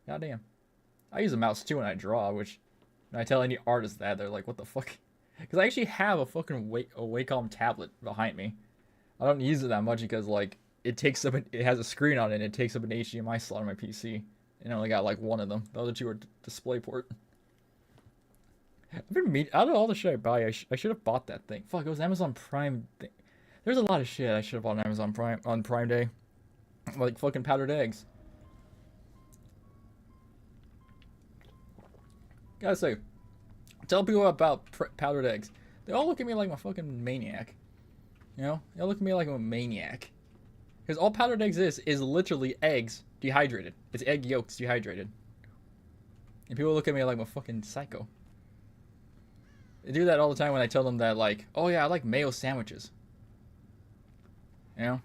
god damn. I use a mouse too when I draw, which when I tell any artist that, they're like, what the fuck? Because I actually have a fucking Wacom tablet behind me. I don't use it that much because like it has a screen on it and it takes up an HDMI slot on my PC. And I only got like one of them. The other 2 are DisplayPort. I've been out of all the shit I buy, I should have bought that thing. Fuck, it was Amazon Prime thing. There's a lot of shit I should have bought on Amazon Prime on Prime Day. Like fucking powdered eggs. Gotta say, tell people about powdered eggs. They all look at me like I'm a fucking maniac. You know? They all look at me like I'm a maniac. Because all powdered eggs is literally eggs dehydrated. It's egg yolks dehydrated. And people look at me like I'm a fucking psycho. They do that all the time when I tell them that, like, oh yeah, I like mayo sandwiches. You know?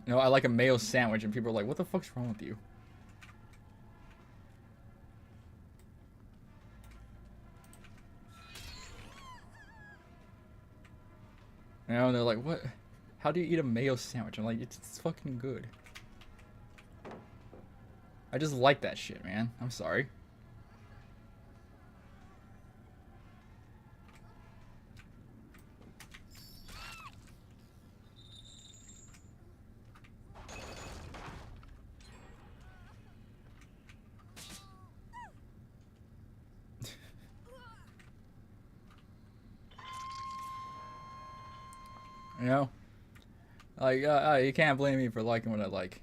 You know, I like a mayo sandwich, and people are like, what the fuck's wrong with you? You know, and they're like, what? How do you eat a mayo sandwich? I'm like, it's fucking good. I just like that shit, man. I'm sorry. You know? Like, you can't blame me for liking what I like.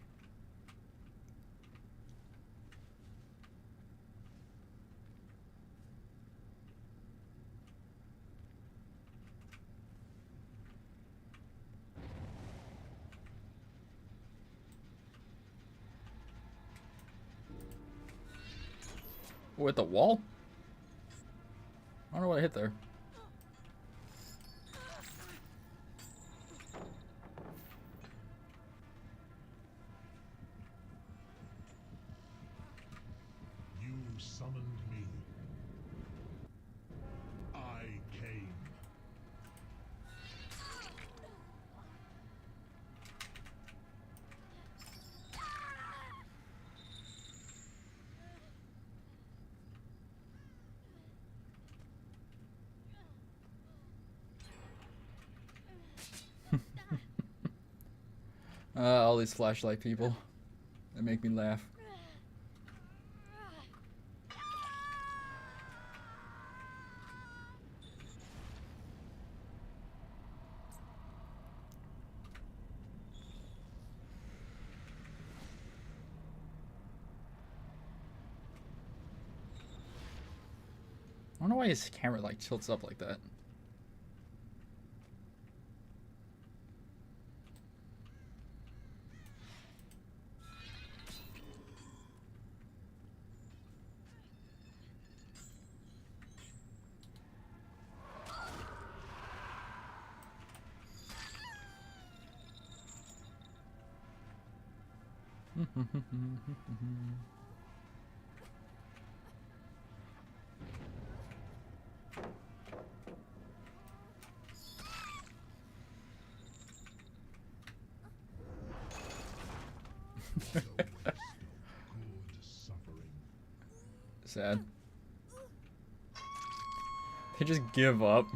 With the wall? I don't know what I hit there. You summoned me. I came. All these flashlight people. They make me laugh. I don't know why his camera like tilts up like that. The waste of good suffering. Sad. They just give up.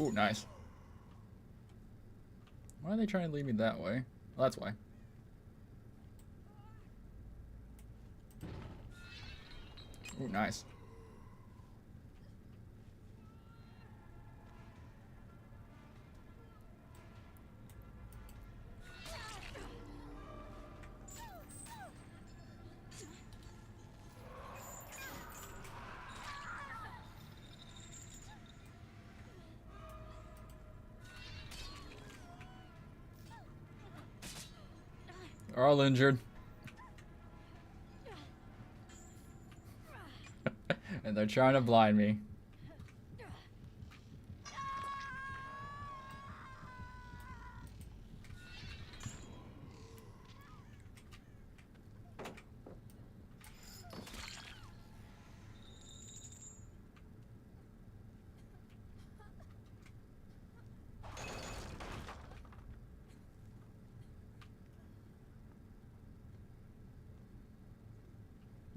Ooh, nice. Why are they trying to lead me that way? Well, that's why. Ooh, nice. They're all injured. And they're trying to blind me.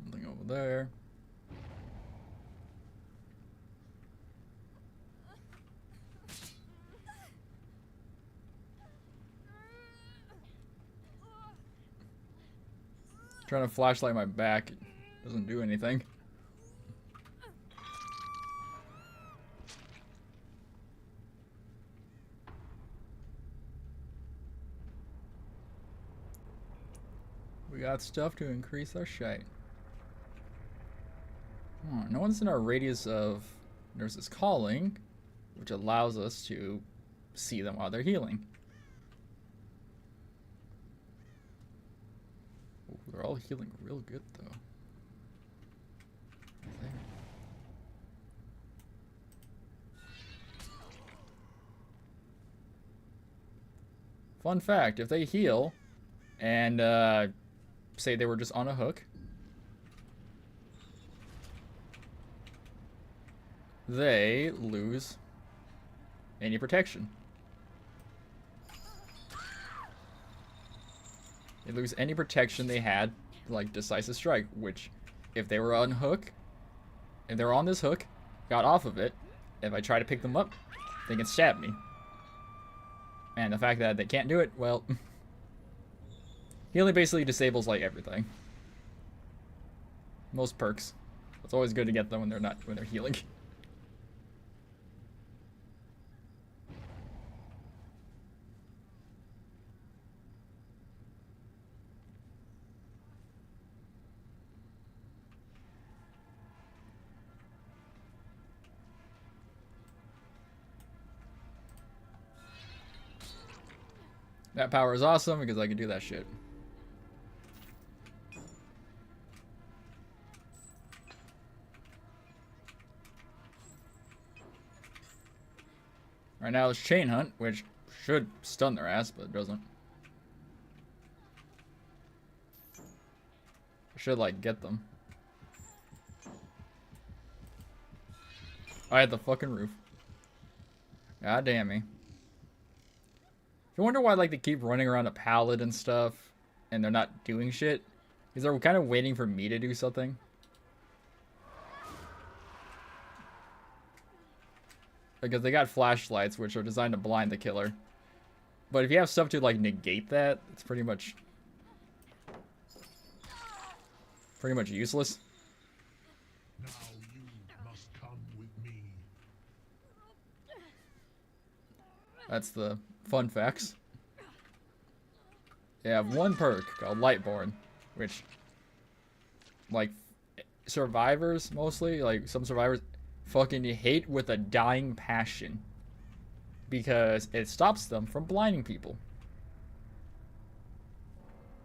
Something over there. Trying to flashlight my back. It doesn't do anything. We got stuff to increase our shite. No one's in our radius of nurses calling, which allows us to see them while they're healing. Ooh, They're all healing real good, though. There. Fun fact, if they heal and say they were just on a hook, they lose any protection. They lose any protection they had, like Decisive Strike, which if they were on hook, if they were on this hook, got off of it, if I try to pick them up, they can stab me. And the fact that they can't do it, well, healing basically disables like everything. Most perks. It's always good to get them when they're healing. That power is awesome because I can do that shit. Right now it's Chain Hunt, which should stun their ass, but it doesn't. I should, like, get them. I had the fucking roof. God damn me. You wonder why, like, they keep running around a pallet and stuff, and they're not doing shit? Because they're kind of waiting for me to do something. Because they got flashlights, which are designed to blind the killer. But if you have stuff to, like, negate that, it's pretty much useless. Now you must come with me. That's the fun facts. They have one perk called Lightborn, which, like, survivors mostly, like, some survivors fucking hate with a dying passion. Because it stops them from blinding people.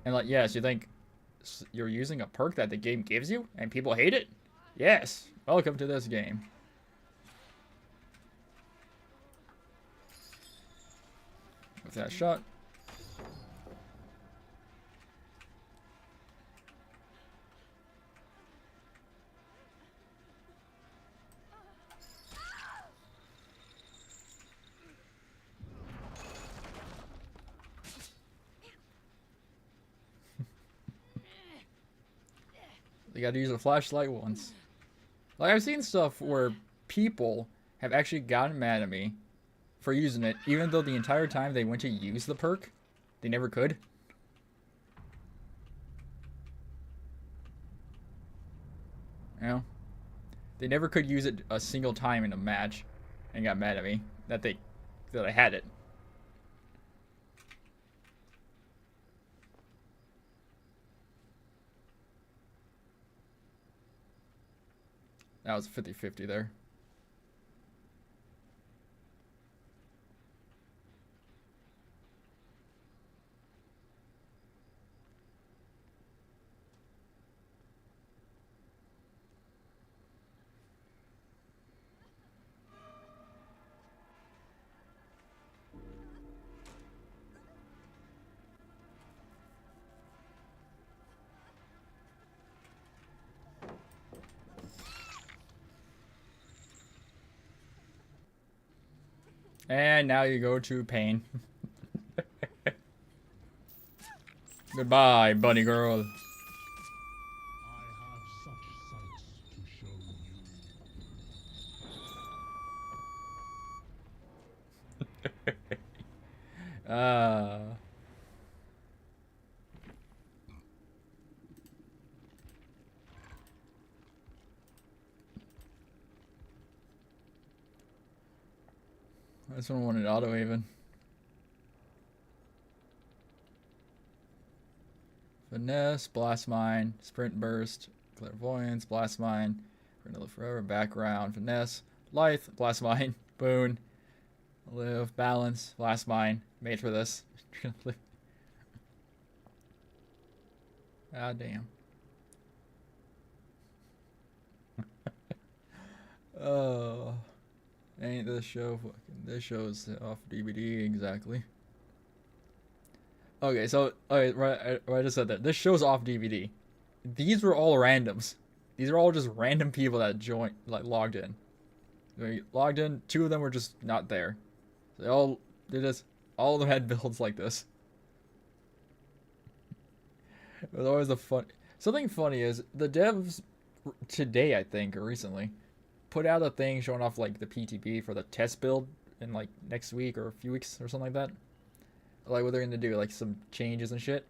And, like, yes, you think you're using a perk that the game gives you and people hate it? Yes, welcome to this game. With that shot. You gotta use a flashlight once. Like, I've seen stuff where people have actually gotten mad at me for using it, even though the entire time they went to use the perk, they never could. You know? They never could use it a single time in a match and got mad at me that I had it. That was 50-50 there. And now you go to pain. Goodbye, bunny girl. I have such sights to show you. This one wanted auto even. Finesse, Blast Mine, Sprint Burst, Clairvoyance, Blast Mine, Renilla Forever, Background, Finesse, Lithe, Blast Mine, Boon, Live, Balance, Blast Mine, made for this. Ah, damn. Oh, ain't this show fucking? This show's off DVD exactly. Okay, so okay, right, I just said that this show's off DVD. These were all randoms. These are all just random people that joined, like logged in. They logged in. Two of them were just not there. They just all of them had builds like this. It was always the fun. Something funny is the devs today, I think, or recently, put out a thing showing off like the PTB for the test build in like next week or a few weeks or something like that. Like what they're gonna do, like some changes and shit.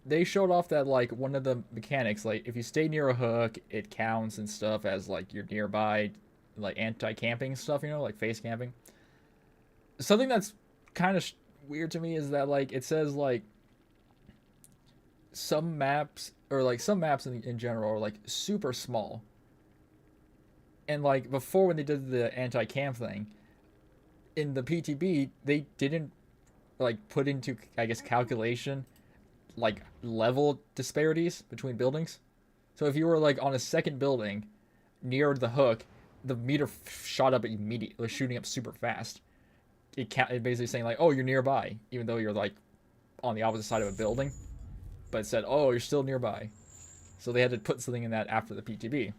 They showed off that like one of the mechanics, like if you stay near a hook, it counts and stuff as like you're nearby, like anti-camping stuff, you know, like face camping. Something that's kind of weird to me is that like it says like some maps or like some maps in general are like super small. And like before when they did the anti-camp thing in the PTB, they didn't like put into I guess calculation like level disparities between buildings. So if you were like on a second building near the hook, the meter shot up immediately, shooting up super fast. It basically saying like, oh, you're nearby, even though you're like on the opposite side of a building. But it said, oh, you're still nearby. So they had to put something in that after the PTB.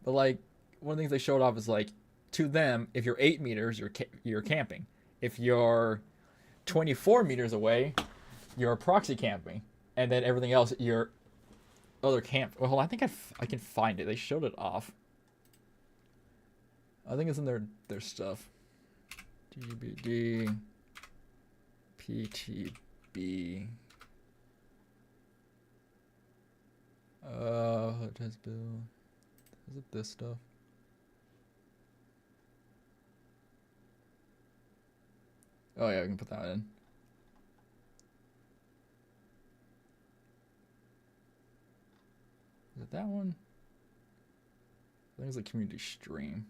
But like one of the things they showed off is like to them, if you're 8 meters, you're camping. If you're 24 meters away, you're proxy camping, and then everything else you're other camp. Well, I think I can find it. They showed it off. I think it's in their stuff. DBD PTB. Test build. Is it this stuff? Oh yeah, we can put that in. Is it that one? I think it's a community stream.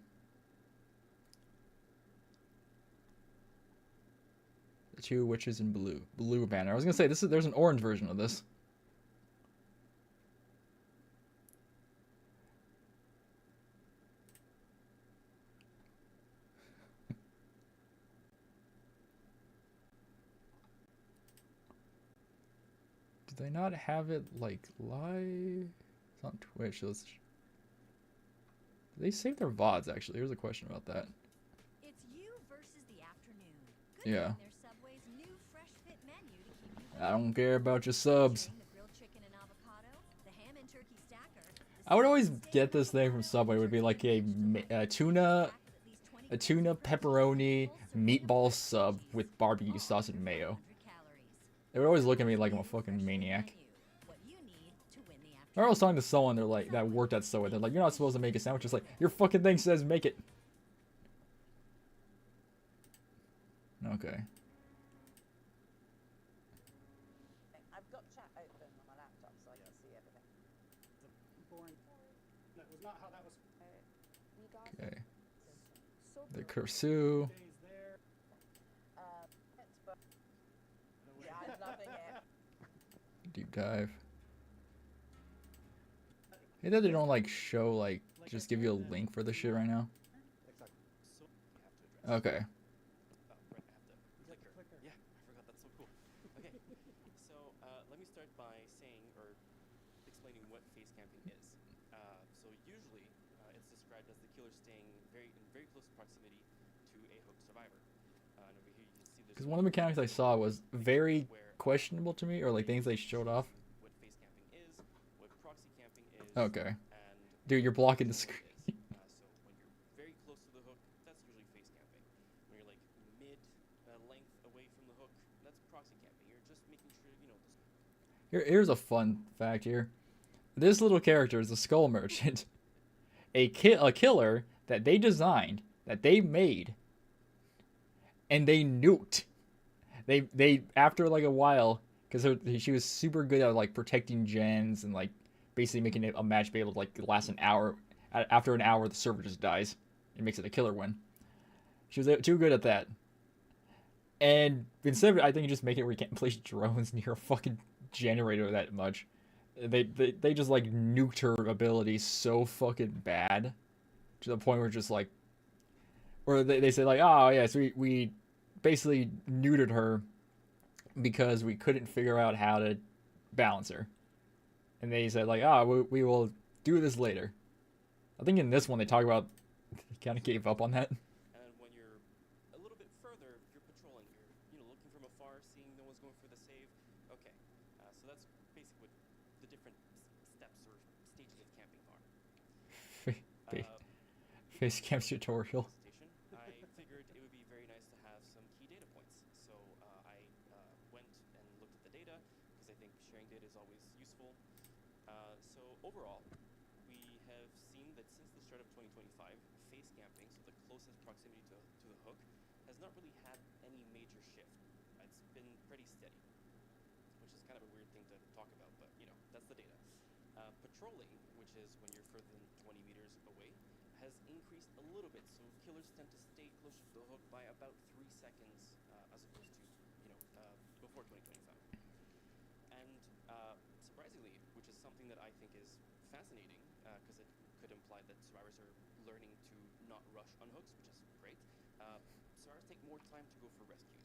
The two witches in blue. Blue banner. I was gonna say there's an orange version of this. Did they not have it like live? It's on Twitch. So they save their VODs actually. Here's a question about that. It's you versus the afternoon. Good Yeah. thing there's Subway's new fresh fit menu to keep you I don't care about your subs. the grilled chicken and avocado, the ham and turkey stacker. I would always get this thing from Subway. It would be like a tuna pepperoni meatball sub with barbecue sauce and mayo. They would always look at me like I'm a fucking maniac. I was talking to someone they're like that worked at Subway. They're like, you're not supposed to make a sandwich. It's like your fucking thing says make it. Okay. I've got chat open on my laptop, so I can see everything. Boring. That was not how that was. You guys Okay. so The Kursu. Days there. but yeah, I'm loving it. Deep dive. Hey, that they don't like show like just give you a link for the shit right now. Exactly. So you have to address. Okay. Right, I have to clicker. Yeah, I forgot. That's so cool. Okay, so let me start by saying or explaining what face camping is. So usually it's described as the killer staying in very close proximity to a hooked survivor. And over here you can see there's Because one of the mechanics I saw was very where questionable to me, or like things they showed off. what face camping is, what proxy camping is, Okay. and Dude, you're blocking the what screen. it is. So when you're very close to the hook, that's usually face camping. When you're like mid length away from the hook, that's proxy camping. You're just making sure you know. Here's a fun fact here. This little character is a skull merchant. A killer that they designed, that they made, and they nuked. They after like a while, because she was super good at like protecting gens and like basically making a match be able to like last an hour. After an hour, the server just dies. It makes it a killer win. She was too good at that. And instead of, I think you just make it where you can't place drones near a fucking generator that much. They just like nuked her ability so fucking bad to the point where just like, or they say like, oh yes, we basically neutered her because we couldn't figure out how to balance her, and they said like, oh, we will do this later. I think in this one they talk about they kind of gave up on that. And when you're a little bit further, you're patrolling. You're looking from afar, seeing no one's going for the save. Okay, so that's basically what the different steps or stages of camping are. Face cam tutorial. Station, I figured it would be very nice to have some key data points. So I went and looked at the data because I think sharing data is always useful. So overall, we have seen that since the start of 2025, face camping, so the closest proximity to the hook, has not really had any major shift. It's been pretty steady, which is kind of a weird thing to talk about, but you know, that's the data. Patrolling, which is when you're further than 20 meters away, has increased a little bit, so killers tend to stay closer to the hook by about 3 seconds, as opposed to, you know, before 2025. And surprisingly, which is something that I think is fascinating, because it could imply that survivors are learning to not rush on hooks, which is great. Survivors take more time to go for rescues.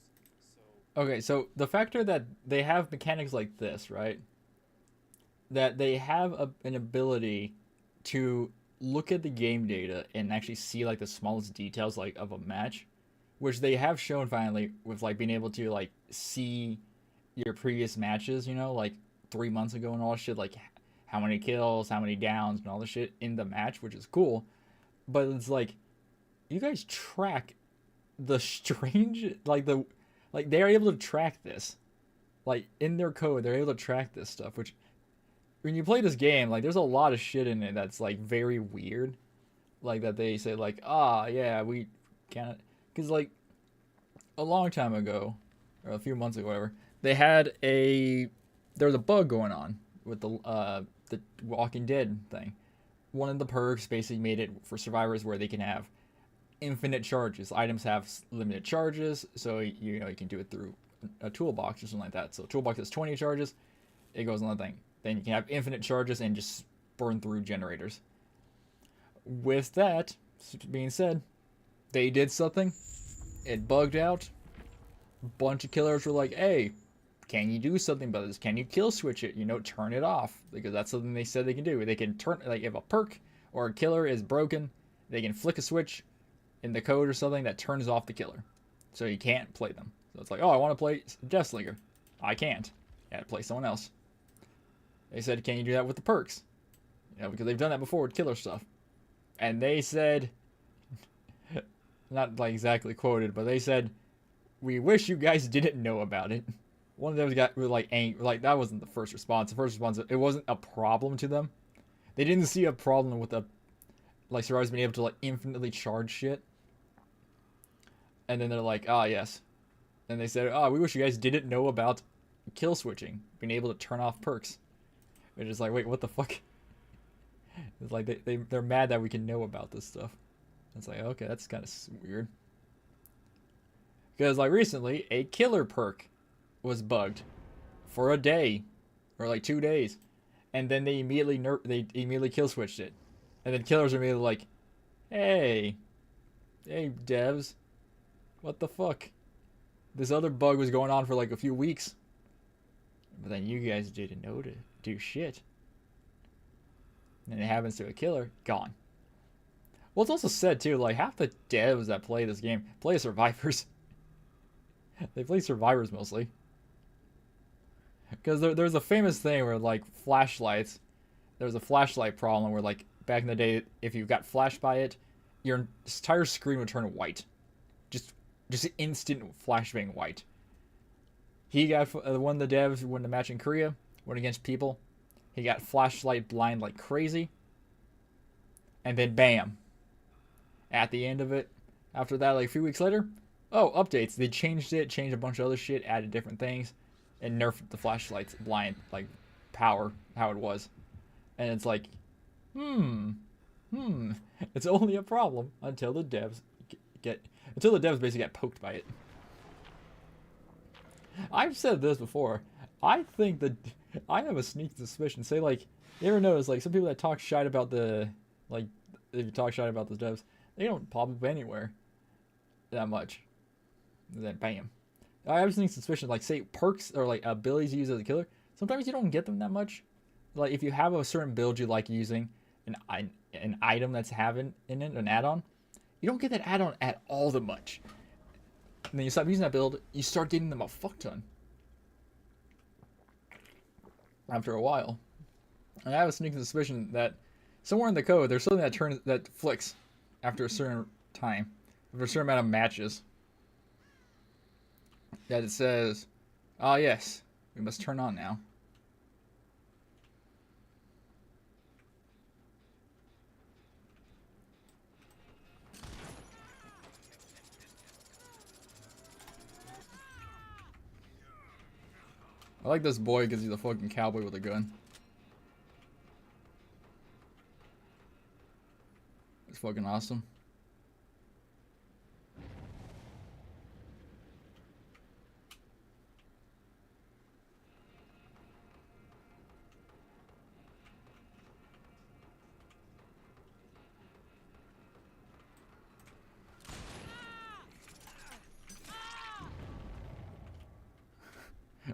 So Okay, so the factor that they have mechanics like this, right? That they have an ability to look at the game data and actually see like the smallest details like of a match, which they have shown finally with like being able to like see your previous matches, you know, like 3 months ago and all that shit, like how many kills, how many downs, and all the shit in the match, which is cool. But it's like you guys track the strange like they're able to track this. Like in their code, they're able to track this stuff, which when you play this game, like there's a lot of shit in it that's like very weird. Like that they say like, yeah, we can't, because like a long time ago, or a few months ago, whatever, there was a bug going on with the Walking Dead thing. One of the perks basically made it for survivors where they can have infinite charges. Items have limited charges, so you know you can do it through a toolbox or something like that. So toolbox has 20 charges, it goes on the thing. Then you can have infinite charges and just burn through generators. With that being said, they did something. It bugged out. A bunch of killers were like, hey, can you do something about this? Can you kill switch it? You know, turn it off. Because that's something they said they can do. They can turn, like if a perk or a killer is broken, they can flick a switch in the code or something that turns off the killer. So you can't play them. So it's like, oh, I want to play Deathslinger. I can't. I had to play someone else. They said, can you do that with the perks? You know, because they've done that before with killer stuff. And they said, not like exactly quoted, but they said, we wish you guys didn't know about it. One of those got really like angry. Like that wasn't the first response. The first response, it wasn't a problem to them. They didn't see a problem with like survivors being able to like infinitely charge shit. And then they're like, yes. And they said, we wish you guys didn't know about kill switching, being able to turn off perks. They're just like, wait, what the fuck? It's like they're mad that we can know about this stuff. It's like, okay, that's kind of weird. Because like recently, a killer perk was bugged for a day or like 2 days, and then they immediately kill switched it, and then killers are immediately like, hey devs, what the fuck? This other bug was going on for like a few weeks, but then you guys didn't know to do shit. And it happens to a killer, gone. Well, it's also said too, like half the devs that play this game play survivors. They play survivors mostly. Because there's a famous thing where like flashlights, there's a flashlight problem where like back in the day, if you got flashed by it, your entire screen would turn white. Just instant flashbang white. He got one of the devs won the match in Korea, went against people. He got flashlight blind like crazy. And then bam. At the end of it, after that, like a few weeks later, updates. They changed it, changed a bunch of other shit, added different things, and nerfed the flashlight's blind, like, power, how it was. And it's like, it's only a problem until the devs basically get poked by it. I've said this before. I think that I have a sneaky suspicion. Say, like, you ever notice, like, some people that talk shit about the, like, if you talk shit about the devs, they don't pop up anywhere that much. Then, bam. I have a sneaky suspicion, like, say, perks or, like, abilities you use as a killer, sometimes you don't get them that much. Like, if you have a certain build you like using, an item that's having in it, an add-on, you don't get that add-on at all that much. And then you stop using that build, you start getting them a fuck ton. After a while. And I have a sneaky suspicion that somewhere in the code there's something that flicks after a certain time. After a certain amount of matches. That it says, "Ah, yes, we must turn on now." I like this boy because he's a fucking cowboy with a gun. It's fucking awesome.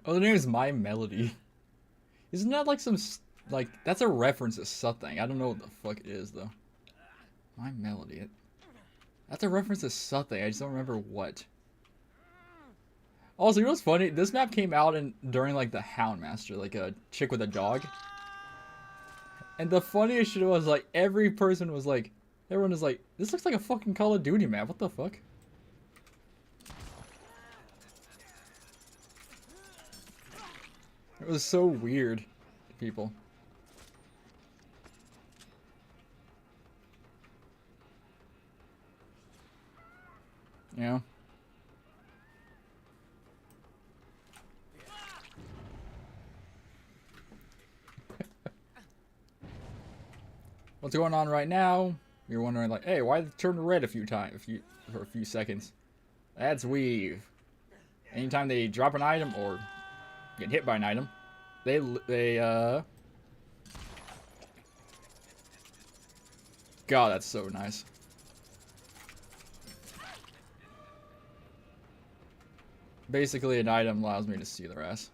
Oh, the name is My Melody. Isn't that like some, like, that's a reference to something. I don't know what the fuck it is, though. My Melody. That's a reference to something. I just don't remember what. Also, you know what's funny? This map came out during, like, the Houndmaster, like a chick with a dog. And the funniest shit was, like, everyone was like, this looks like a fucking Call of Duty map. What the fuck? It was so weird to people. Yeah. What's going on right now? You're wondering, like, hey, why did it turn red for a few seconds? That's weave. Anytime they drop an item or get hit by an item, God, that's so nice. Basically, an item allows me to see their ass.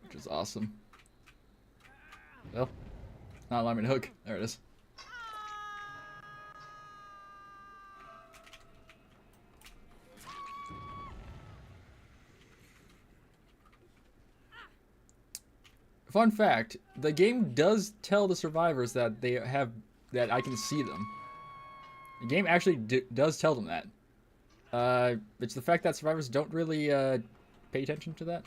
Which is awesome. Well, not allowing me to hook. There it is. Fun fact, the game does tell the survivors that that I can see them. The game actually does tell them that. It's the fact that survivors don't really pay attention to that.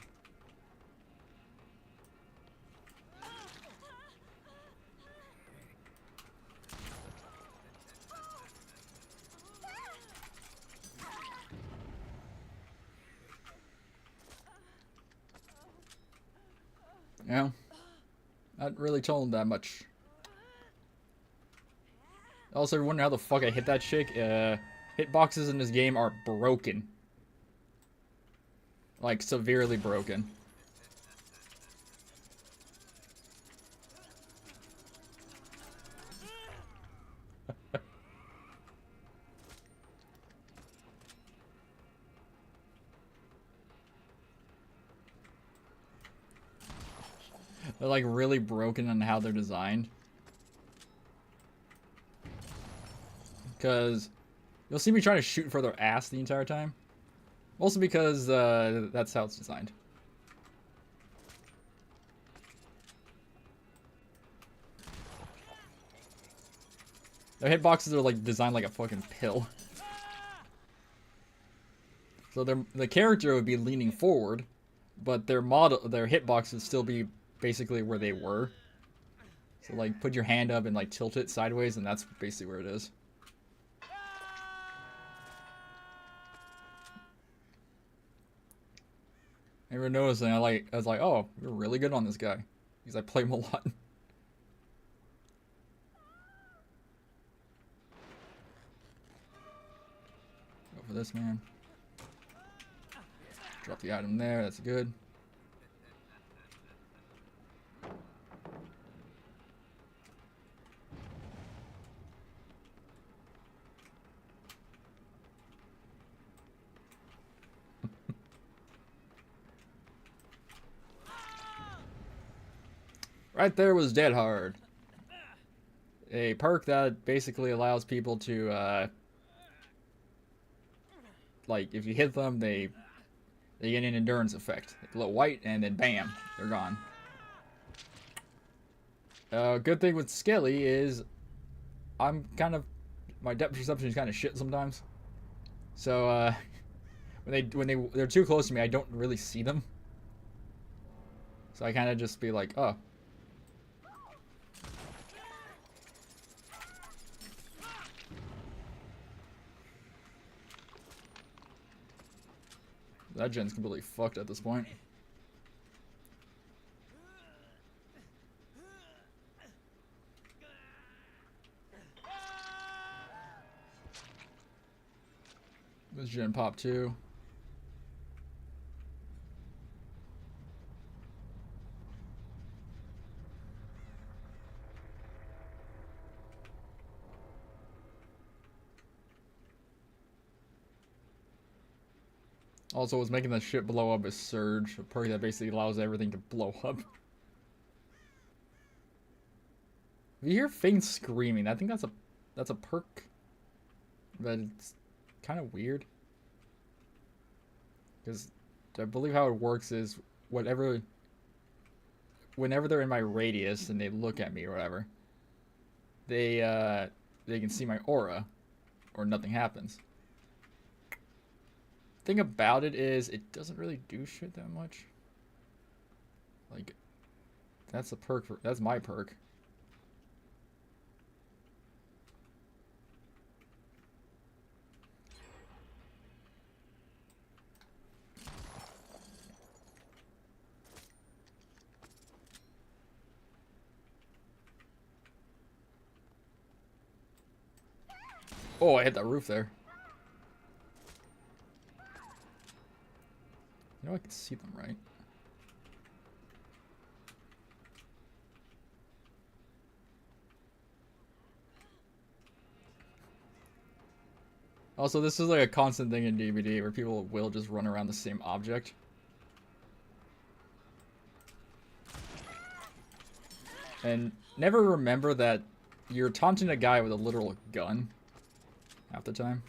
Yeah, not really told them that much. Also, you're wondering how the fuck I hit that chick? Hitboxes in this game are broken. Like, severely broken. They're like really broken on how they're designed. Because you'll see me trying to shoot for their ass the entire time. Also because that's how it's designed. Their hitboxes are like designed like a fucking pill. So the character would be leaning forward, but their hitbox would still be basically where they were. So like put your hand up and like tilt it sideways and that's basically where it is. never noticed, and I was like, oh, you're really good on this guy, because I play him a lot. Go for this man. Drop the item there. That's good. Right there was Dead Hard. A perk that basically allows people to, like, if you hit them, they get an endurance effect. They glow white, and then bam, they're gone. Good thing with Skelly is my depth perception is kind of shit sometimes. So, when they're too close to me, I don't really see them. So I kind of just be like, oh. That gen's completely fucked at this point. This gen pop too. Also, what's making that shit blow up is Surge, a perk that basically allows everything to blow up. If you hear faint screaming, I think that's a perk, but it's kind of weird. Because I believe how it works is whenever they're in my radius and they look at me or whatever, they can see my aura, or nothing happens. Thing about it is it doesn't really do shit that much. Like, that's a perk that's my perk. Oh, I hit that roof there. You know I can see them, right? Also, this is like a constant thing in DVD where people will just run around the same object. And never remember that you're taunting a guy with a literal gun half the time.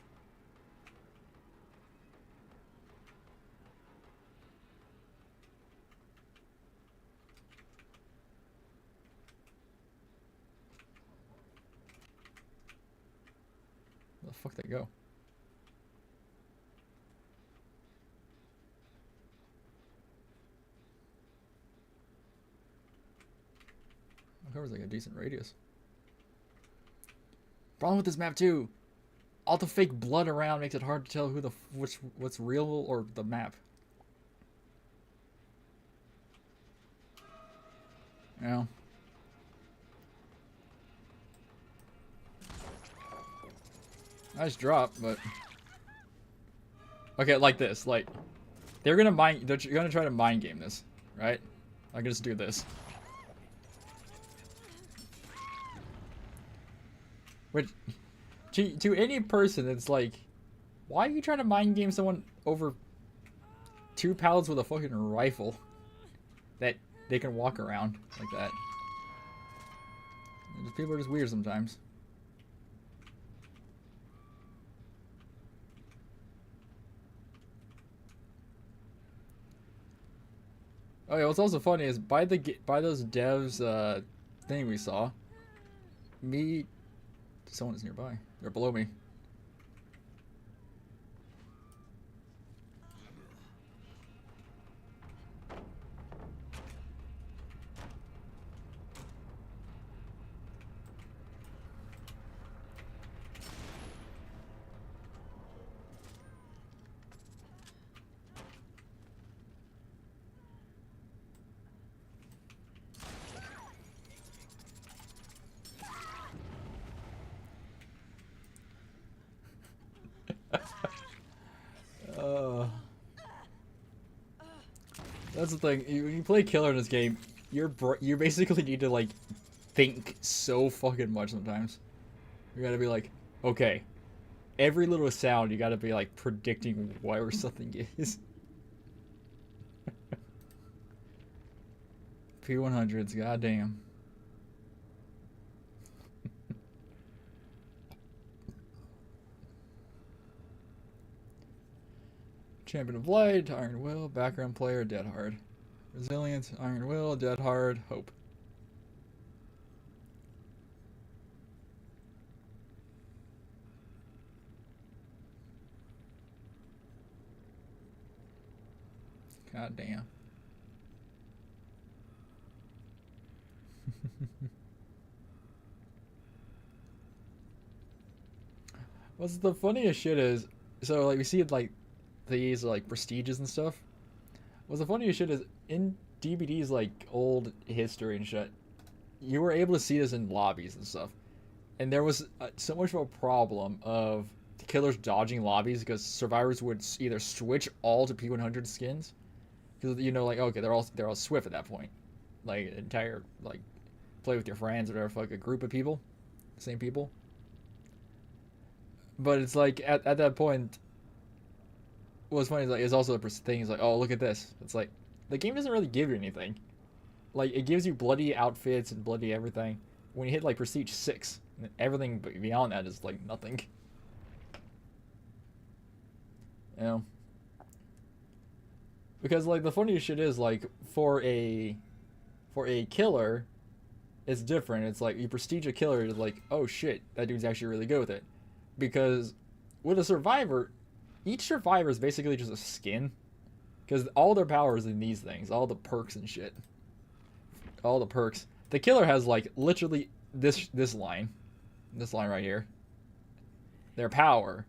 Where the fuck they go? It covers like a decent radius. Problem with this map too, all the fake blood around makes it hard to tell who what's real or the map. You know? Nice drop, but okay, like this, like they're gonna try to mind game this, right? I can just do this. Which, to any person, it's like, why are you trying to mind game someone over 2 pallets with a fucking rifle that they can walk around like that? People are just weird sometimes. Oh yeah, what's also funny is by those devs thing we saw, someone is nearby. They're below me. That's the thing. When you play killer in this game, you basically need to like think so fucking much sometimes. You gotta be like, okay, every little sound you gotta be like predicting where something is. P100s, goddamn. Champion of Light, Iron Will, background player, Dead Hard. Resilience, Iron Will, Dead Hard, Hope. God damn. What's the funniest shit is, so like we see like these like prestiges and stuff. What's the funniest shit is in DBD's like old history and shit, you were able to see this in lobbies and stuff, and there was so much of a problem of the killers dodging lobbies because survivors would either switch all to P100 skins, because you know like okay they're all swift at that point, like entire like play with your friends or whatever, like a group of people, same people. But it's like at that point, what's funny is like it's also a thing. Is like, oh look at this. It's like the game doesn't really give you anything. Like it gives you bloody outfits and bloody everything. When you hit like Prestige 6, everything beyond that is like nothing. You know. Because like the funniest shit is like for a killer, it's different. It's like you prestige a killer, it's like oh shit, that dude's actually really good with it. Because with a survivor, each survivor is basically just a skin. Because all their power is in these things. All the perks and shit. All the perks. The killer has like literally this line. This line right here. Their power.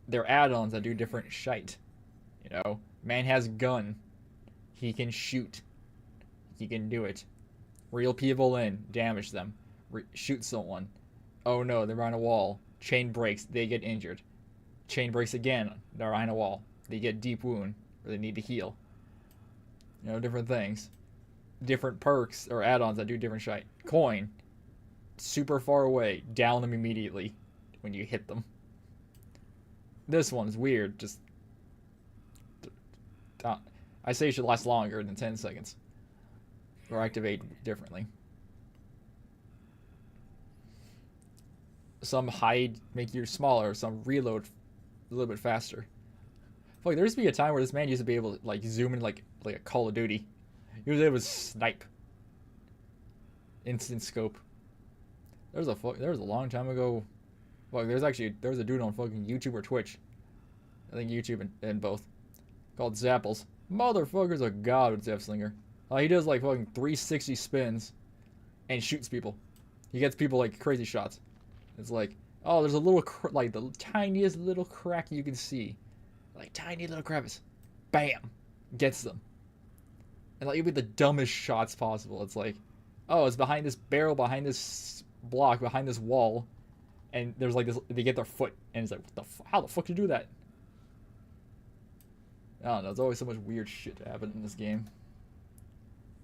Their add-ons that do different shite. You know? Man has gun. He can shoot. He can do it. Reel people in. Damage them. Shoot someone. Oh no, they're on a wall. Chain breaks, they get injured. Chain breaks again, they're behind a wall. They get deep wound, or they need to heal. You know, different things. Different perks or add-ons that do different shit. Coin, super far away, down them immediately when you hit them. This one's weird, just... I say it should last longer than 10 seconds. Or activate differently. Some hide make you smaller, some reload a little bit faster. Like there used to be a time where this man used to be able to like zoom in like a Call of Duty. He was able to snipe. Instant scope. There was a long time ago. Well, there was a dude on fucking YouTube or Twitch. I think YouTube and both. Called Zapples. Motherfucker's a god with Zap Slinger. He does like fucking 360 spins and shoots people. He gets people like crazy shots. It's like, oh, there's a little, like, the tiniest little crack you can see. Like, tiny little crevice. Bam! Gets them. And, like, it'd be the dumbest shots possible. It's like, oh, it's behind this barrel, behind this block, behind this wall. And there's, like, this, they get their foot. And it's like, what the how the fuck did you do that? I don't know, there's always so much weird shit to happen in this game.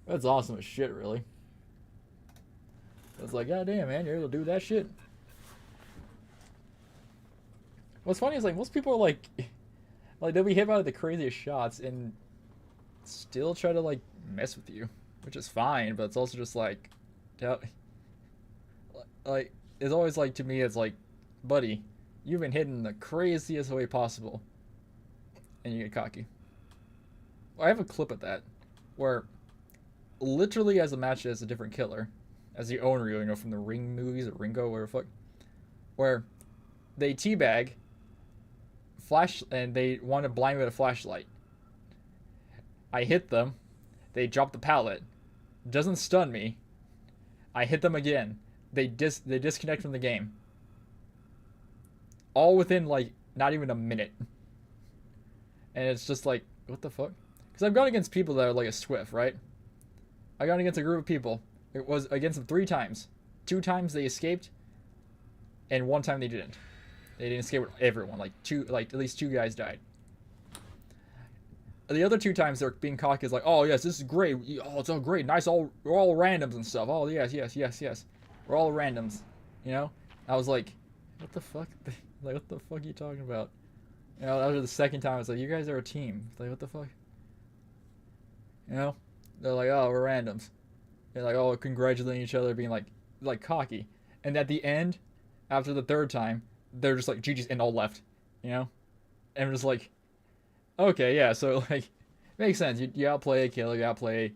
That's awesome as shit, really. It's like, god damn, man, you're able to do that shit. What's funny is like most people are like they'll be hit by the craziest shots and still try to like mess with you, which is fine, but it's also just like it's always like to me it's like, buddy, you've been hidden the craziest way possible, and you get cocky. I have a clip of that where literally as a match as a different killer, as the owner, you know, from the Ring movies or Ringo or fuck, where they teabag. And they want to blind me with a flashlight. I hit them. They drop the pallet. Doesn't stun me. I hit them again. They disconnect from the game. All within like not even a minute. And it's just like, what the fuck? Because I've gone against people that are like a Swift, right? I got against a group of people. It was against them 3 times. 2 times they escaped, and 1 time they didn't. They didn't escape with everyone. Like at least 2 guys died. The other 2 times they're being cocky is like, oh yes, this is great. Oh, it's all great, nice. We're all randoms and stuff. Oh yes, yes, yes, yes. We're all randoms. You know? I was like, what the fuck? Like, what the fuck are you talking about? You know, that was the 2nd time. I was like, you guys are a team. Like, what the fuck? You know? They're like, oh, we're randoms. They're like, oh, congratulating each other, being like cocky. And at the end, after the 3rd time, they're just like, GG's, and all left. You know? And I'm just like, okay, yeah, so, like, makes sense. You outplay a killer, you outplay,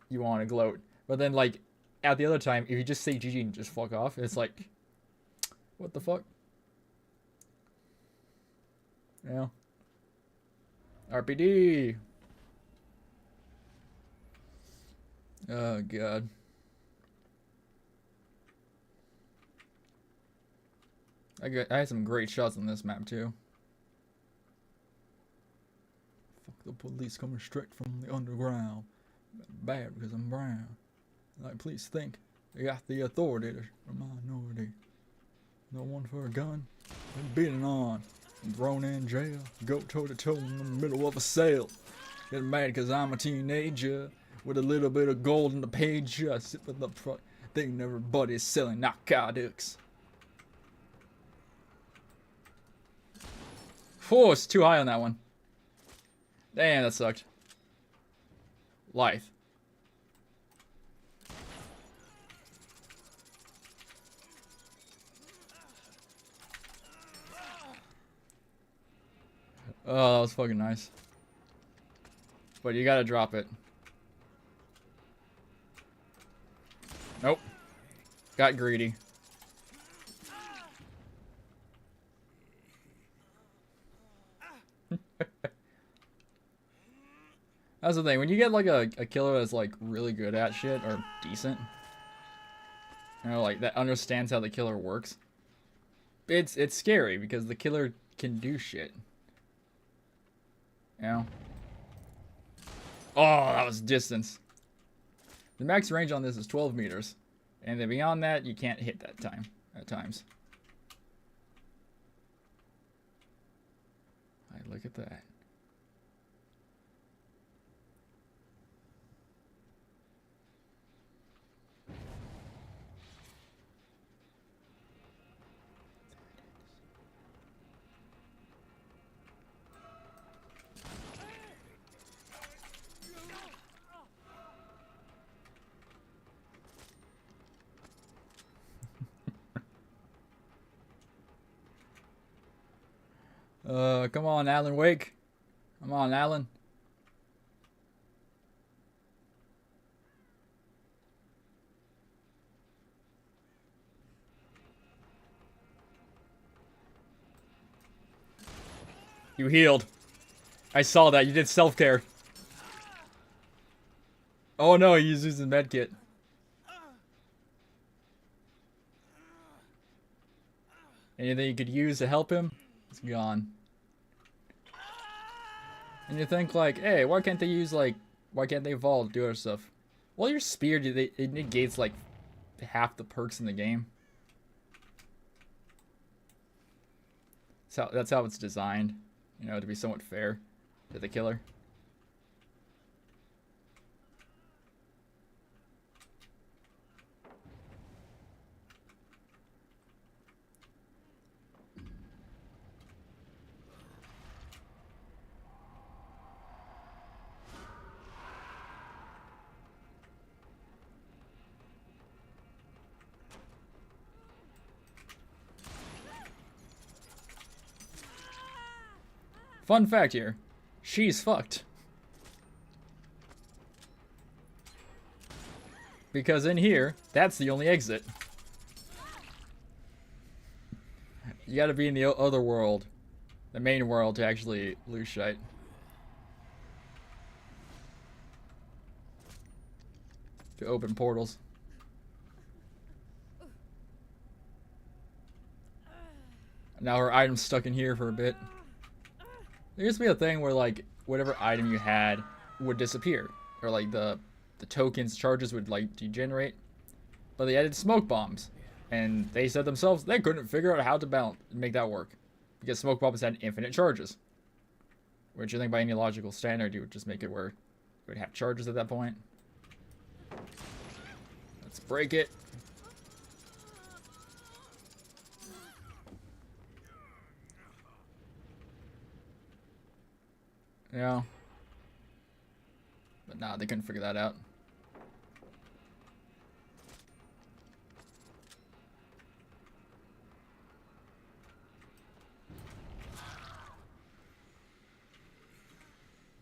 you want to gloat. But then, like, at the other time, if you just say GG and just fuck off, it's like, what the fuck? You know? RPD! Oh, God. I had some great shots on this map, too. Fuck the police coming straight from the underground. Bad because I'm brown. Like, please think. They got the authority to a minority. No one for a gun. Been beaten on. And thrown in jail. Go toe to toe in the middle of a sale. Get mad because I'm a teenager. With a little bit of gold in the page. I sit with the front. Thinking everybody's selling narcotics. Oh, it's too high on that one. Damn, that sucked. Life. Oh, that was fucking nice. But you gotta drop it. Nope. Got greedy. That's the thing. When you get like a killer that's like really good at shit or decent, you know, like that understands how the killer works, it's scary because the killer can do shit. You know? Oh, that was distance. The max range on this is 12 meters. And then beyond that, you can't hit that time at times. Alright, look at that. Come on, Alan Wake. Come on, Alan. You healed. I saw that. You did self-care. Oh no, he's using medkit. Anything you could use to help him? It's gone. And you think like, hey, why can't they use like, why can't they vault, do other stuff? Well, your spear, it negates like half the perks in the game. So that's how it's designed, you know, to be somewhat fair to the killer. Fun fact here, she's fucked. Because in here, that's the only exit. You gotta be in the other world, the main world, to actually lose shite. To open portals. Now her item's stuck in here for a bit. There used to be a thing where like whatever item you had would disappear, or like the tokens charges would like degenerate. But they added smoke bombs, and they said themselves they couldn't figure out how to make that work because smoke bombs had infinite charges. Which you think by any logical standard, you would just make it where it would have charges at that point. Let's break it. Yeah. But nah, they couldn't figure that out.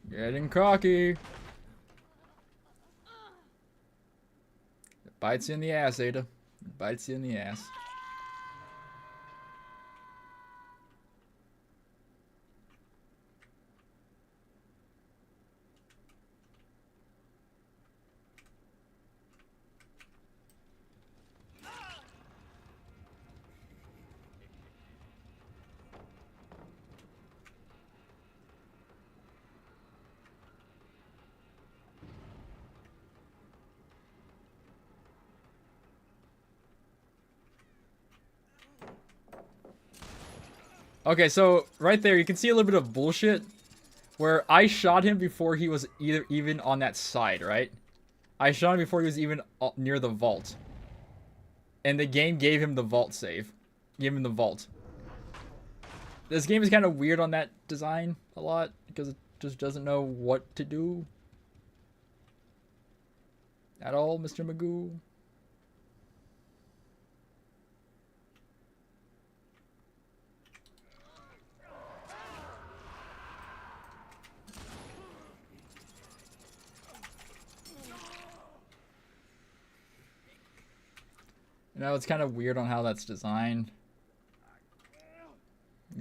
Getting cocky. It bites you in the ass, Ada. It bites you in the ass. Okay, so right there, you can see a little bit of bullshit where I shot him before he was even on that side, right? I shot him before he was even near the vault. And the game gave him the vault save. Gave him the vault. This game is kind of weird on that design a lot because it just doesn't know what to do. At all, Mr. Magoo. You know, it's kind of weird on how that's designed.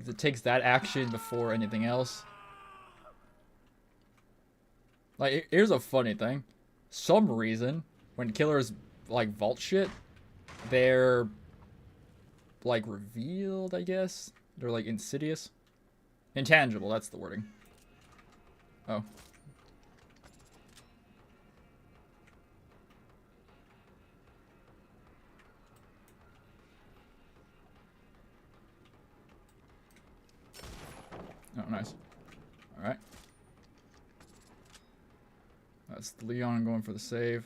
It takes that action before anything else. Like, here's a funny thing. Some reason, when killers, like, vault shit, they're, like, revealed, I guess? They're, like, insidious. Intangible, that's the wording. Oh. Oh, nice. Alright. That's Leon going for the save.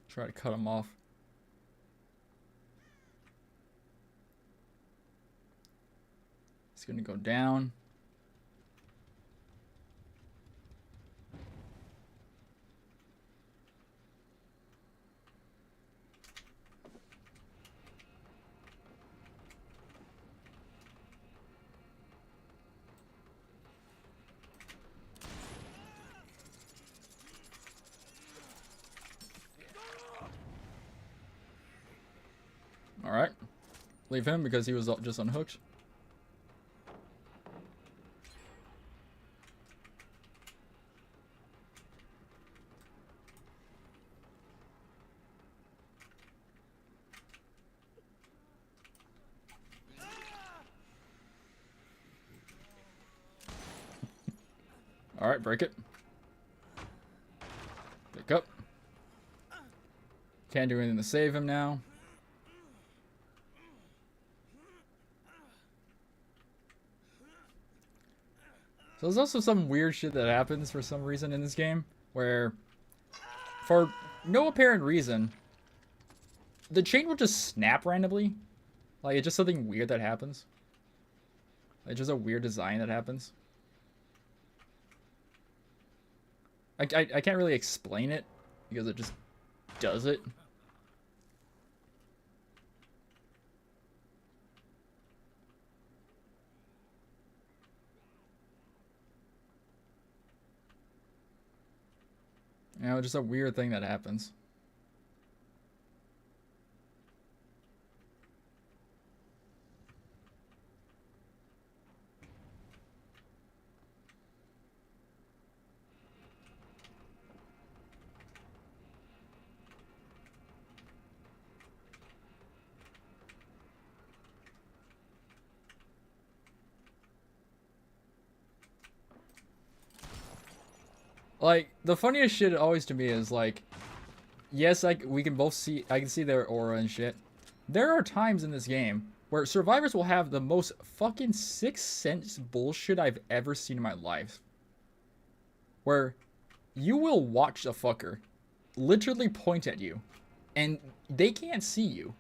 Try to cut him off. He's gonna go down. Alright. Leave him because he was just unhooked. Alright, break it. Pick up. Can't do anything to save him now. So there's also some weird shit that happens for some reason in this game, where, for no apparent reason, the chain will just snap randomly. Like, it's just something weird that happens. It's just a weird design that happens. I can't really explain it, because it just does it. You know, just a weird thing that happens. Like, the funniest shit always to me is, like, yes, we can both see. I can see their aura and shit. There are times in this game where survivors will have the most fucking Sixth Sense bullshit I've ever seen in my life. Where you will watch a fucker literally point at you, and they can't see you.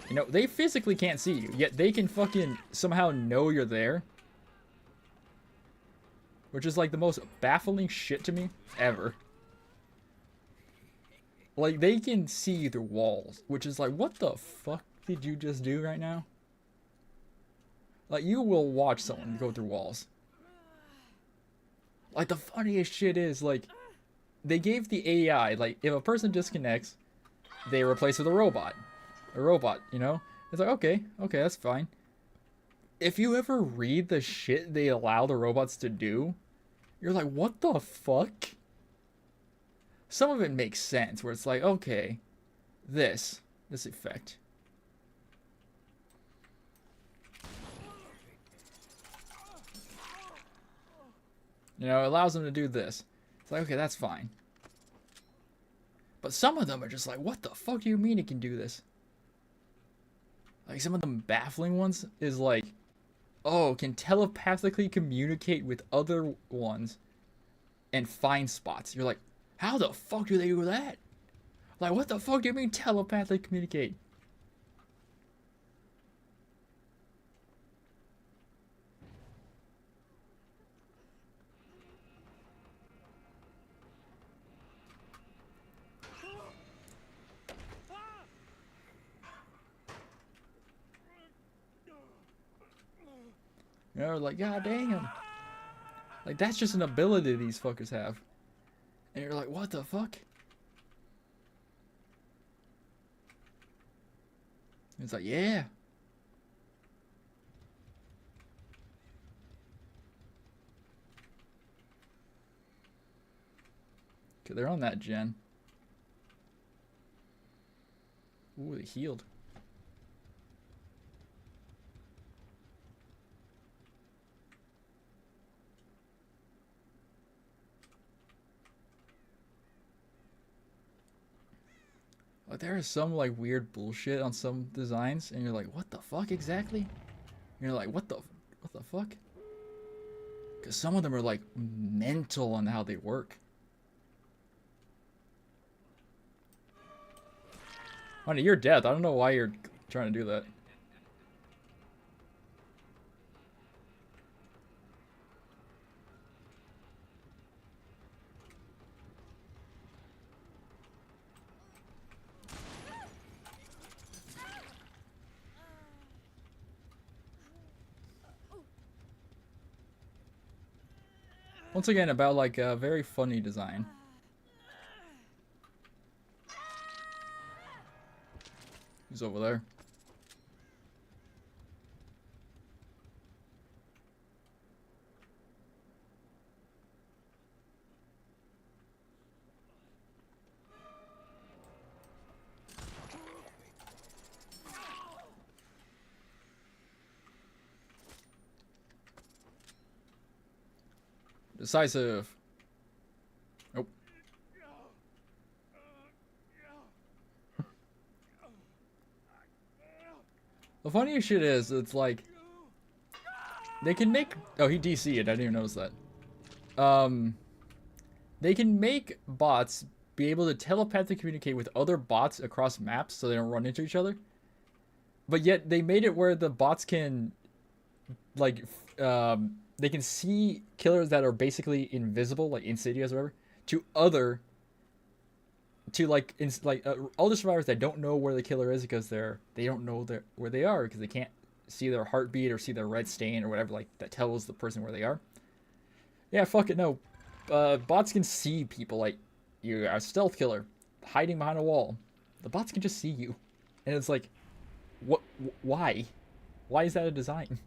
You know, they physically can't see you, yet they can fucking somehow know you're there. Which is like the most baffling shit to me ever. Like, they can see through walls, which is like, what the fuck did you just do right now? Like, you will watch someone go through walls. Like, the funniest shit is, like, they gave the AI, like, if a person disconnects, they replace with a robot. A robot, you know? It's like, okay, that's fine. If you ever read the shit they allow the robots to do, you're like, what the fuck? Some of it makes sense, where it's like, okay, this effect. You know, it allows them to do this. It's like, okay, that's fine. But some of them are just like, what the fuck do you mean it can do this? Like, some of them baffling ones is like, oh, can telepathically communicate with other ones and find spots. You're like, how the fuck do they do that? Like, what the fuck do you mean telepathically communicate? You know, like, god damn. Like, that's just an ability these fuckers have. And you're like, what the fuck? It's like, yeah. Okay, they're on that gen. Ooh, they healed. Like, there is some, like, weird bullshit on some designs, and you're like, what the fuck exactly? And you're like, what the fuck? Because some of them are, like, mental on how they work. Honey, you're dead. I don't know why you're trying to do that. Once again, about like a very funny design. Who's over there? Decisive. Nope. The funniest shit is, it's like, they can make, oh, he DC'd, I didn't even notice that. They can make bots be able to telepathically communicate with other bots across maps so they don't run into each other. But yet, they made it where the bots can, like, they can see killers that are basically invisible, like Insidious or whatever, to other survivors that don't know where the killer is because they don't know where they are because they can't see their heartbeat or see their red stain or whatever, like, that tells the person where they are. Yeah, fuck it, no. Bots can see people, like, you're a stealth killer hiding behind a wall. The bots can just see you. And it's like, what? Why? Why is that a design?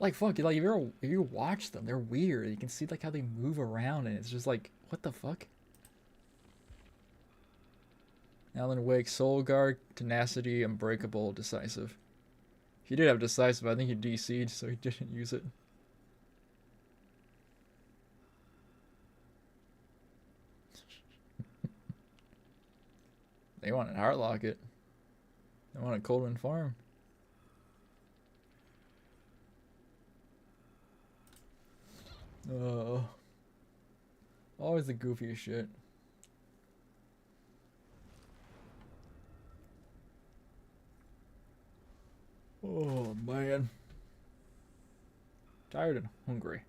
Like, fuck, like, if you watch them, they're weird. You can see, like, how they move around, and it's just like, what the fuck? Alan Wake, Soul Guard, Tenacity, Unbreakable, Decisive. He did have Decisive, I think he DC'd, so he didn't use it. They want a heart locket. They want a Coldman farm. Oh. Always the goofiest shit. Oh man. Tired and hungry.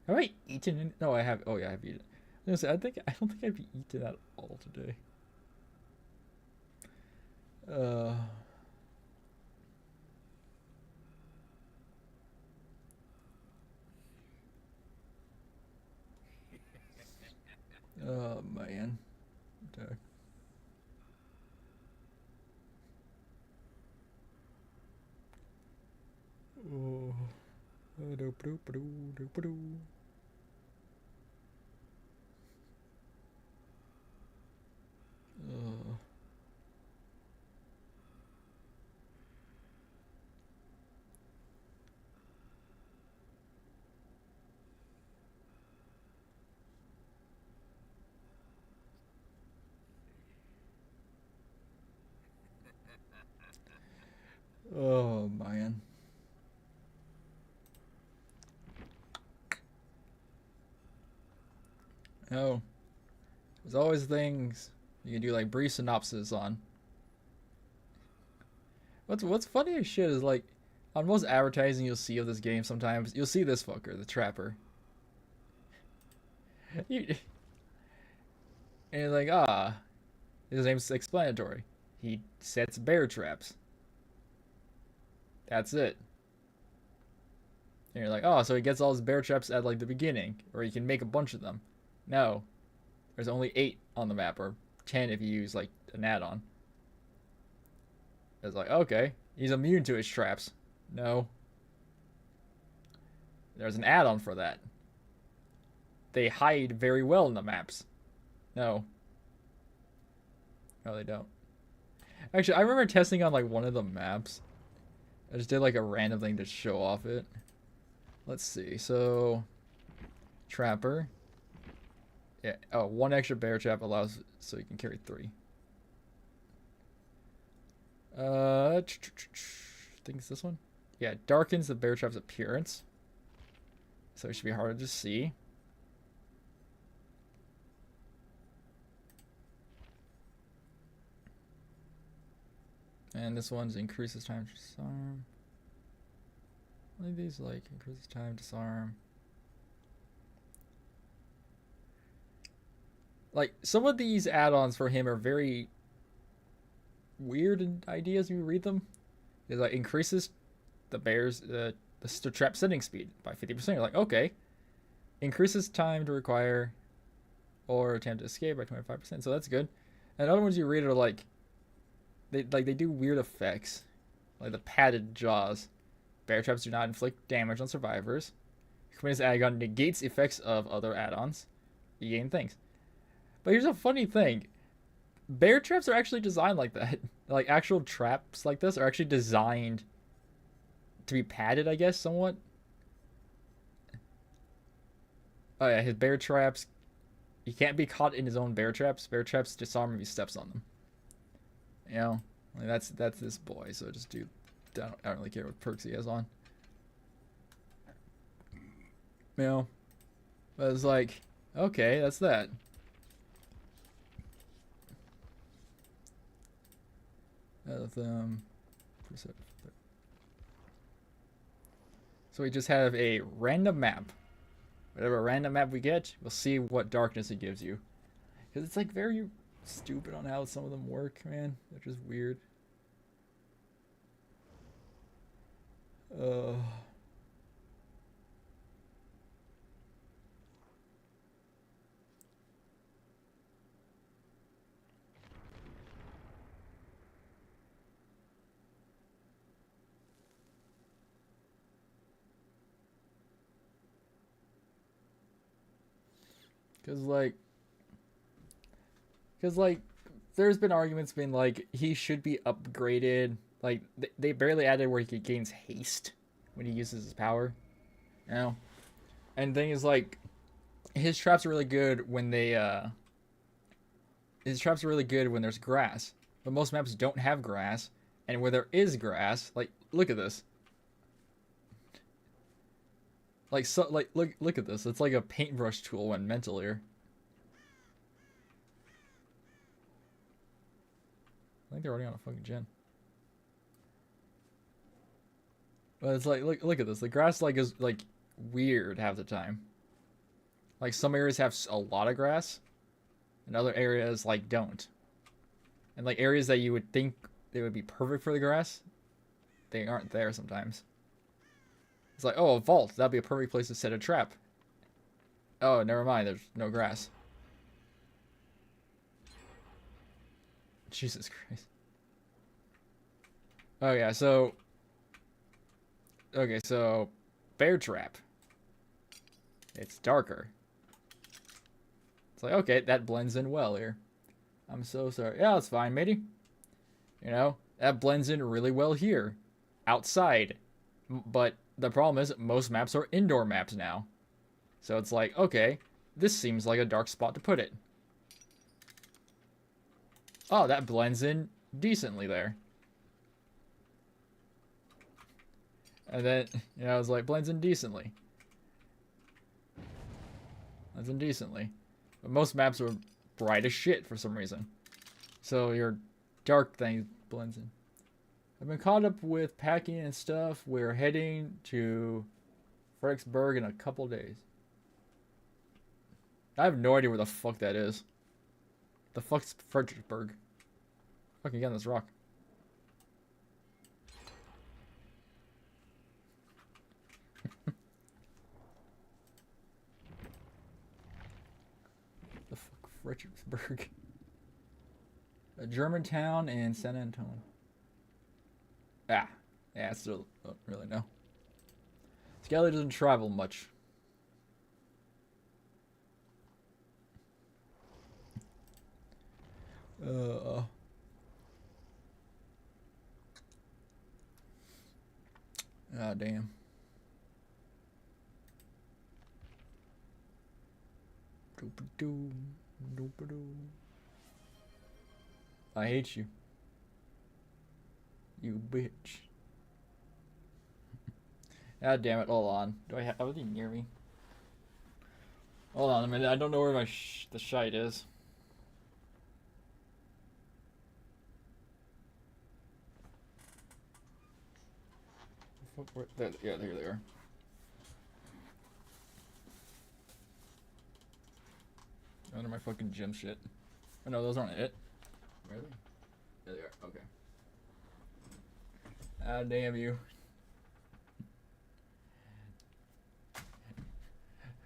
Have I eaten any? No, I have. Oh yeah, I have eaten. I was gonna say, I don't think I've eaten at all today. Oh man. Okay. Oh. Oh man. Oh. There's always things you can do like brief synopsis on. What's funny as shit is like on most advertising you'll see of this game sometimes you'll see this fucker, the trapper. And you're like, his name's explanatory. He sets bear traps. That's it. And you're like, oh, so he gets all his bear traps at like the beginning, or you can make a bunch of them. No, there's only 8 on the map, or 10 if you use like an add-on. It's like, okay, he's immune to his traps. No. There's an add-on for that. They hide very well in the maps. No. No, they don't. Actually, I remember testing on like one of the maps. I just did like a random thing to show off it. Let's see. So, trapper. Yeah. Oh, 1 extra bear trap allows so you can carry 3. I think it's this one. Yeah, darkens the bear trap's appearance, so it should be harder to see. And this one's increases time to disarm. I think these like increases time to disarm. Like some of these add-ons for him are very weird ideas. If you read them, it like increases the bear's the trap setting speed by 50%. You're like, okay, increases time to require or attempt to escape by 25%. So that's good. And other ones you read are like. They do weird effects, like the padded jaws. Bear traps do not inflict damage on survivors. This add-on negates effects of other add-ons. You gain things. But here's a funny thing: bear traps are actually designed like that. Like actual traps like this are actually designed to be padded, I guess, somewhat. Oh yeah, his bear traps. He can't be caught in his own bear traps. Bear traps disarm if he steps on them. You know, like that's this boy. So just do. I don't really care what perks he has on. You know, but it's like, okay, that's that. So we just have a random map. Whatever random map we get, we'll see what darkness it gives you. Because it's like very stupid on how some of them work, man. They're just weird. Because like there's been arguments being like he should be upgraded. Like they barely added where he gains haste when he uses his power, you know. And the thing is, like, his traps are really good when they his traps are really good when there's grass, but most maps don't have grass, and where there is grass, like look at this. Like so, like look at this. It's like a paintbrush tool when mental here. I think they're already on a fucking gen. But it's like look at this. The grass like is like weird half the time. Like some areas have a lot of grass, and other areas like don't. And like areas that you would think they would be perfect for the grass, they aren't there sometimes. It's like, oh, a vault. That'd be a perfect place to set a trap. Oh, never mind. There's no grass. Jesus Christ. Oh, yeah. So, okay. So, bear trap. It's darker. It's like, okay, that blends in well here. I'm so sorry. Yeah, that's fine, matey. You know, that blends in really well here. Outside. But the problem is most maps are indoor maps now. So it's like, okay, this seems like a dark spot to put it. Oh, that blends in decently there. And then, you know, it's like, blends in decently. Blends in decently. But most maps are bright as shit for some reason. So your dark thing blends in. I've been caught up with packing and stuff. We're heading to Fredericksburg in a couple days. I have no idea where the fuck that is. The fuck's Fredericksburg? Fucking get on this rock. The fuck, Fredericksburg? A German town in San Antonio. Ah, yeah, I still don't really know. Skelly doesn't travel much. Ah, damn. Doop-a-doo, doop-a-doo. I hate you. You bitch. God damn it, hold on. Do I have anything near me? Hold on a minute, I don't know where my the shite is. There, yeah, there they are. Under my fucking gym shit. Oh no, those aren't it. Where are they? There they are, okay. Ah, damn you.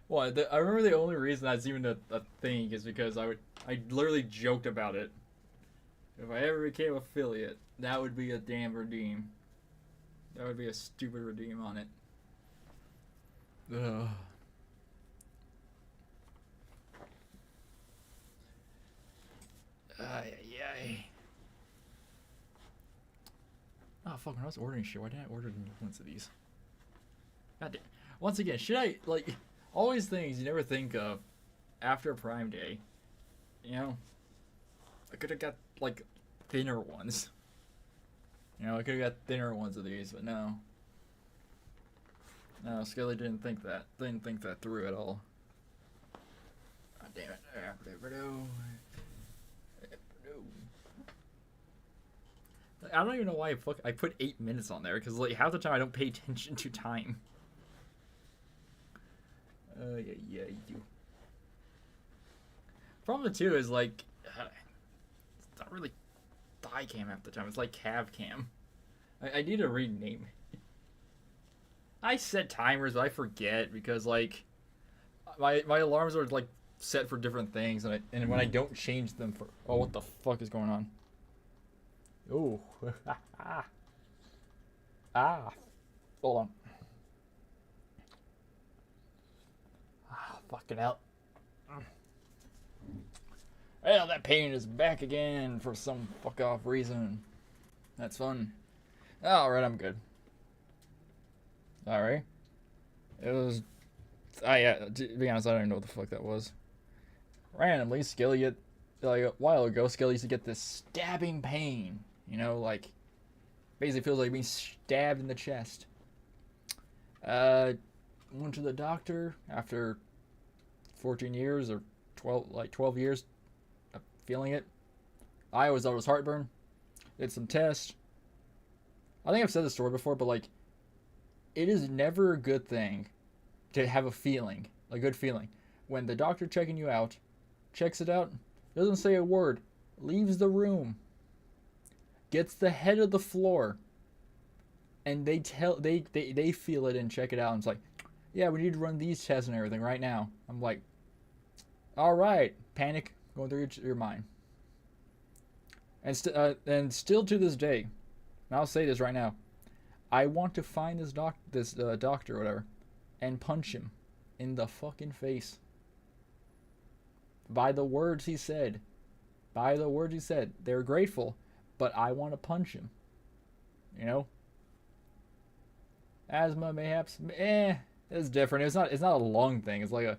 Well, I remember the only reason that's even a thing is because I literally joked about it. If I ever became affiliate, that would be a damn redeem. That would be a stupid redeem on it. Ugh. Ay, ay, ay. Oh, fuck, when I was ordering shit, why didn't I order new ones of these? God damn. Once again, should I, like, always things you never think of after Prime Day. You know? I could have got, like, thinner ones. You know, I could have got thinner ones of these, but no. No, Skelly didn't think that. Didn't think that through at all. God damn it. I don't even know why I put 8 minutes on there, because like half the time I don't pay attention to time. Yeah, you. Problem too is like, it's not really thigh cam half the time. It's like calf cam. I need to rename it. I set timers, but I forget because like my alarms are like set for different things, and when I don't change them for what the fuck is going on? Ooh. Hold on. Fucking hell. Well, that pain is back again for some fuck off reason. That's fun. Alright, I'm good. Sorry. It was... yeah, to be honest, I don't even know what the fuck that was. Randomly, Skelly like a while ago, Skelly used to get this stabbing pain. You know, like basically feels like being stabbed in the chest. Went to the doctor after 14 years or 12 years of feeling it. I always thought it was heartburn. Did some tests. I think I've said this story before, but like, it is never a good thing to have a good feeling. When the doctor checking you out, checks it out, doesn't say a word, leaves the room, gets the head of the floor, and they feel it and check it out, and it's like, yeah, we need to run these tests and everything right now. I'm like, all right, panic going through your mind. And still to this day, and I'll say this right now, I want to find this doctor or whatever, and punch him in the fucking face. By the words he said. They're grateful, but I want to punch him. You know? Asthma, mayhaps. It's different. It's not a lung thing. It's like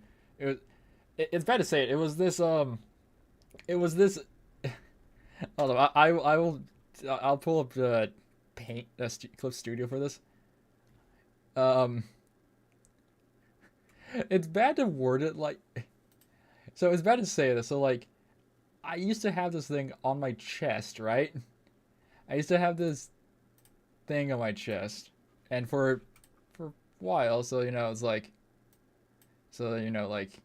it's bad to say it. It was this hold on, I'll pull up the Clip Studio for this. It's bad to word it like, so it's bad to say this. So like, I used to have this thing on my chest, right? I used to have this thing on my chest, and for a while, so you know, it's like, so you know, like,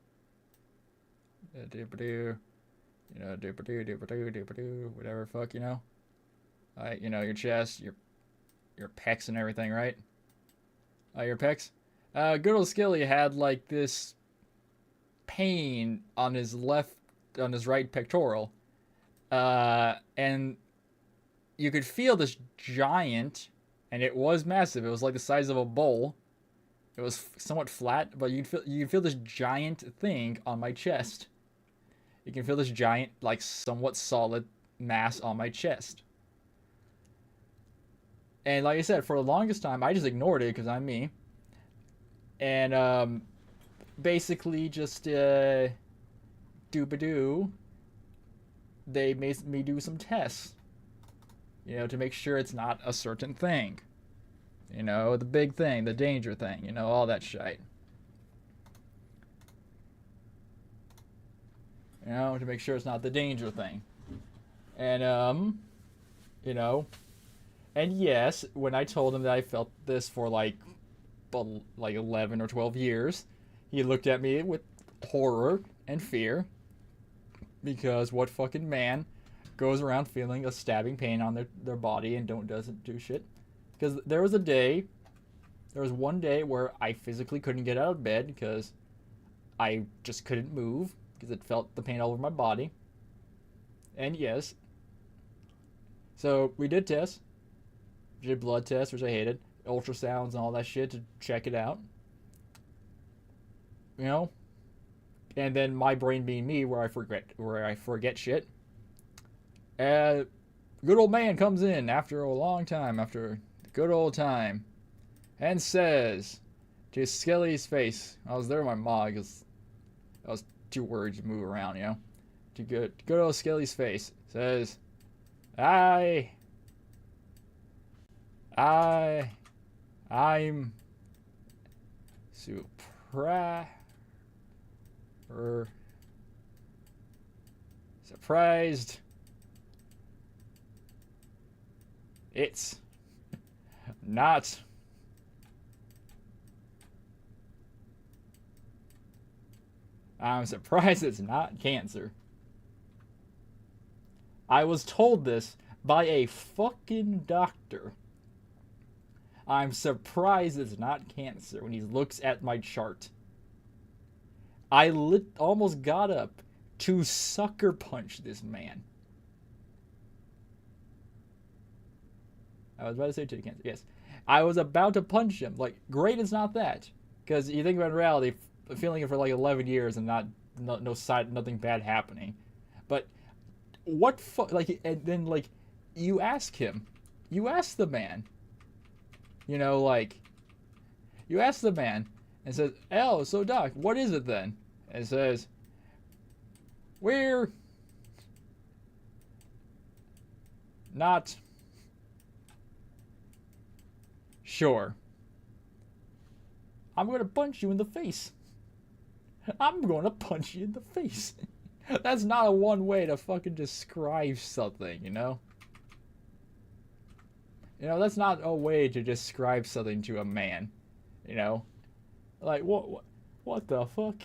doop-a-doo, you know, doop-a-doo, doop-a-doo, doop-a-doo, whatever, fuck, you know, like, you know, your chest, your pecs and everything, right? Your pecs. Good old Skelly had like this pain on his right pectoral, and you could feel this giant, and it was massive. It was like the size of a bowl. It was somewhat flat, but you feel this giant thing on my chest. You can feel this giant, like somewhat solid mass on my chest. And like I said, for the longest time, I just ignored it because I'm me. And basically just doop-a-doo, they made me do some tests, you know, to make sure it's not a certain thing. You know, the big thing, the danger thing, you know, all that shit. You know, to make sure it's not the danger thing. And, you know, and yes, when I told him that I felt this for like 11 or 12 years, he looked at me with horror and fear, because what fucking man goes around feeling a stabbing pain on their body and doesn't do shit? Because there was one day where I physically couldn't get out of bed because I just couldn't move because it felt the pain all over my body. And yes, so we did tests. We did blood tests, which I hated, ultrasounds and all that shit to check it out. You know? And then my brain being me, where I forget shit. Good old man comes in after a long time, after the good old time, and says to Skelly's face, I was there with my mom because I was too worried to move around, you know? To good old Skelly's face, says, I'm surprised it's not I'm surprised it's not cancer. I was told this by a fucking doctor. I'm surprised it's not cancer when he looks at my chart. I almost got up to sucker punch this man. I was about to say titty cancer, yes. I was about to punch him. Like, great it's not that. Because you think about in reality, feeling it for like 11 years and nothing bad happening. But what like, and then like, you ask the man, you know, like, you ask the man and says, oh, so doc, what is it then? And says, we're Not. Sure. I'm gonna punch you in the face. I'm gonna punch you in the face. That's not a one way to fucking describe something, you know? You know, that's not a way to describe something to a man. You know? Like, what the fuck?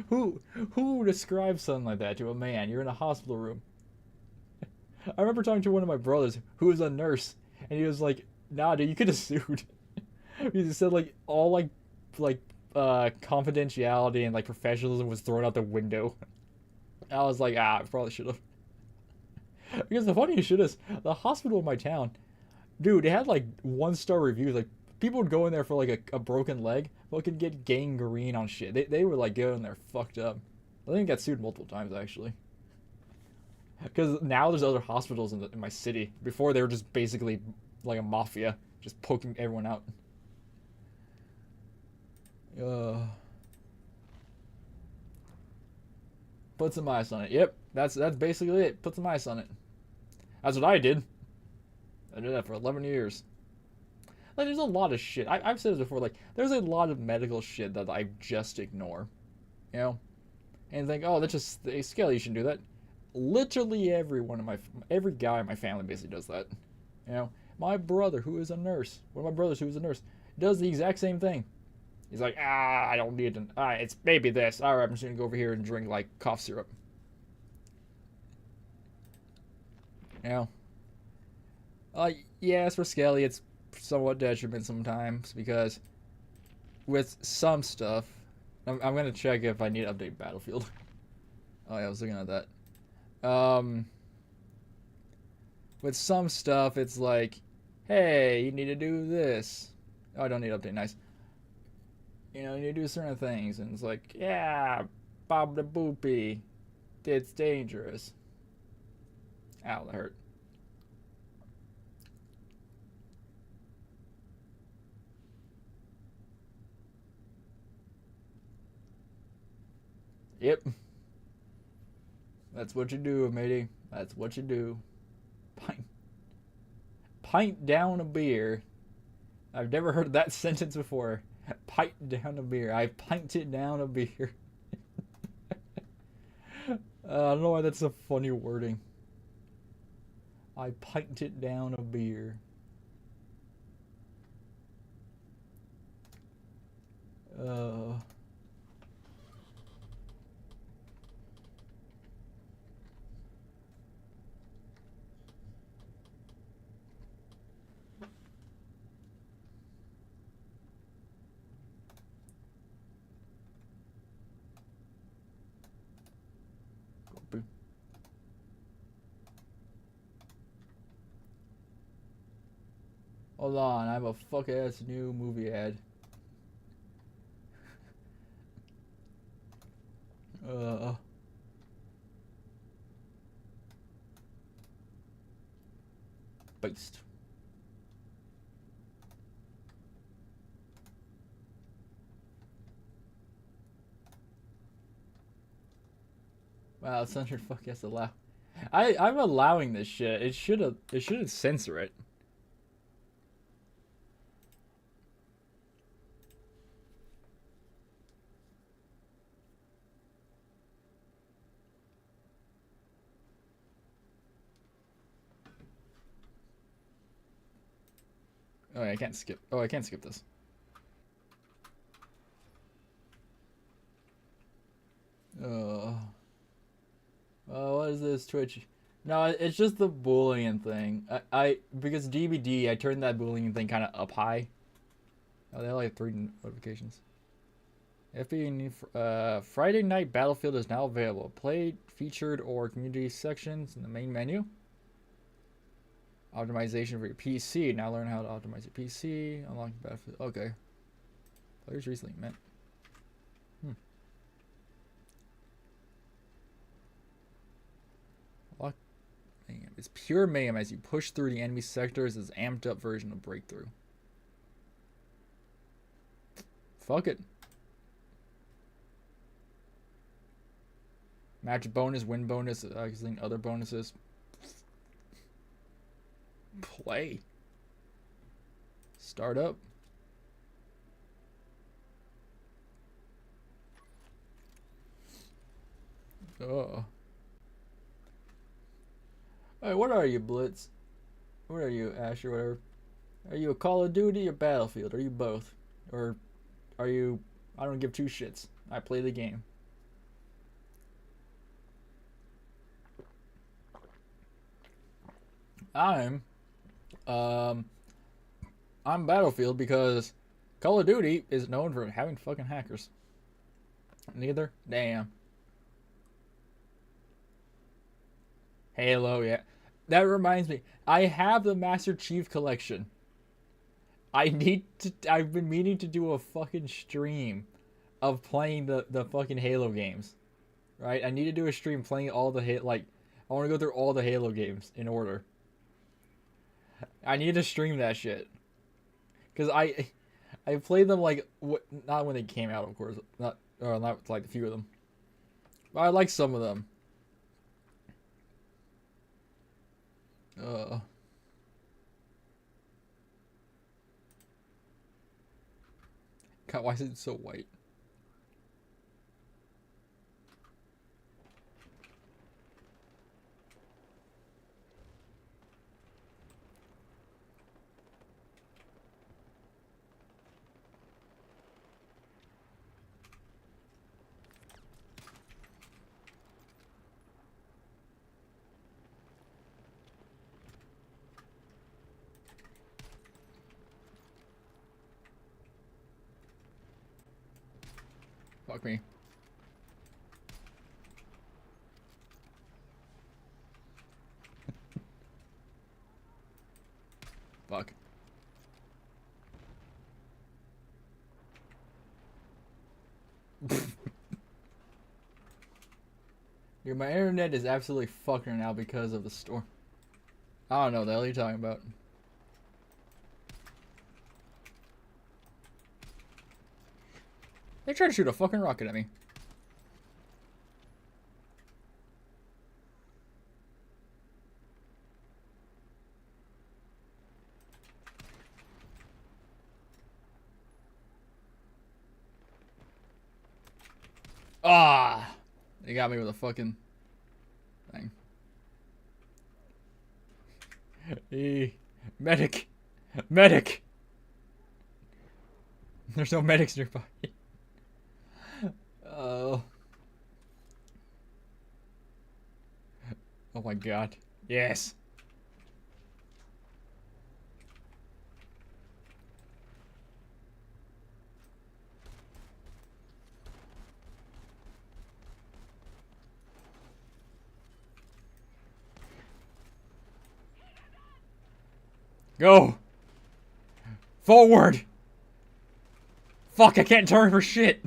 Who describes something like that to a man? You're in a hospital room. I remember talking to one of my brothers who was a nurse, and he was like, nah, dude, you could have sued. He said, like, all, confidentiality and, like, professionalism was thrown out the window. I was like, I probably should have. Because the funniest shit is, the hospital in my town, dude, it had, like, 1-star reviews. Like, people would go in there for, like, a broken leg, but could get gangrene on shit. They were, like, going there fucked up. I think I got sued multiple times, actually. Because now there's other hospitals in my city. Before, they were just basically like a mafia, just poking everyone out. Put some ice on it. Yep, that's basically it. Put some ice on it. That's what I did. I did that for 11 years. Like, there's a lot of shit. I've said this before. Like, there's a lot of medical shit that I just ignore. You know? And think, oh, that's just... Skelly, you shouldn't do that. Literally every guy in my family basically does that. You know? My brother, who is a nurse, one of my brothers who is a nurse, does the exact same thing. He's like, I don't need to, it's maybe this. Alright, I'm just gonna go over here and drink, like, cough syrup. You know? Yes, for Skelly, it's somewhat detriment sometimes, because with some stuff, I'm gonna check if I need to update Battlefield. Oh yeah, I was looking at that. With some stuff, it's like, hey, you need to do this. Oh, I don't need to update. Nice. You know, you need to do certain things, and it's like, yeah, Bob the Boopy, it's dangerous. Ow, that hurt. Yep. That's what you do, matey. That's what you do. Pint down a beer. I've never heard that sentence before. Pint down a beer. I pinted down a beer. I don't know why that's a funny wording. I pinted down a beer. Hold on, I have a fuck ass new movie ad. Based. Wow, censored fuck yes allow. I'm allowing this shit. It shouldn't censor it. Oh, I can't skip. Oh, I can't skip this. What is this Twitch? No, it's just the bullying thing. Because DVD, I turned that bullying thing kind of up high. Oh, they have like 3 notifications. Friday Night Battlefield is now available. Play featured or community sections in the main menu. Optimization for your PC. Now learn how to optimize your PC. Unlock Battlefield. Okay. Players recently met. Lock. It's pure mayhem as you push through the enemy sectors as amped up version of Breakthrough. Fuck it. Match bonus, win bonus, other bonuses. Play. Start up. Oh. Hey, what are you, Blitz? What are you, Ash or whatever? Are you a Call of Duty or Battlefield? Are you both? Or are you... I don't give two shits. I play the game. I'm Battlefield because Call of Duty is known for having fucking hackers. Neither? Damn. Halo, yeah. That reminds me. I have the Master Chief Collection. I've been meaning to do a fucking stream of playing the fucking Halo games. Right? I need to do a stream playing all the I want to go through all the Halo games in order. I need to stream that shit. Cuz I played them not when they came out, of course. Not like a few of them. But I like some of them. God, why is it so white? Fuck me. Fuck. Dude, my internet is absolutely fucking now because of the storm. I don't know what the hell you're talking about. They tried to shoot a fucking rocket at me. Ah! They got me with a fucking thing. Medic! Medic! There's no medics nearby. Oh. Oh my god. Yes! Go! Forward! Fuck, I can't turn for shit!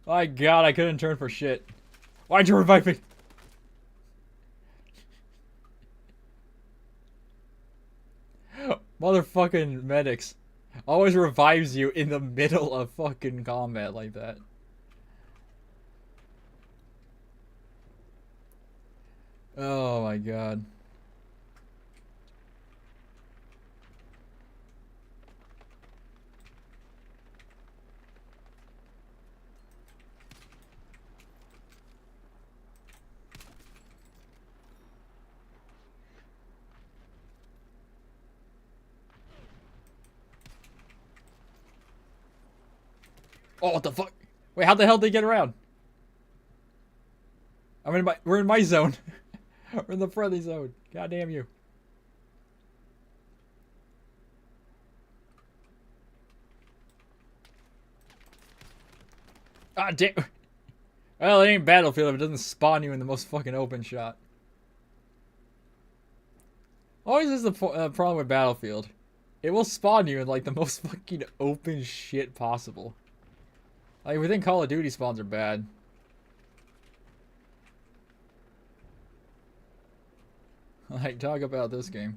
My god, I couldn't turn for shit. Why'd you revive me? Motherfucking medics. Always revives you in the middle of fucking combat like that. Oh my god. Oh, what the fuck? Wait, how the hell did they get around? We're in my zone. We're in the friendly zone. God damn you. Ah, damn. Well, it ain't Battlefield if it doesn't spawn you in the most fucking open shot. Always is the problem with Battlefield. It will spawn you in like the most fucking open shit possible. Like, we think Call of Duty spawns are bad. Like, talk about this game.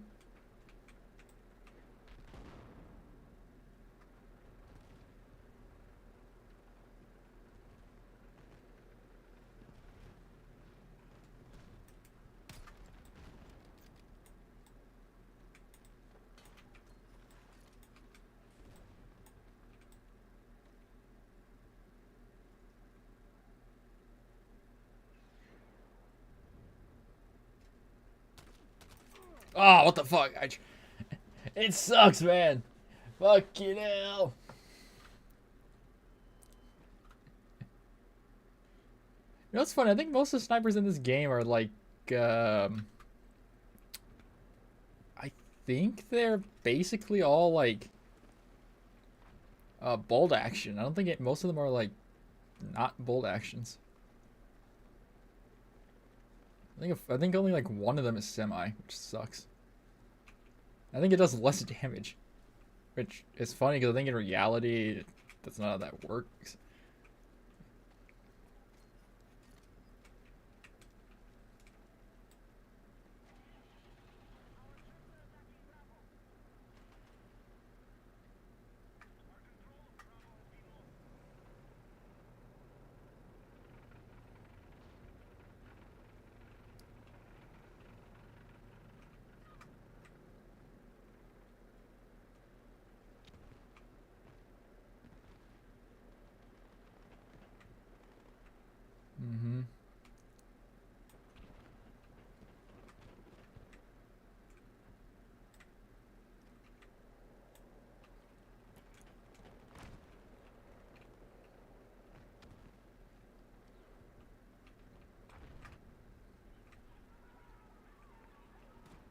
Oh, what the fuck? It sucks, man. Fucking hell. You know what's funny? I think most of the snipers in this game are like, I think they're basically all like, bolt action. I don't think most of them are like, not bolt actions. I think only like one of them is semi, which sucks. I think it does less damage, which is funny because I think in reality that's not how that works. Mm-hmm.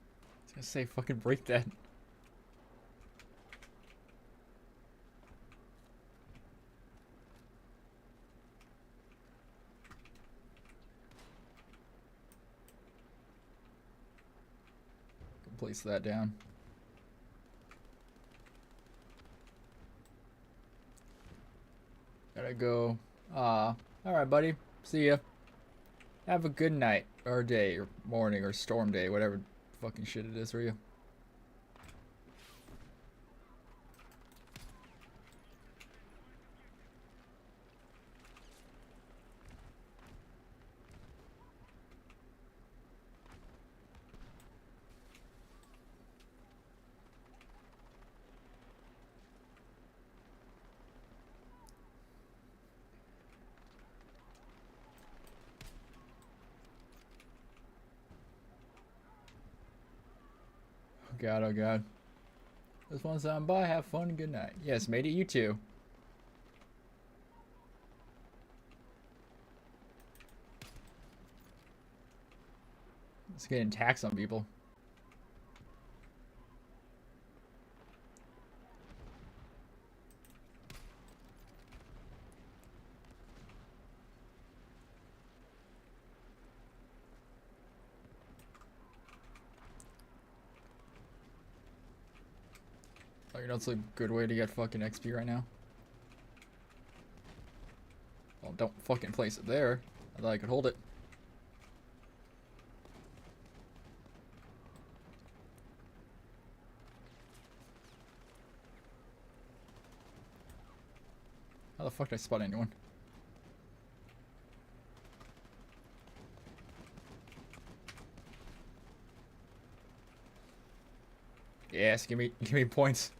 I was gonna say fucking break that. Place that down. Gotta go. Alright, buddy. See ya. Have a good night, or day, or morning, or storm day, whatever fucking shit it is for you. Oh god, oh god. This one's on by. Have fun and good night. Yes, made it. You too. It's getting taxed on people. Oh, you know it's a good way to get fucking XP right now? Well, don't fucking place it there. I thought I could hold it. How the fuck did I spot anyone? Yes, give me points.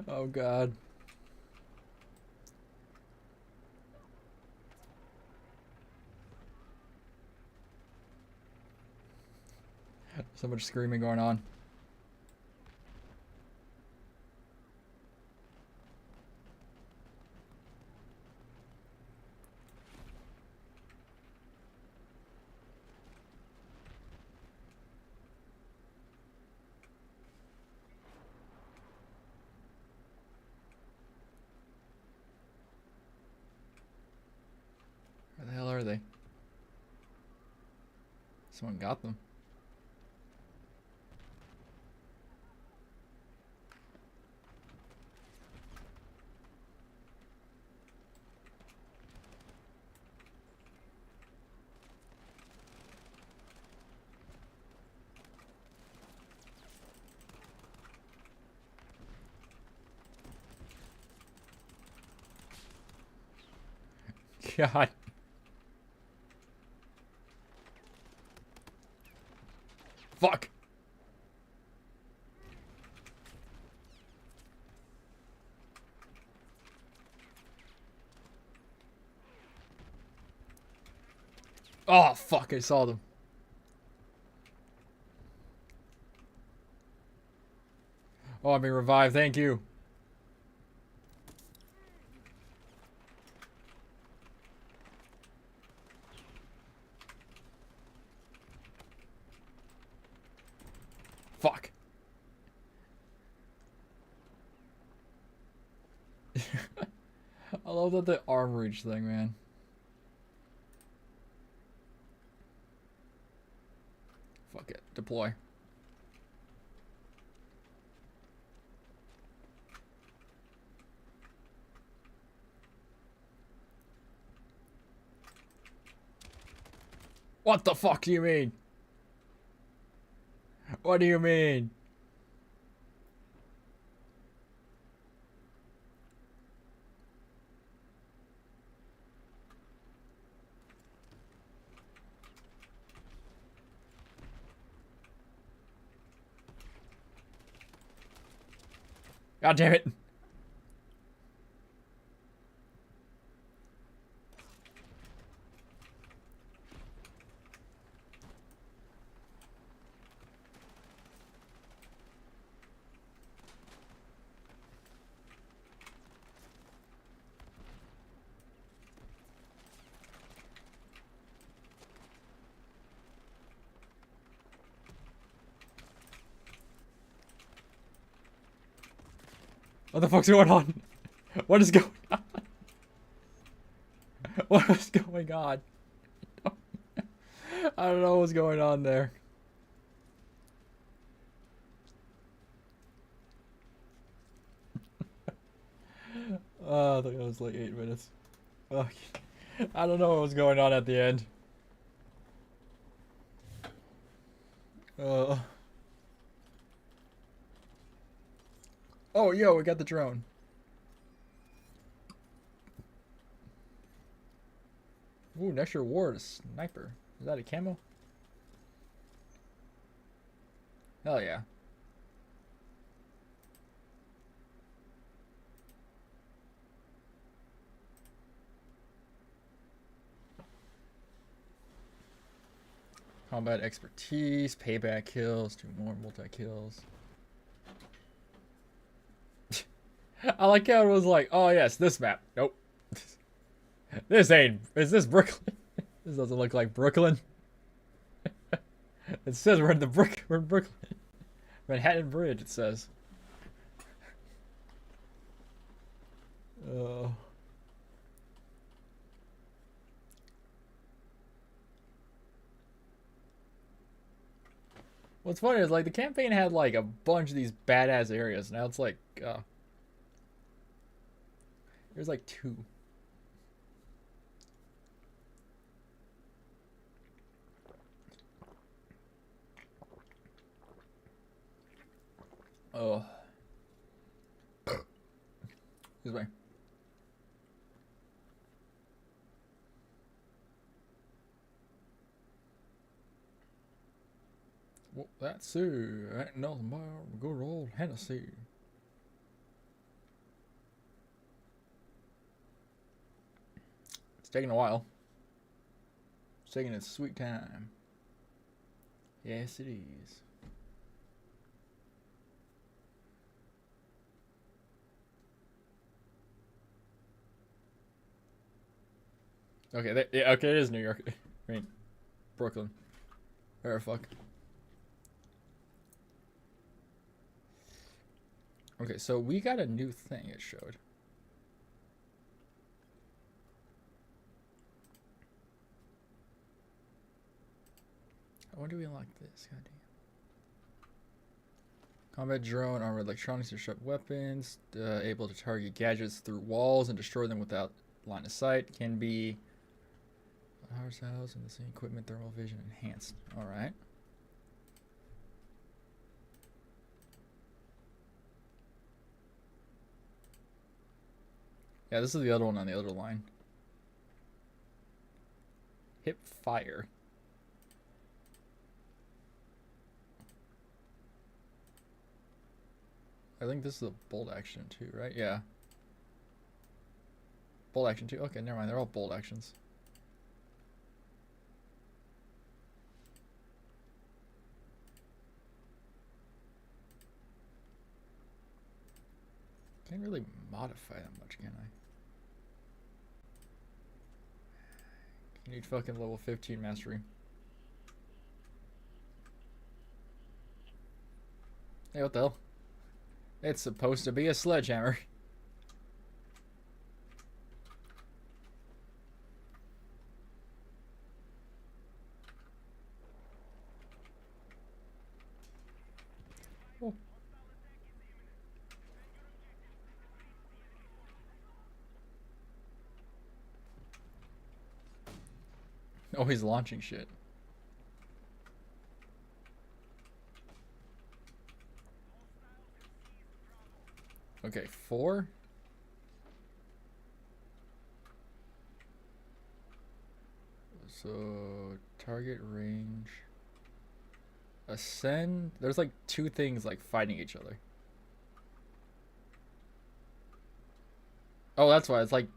Oh god. So much screaming going on. Where the hell are they? Someone got them. god. Fuck. Oh, fuck, I saw them. Oh, I'm being revived, thank you. Fuck. I love that the arm reach thing, man. Fuck it. Deploy. What the fuck do you mean? What do you mean? God damn it. What the fuck's going on? What is going on? What is going on? I don't know what's going on there. Oh, I think it was like 8 minutes. Fuck. I don't know what was going on at the end. Oh, yo, we got the drone. Ooh, next reward, a sniper. Is that a camo? Hell yeah. Combat expertise, payback kills, 2 more multi-kills. I like how it was like, oh yes, this map. Nope. This ain't, is this Brooklyn? This doesn't look like Brooklyn. It says we're in Brooklyn. Manhattan Bridge, it says. What's funny is like the campaign had like a bunch of these badass areas. Now it's like, there's like 2. Oh. Excuse me. Well, that's ain't nothing but good old Hennessy. It's taking a while. It's taking its sweet time. Yes, it is. Okay, yeah, okay, it is New York. I mean, Brooklyn. Where the fuck? Okay, so we got a new thing it showed. When do we unlock this? Goddamn. Combat drone, armored electronics to disrupt weapons, able to target gadgets through walls and destroy them without line of sight. Can be house and the same equipment, thermal vision enhanced. All right. Yeah, this is the other one on the other line. Hip fire. I think this is a bolt action too, right? Yeah. Bolt action too. Okay, never mind. They're all bolt actions. Can't really modify that much, can I? You need fucking level 15 mastery. Hey, what the hell? It's supposed to be a sledgehammer. Oh. Oh, he's launching shit. Okay, 4. So, target range. Ascend. There's like 2 things like fighting each other. Oh, that's why it's like.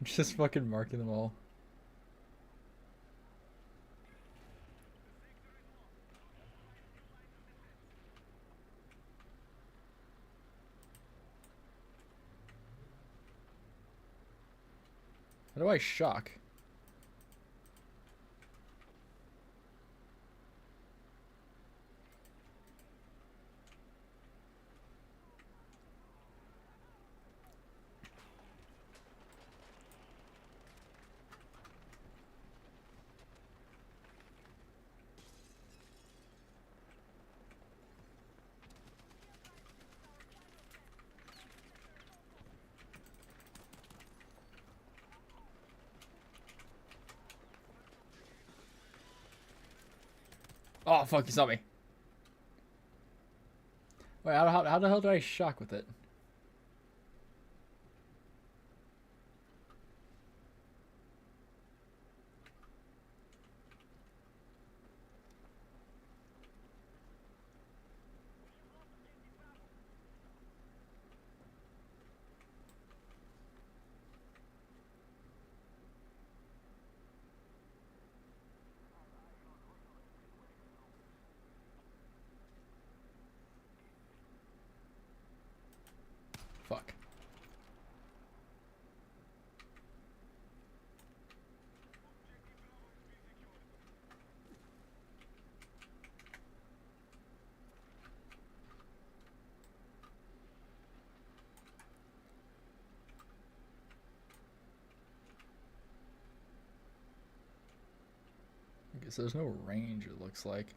Just fucking marking them all. How do I shock? Oh, fuck, you saw me. Wait, how the hell do I shock with it? Fuck. I guess there's no range, it looks like.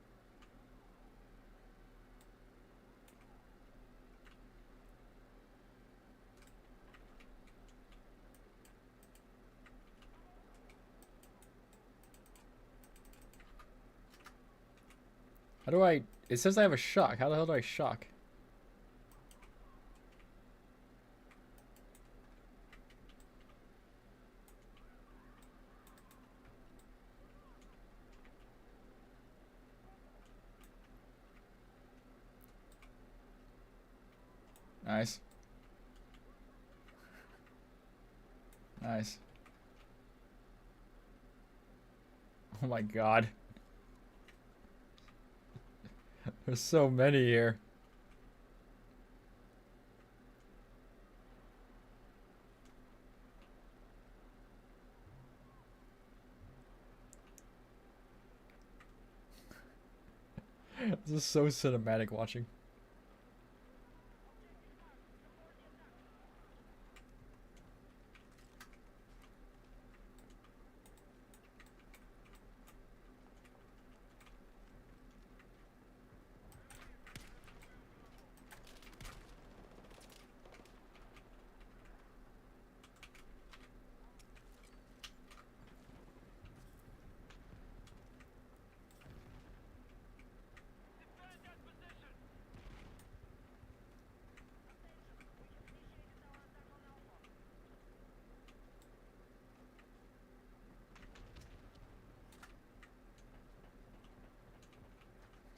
How do I... It says I have a shock. How the hell do I shock? Nice. Nice. Oh my god. There's so many here. This is so cinematic watching.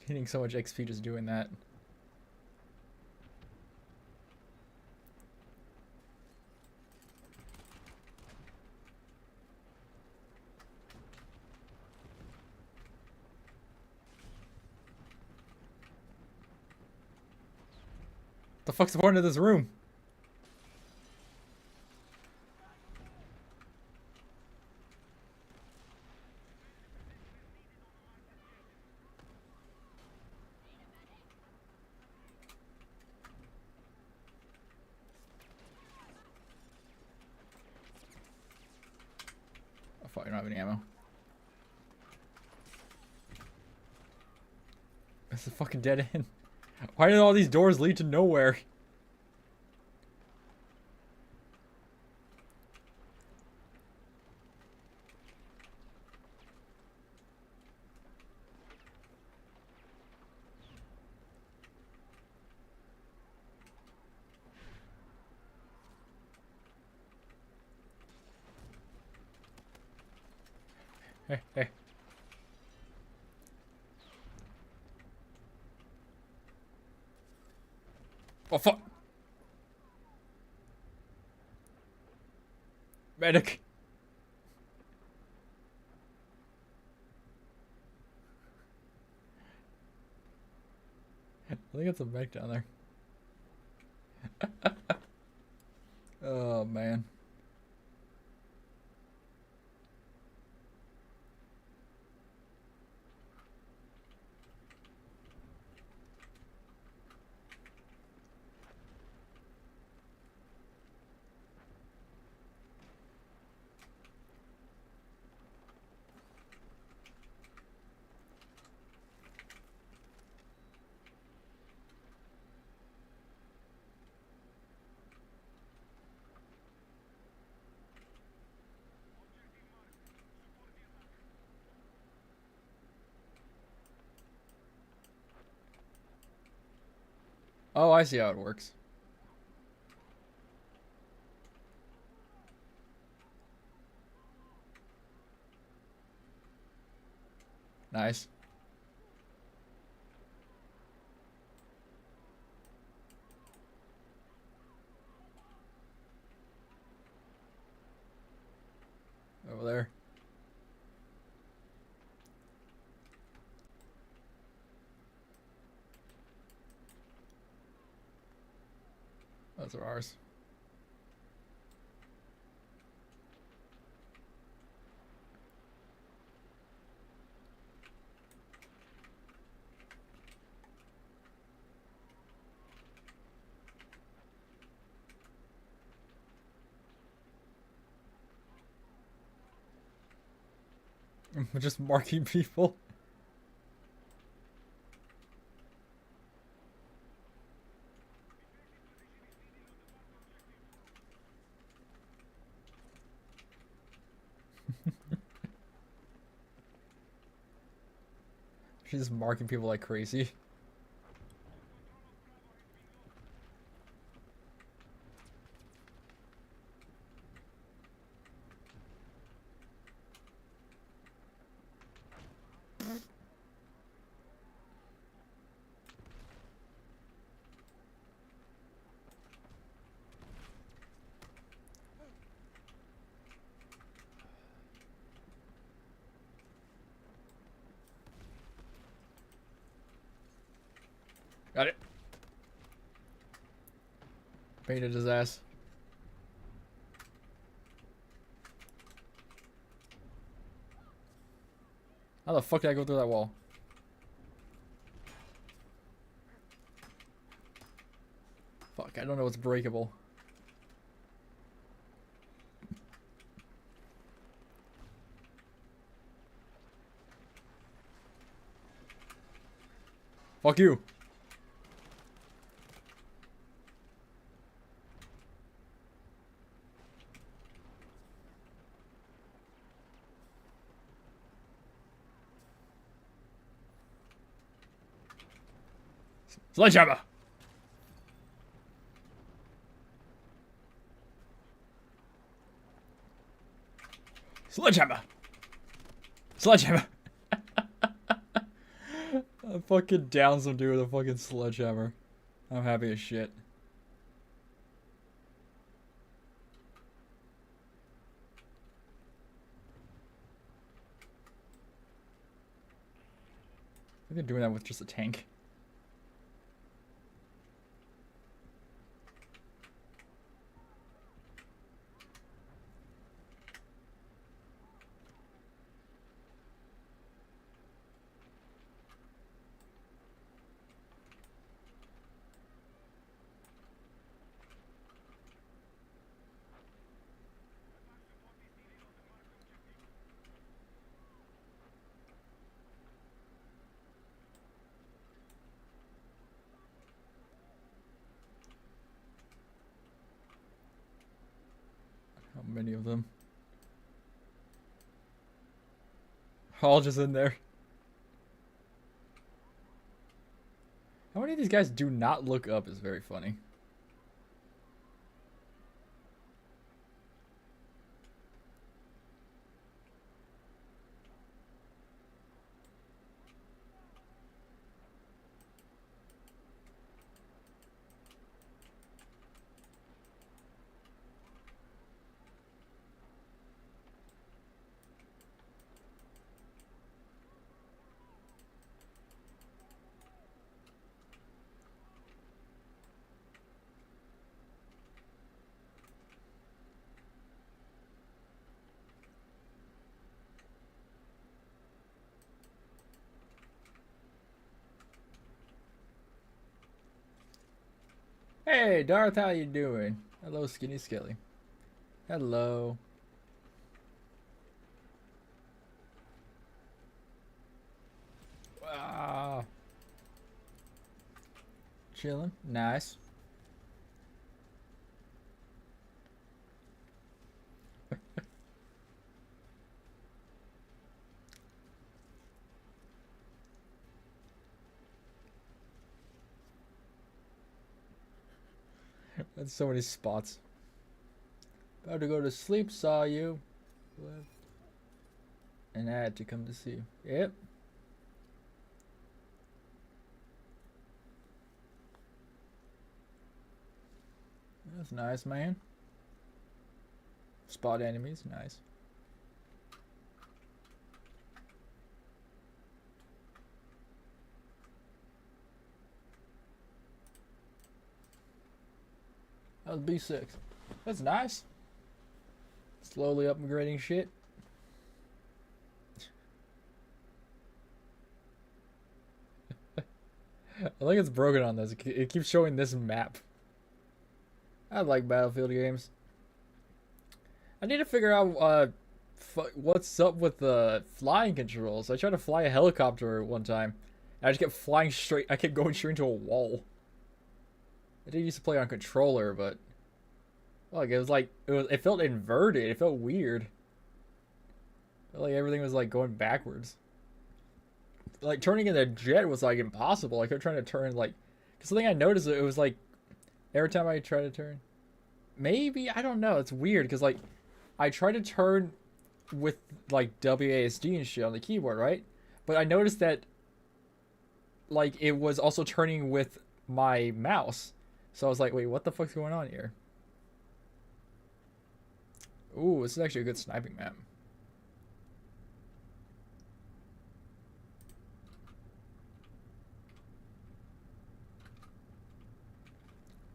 Getting so much XP just doing that. The fuck's the point of this room? Oh fuck, I don't have any ammo. It's a fucking dead end. Why did all these doors lead to nowhere? Hey, hey. Oh fuck! Medic! I think it's a mech down there. Oh man. Oh, I see how it works. Nice. Over there. Those are ours. We're just marking people. She's just marking people like crazy. Got it. Painted his ass. How the fuck did I go through that wall? Fuck, I don't know what's breakable. Fuck you. Sledgehammer! Sledgehammer! Sledgehammer! fucking down some dude with a fucking sledgehammer. I'm happy as shit. I think they're doing that with just a tank. How many of them? All just in there. How many of these guys do not look up is very funny. Hey, Darth, how you doing? Hello, Skinny Skelly. Hello. Wow. Chilling. Nice. That's so many spots. About to go to sleep, saw you. Left. And I had to come to see you. Yep. That's nice, man. Spot enemies, nice. That was B6. That's nice. Slowly upgrading shit. I think it's broken on this. It keeps showing this map. I like Battlefield games. I need to figure out what's up with the flying controls. I tried to fly a helicopter one time, and I just kept flying straight. I kept going straight into a wall. I did used to play on controller, but like it felt inverted. It felt weird. It felt like everything was like going backwards. Like turning in a jet was like impossible. I kept trying to turn like, cause something I noticed it was like every time I try to turn, maybe I don't know. It's weird because like I try to turn with like WASD and shit on the keyboard, right? But I noticed that like it was also turning with my mouse. So I was like, wait, what the fuck's going on here? Ooh, this is actually a good sniping map.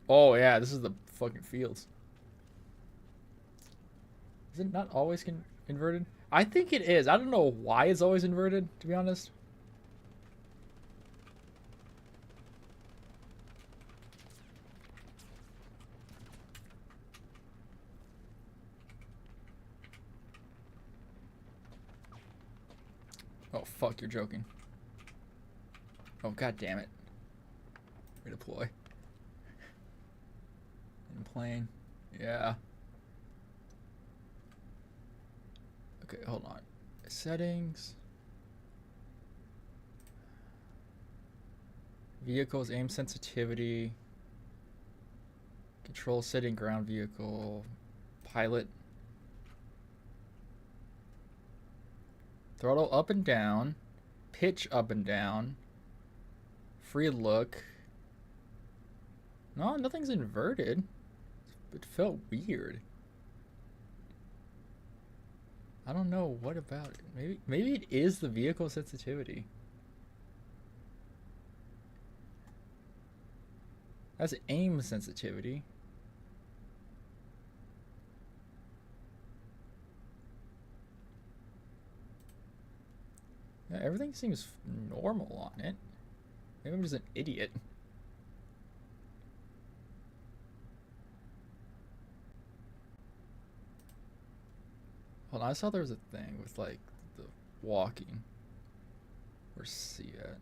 Oh yeah, this is the fucking fields. Is it not always inverted? I think it is. I don't know why it's always inverted, to be honest. Oh fuck, you're joking. Oh god damn it. Redeploy. In plane. Yeah. Okay, hold on. Settings. Vehicles aim sensitivity. Control setting ground vehicle. Pilot. Throttle up and down. Pitch up and down. Free look. No, nothing's inverted. It felt weird. I don't know what about it. Maybe it is the vehicle sensitivity. That's aim sensitivity. Yeah, everything seems normal on it. Maybe I'm just an idiot. Hold on, I saw there was a thing with like the walking. Where's C at?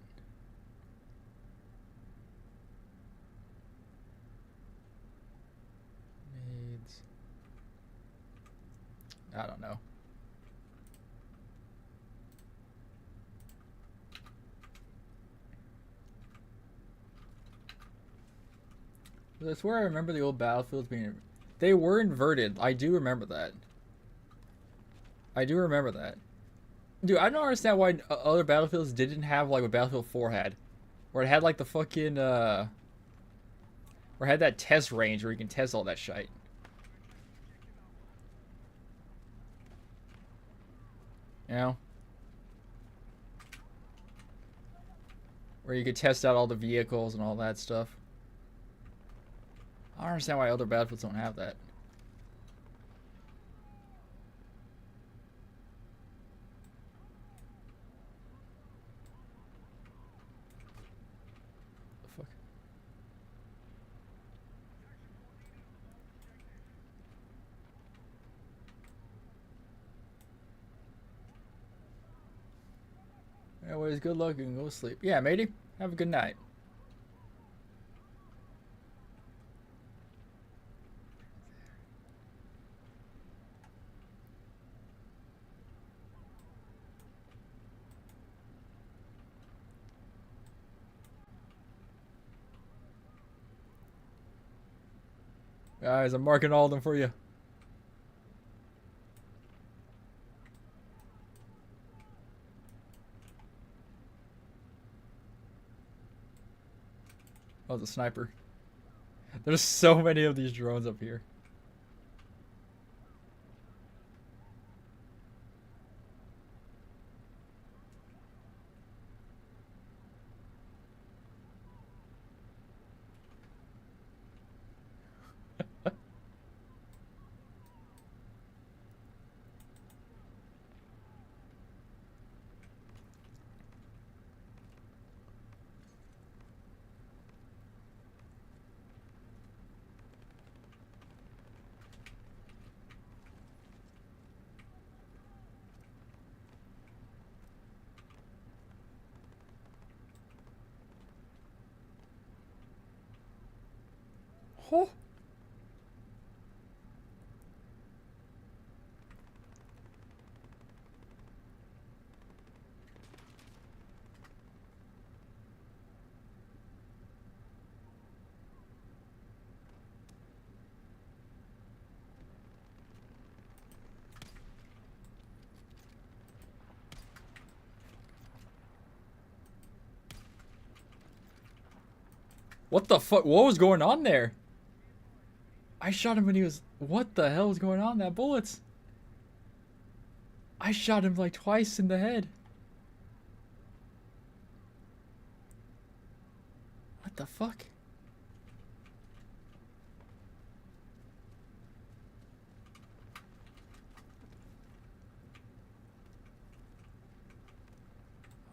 Needs. I don't know. That's where I remember the old battlefields being. They were inverted. I do remember that. I do remember that. Dude, I don't understand why other battlefields didn't have like what Battlefield 4 had. Where it had like the fucking, where it had that test range where you can test all that shit. You know? Where you could test out all the vehicles and all that stuff. I don't understand why other battlefields don't have that. The fuck? Anyways, good luck and go sleep. Yeah, matey. Have a good night. Guys, I'm marking all of them for you. Oh, the sniper. There's so many of these drones up here. Oh. What the fuck? What was going on there? I shot him when he was... What the hell was going on? That bullets. I shot him like twice in the head. What the fuck?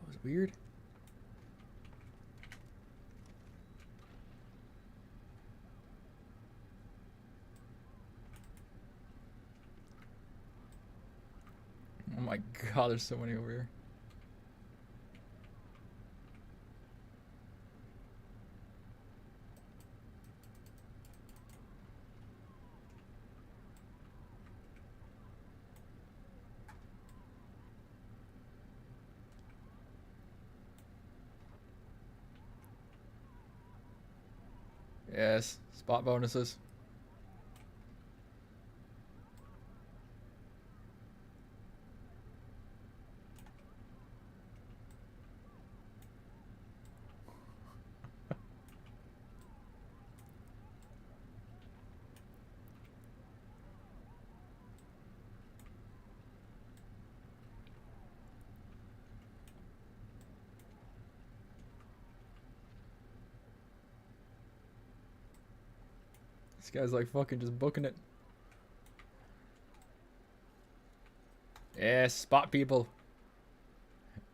That was weird. Oh my god, there's so many over here. Yes, spot bonuses. This guy's like fucking just booking it. Yeah, spot people.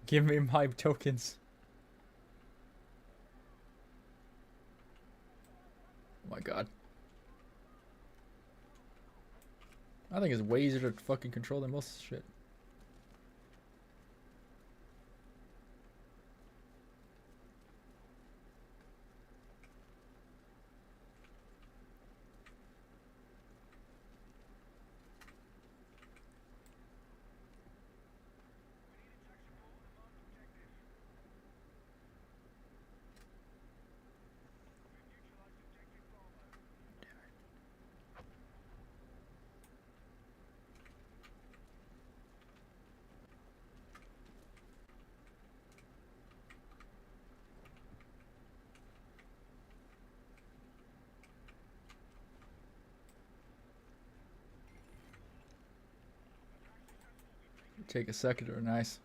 Give me my tokens. Oh my god. I think it's way easier to fucking control than most shit. Take a second or nice.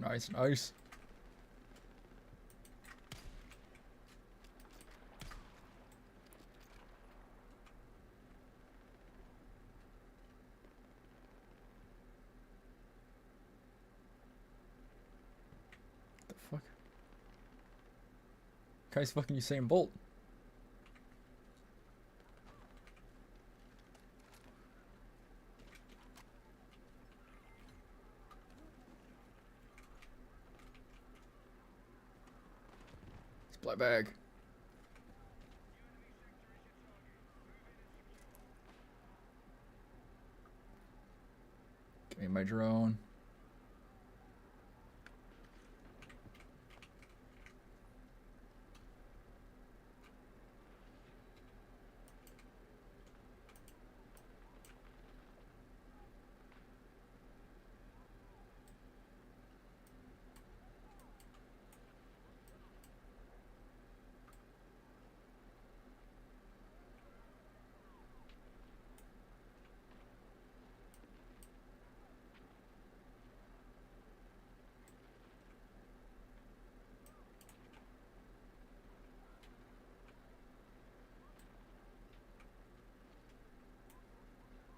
Nice, nice. The fuck? Guy's fucking Usain Bolt. Splat bag. Give me my drone.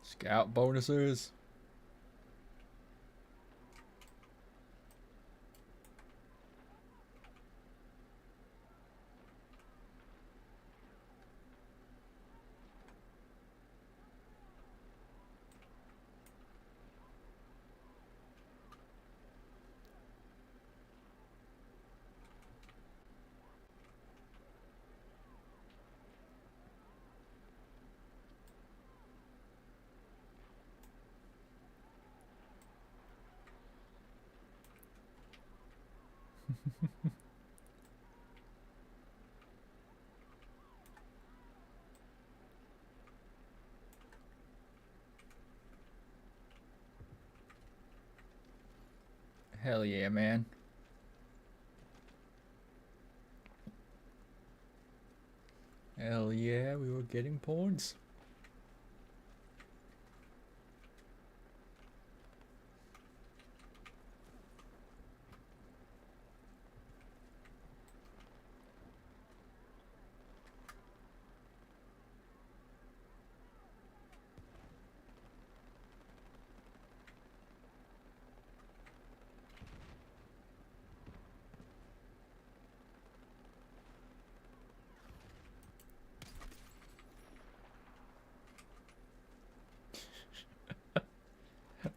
Scout bonuses. Hell yeah, man. Hell yeah, we were getting points.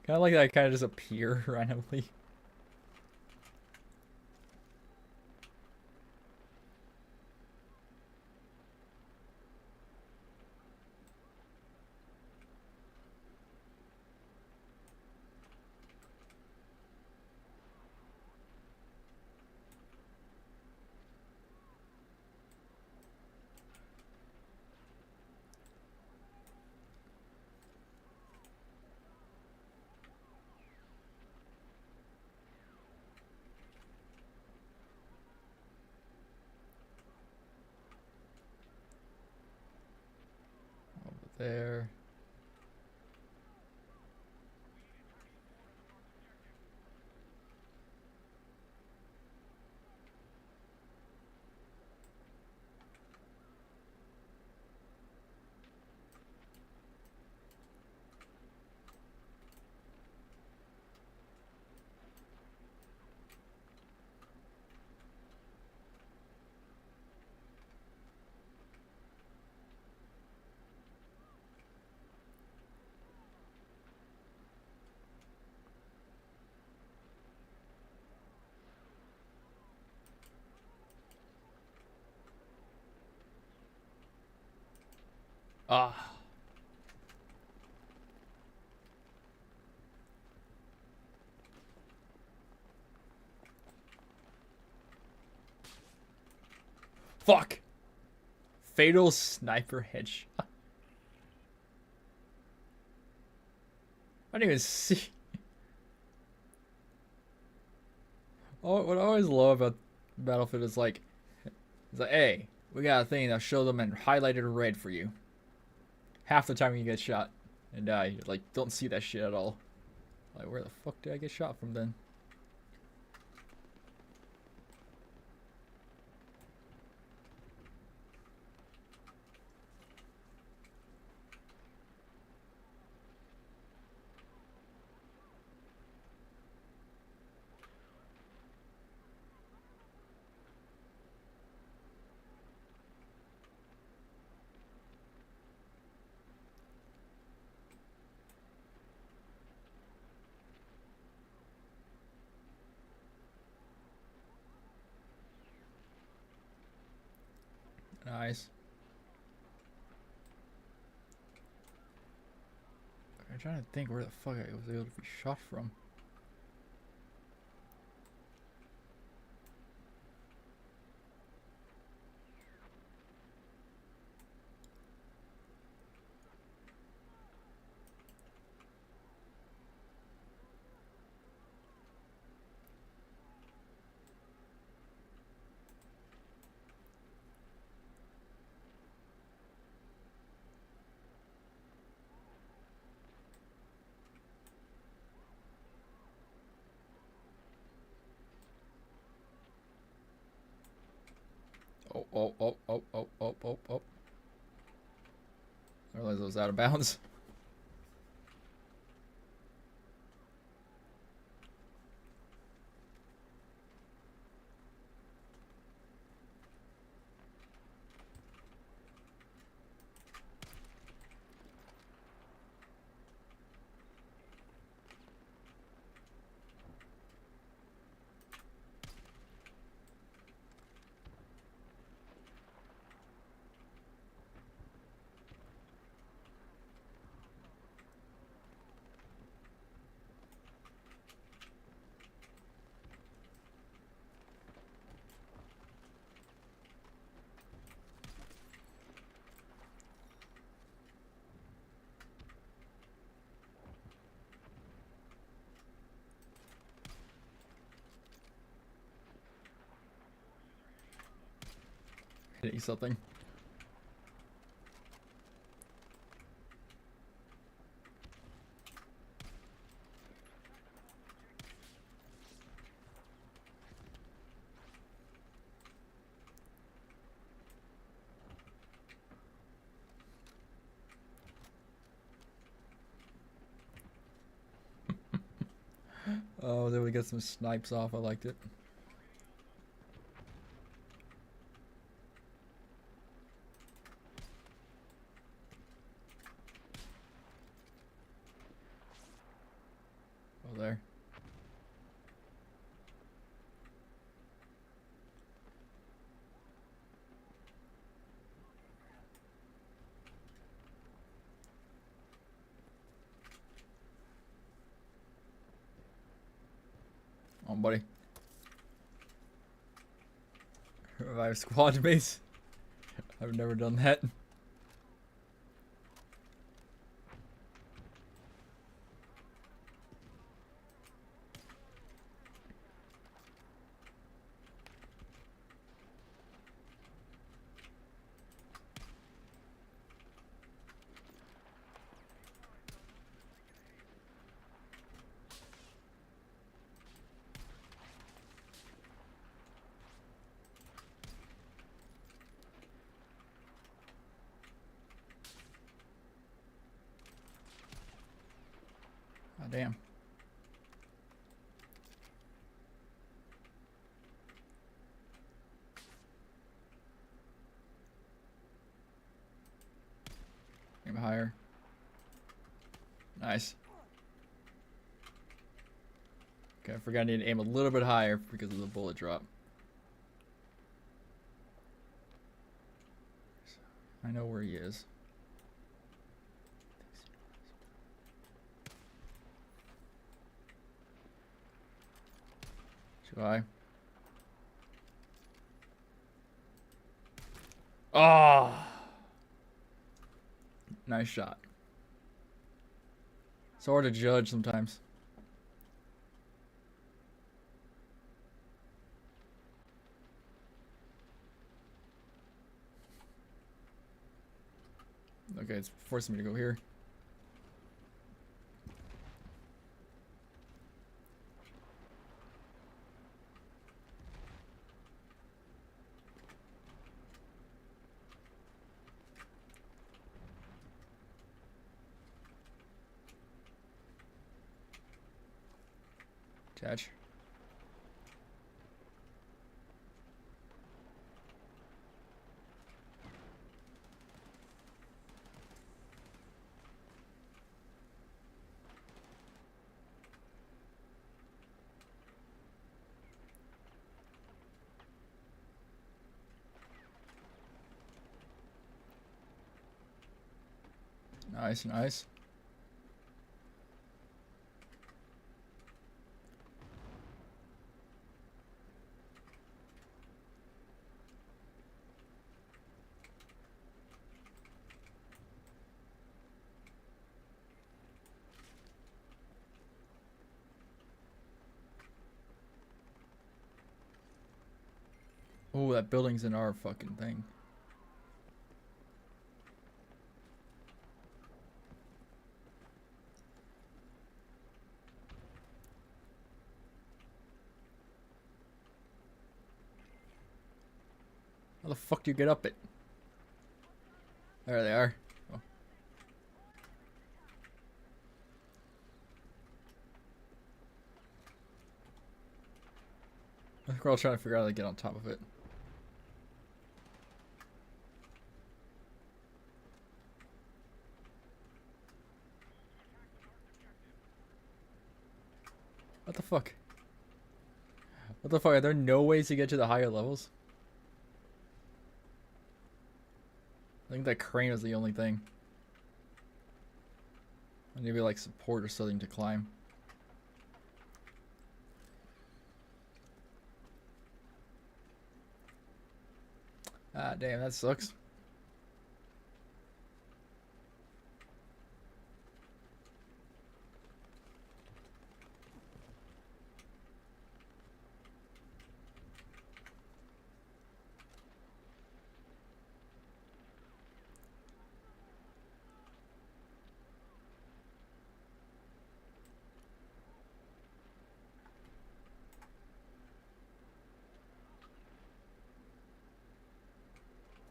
Kind of like that kind of just appear randomly. there. Ah. Fuck. Fatal sniper headshot. I didn't even see. Oh, what I always love about Battlefield is like, it's like, hey, we got a thing that shows them in highlighted red for you. Half the time you get shot and die, you like don't see that shit at all. Like, where the fuck did I get shot from then? Nice. I'm trying to think where the fuck I was able to be shot from. Oh. I realized I was out of bounds. Hitting something. Oh, I was able to get some snipes off. I liked it. Oh, there. Oh, buddy. Revive squad mates. I've never done that. God damn. Aim higher. Nice. Okay, I forgot I need to aim a little bit higher because of the bullet drop. I know where he is. Too high. Oh! Nice shot. It's hard to judge sometimes. Okay, it's forcing me to go here. Attach. Nice, nice. Oh, that building's in our fucking thing. How the fuck do you get up it? There they are. Oh. I think we're all trying to figure out how to get on top of it. What the fuck? What the fuck? Are there no ways to get to the higher levels? I think that crane is the only thing. Maybe like support or something to climb. Ah, damn, that sucks.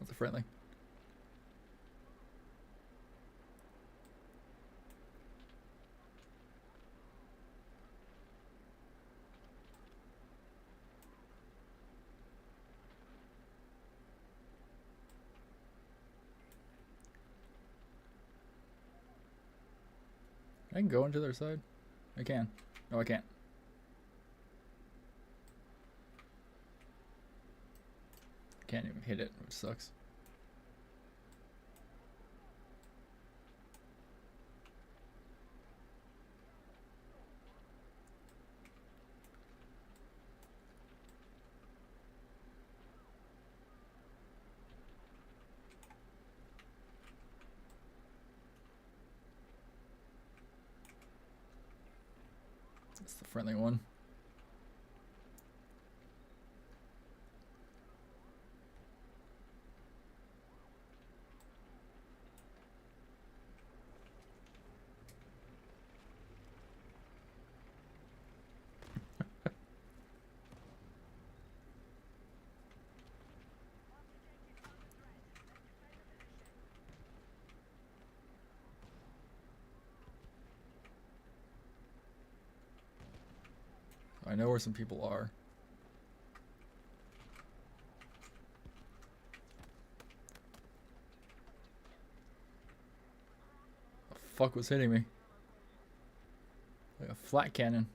That's a friendly. I can go into their side. I can. No, I can't. Can't even hit it, which sucks. That's the friendly one. I know where some people are. The fuck was hitting me? Like a flat cannon.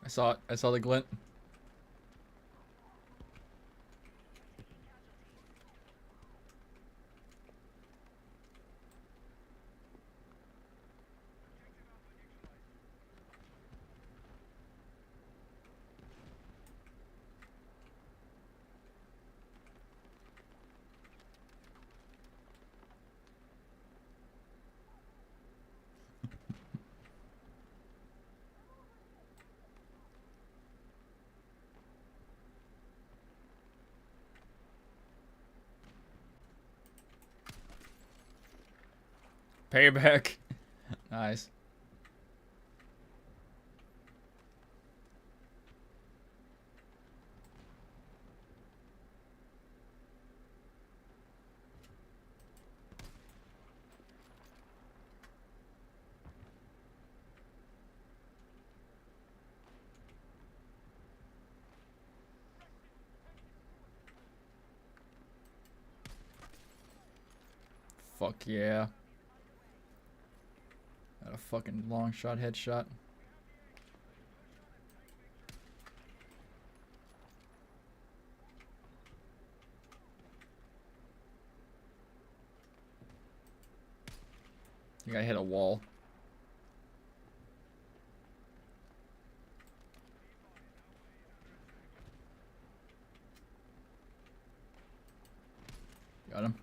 I saw it. I saw the glint. Payback. Nice. Fuck yeah. Got a fucking long shot headshot. You gotta hit a wall. Got him.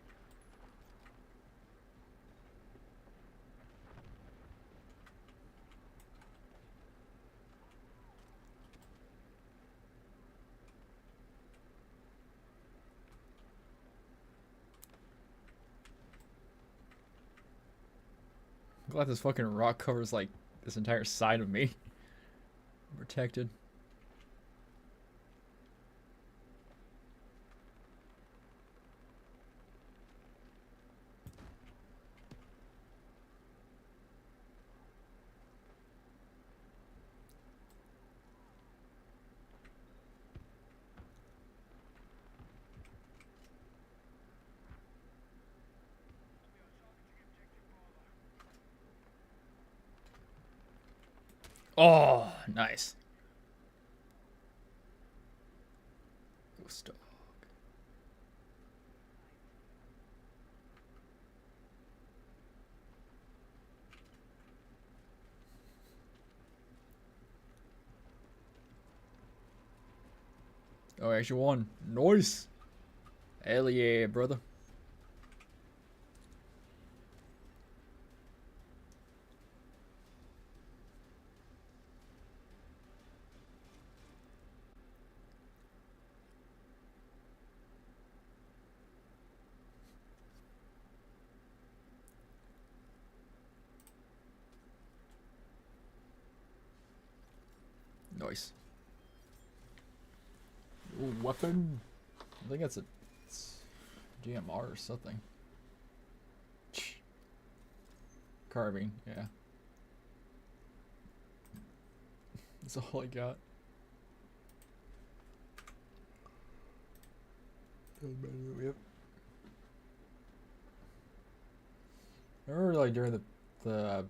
I'm glad this fucking rock covers like this entire side of me. I'm protected. Oh, nice. Ghost dog. Oh, I actually won. Nice. Hell yeah, brother. Nice. Ooh, weapon. I think it's GMR or something. Carbine, yeah. That's all I got. Yep. I remember like during the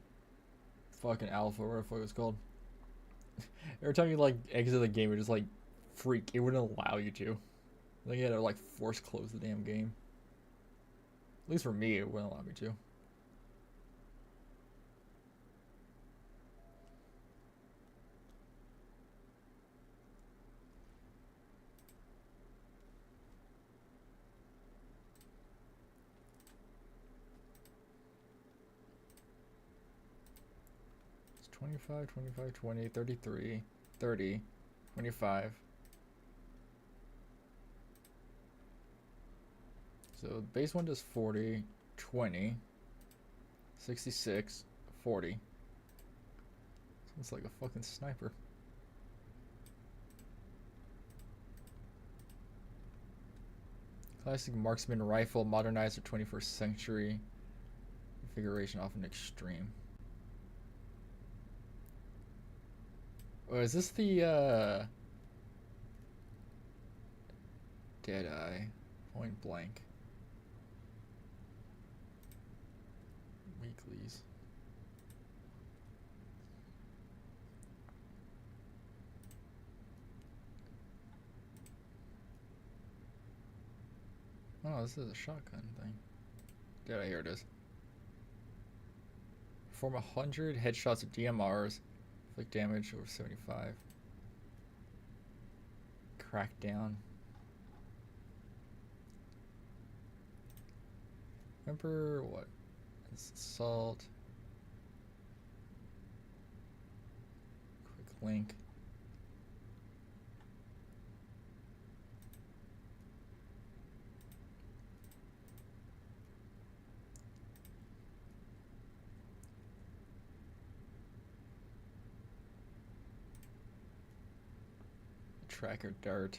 fucking alpha, or whatever the fuck it was called. Every time you like exit the game, it just like freak. It wouldn't allow you to. I think you had to like force close the damn game. At least for me, it wouldn't allow me to. It's 25, 25, 20, 33, 30, 25. So base one does 40, 20, 66, 40. Sounds like a fucking sniper. Classic marksman rifle, modernized for 21st century. Configuration often extreme. Oh, is this the Deadeye? Point blank. Weeklies. Oh, this is a shotgun thing. Deadeye, here it is. Perform 100 headshots of DMRs. Inflict damage over 75. Crackdown. Remember what? It's assault. Quick link. Tracker dart.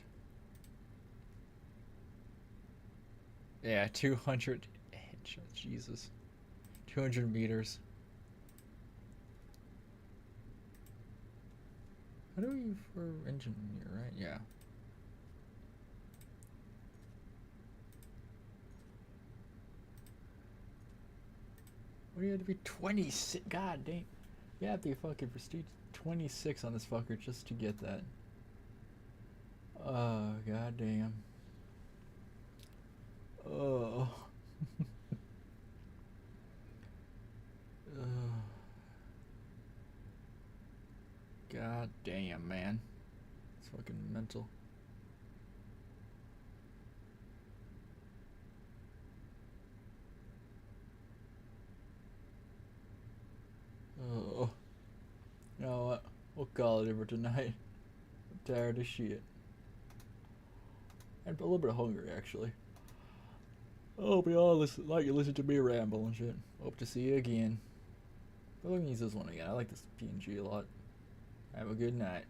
Yeah, 200 headshots. Jesus. 200 meters. How do we for engineer, right? Yeah. What do you have to be 26? God dang. You have to be fucking prestige 26 on this fucker just to get that. Oh, god damn. Oh. God damn, man. It's fucking mental. Oh. You know what? We'll call it over tonight. I'm tired of shit. And a little bit hungry, actually. I hope y'all like you listen to me ramble and shit. Hope to see you again. But let me use this one again. I like this PNG a lot. Have a good night.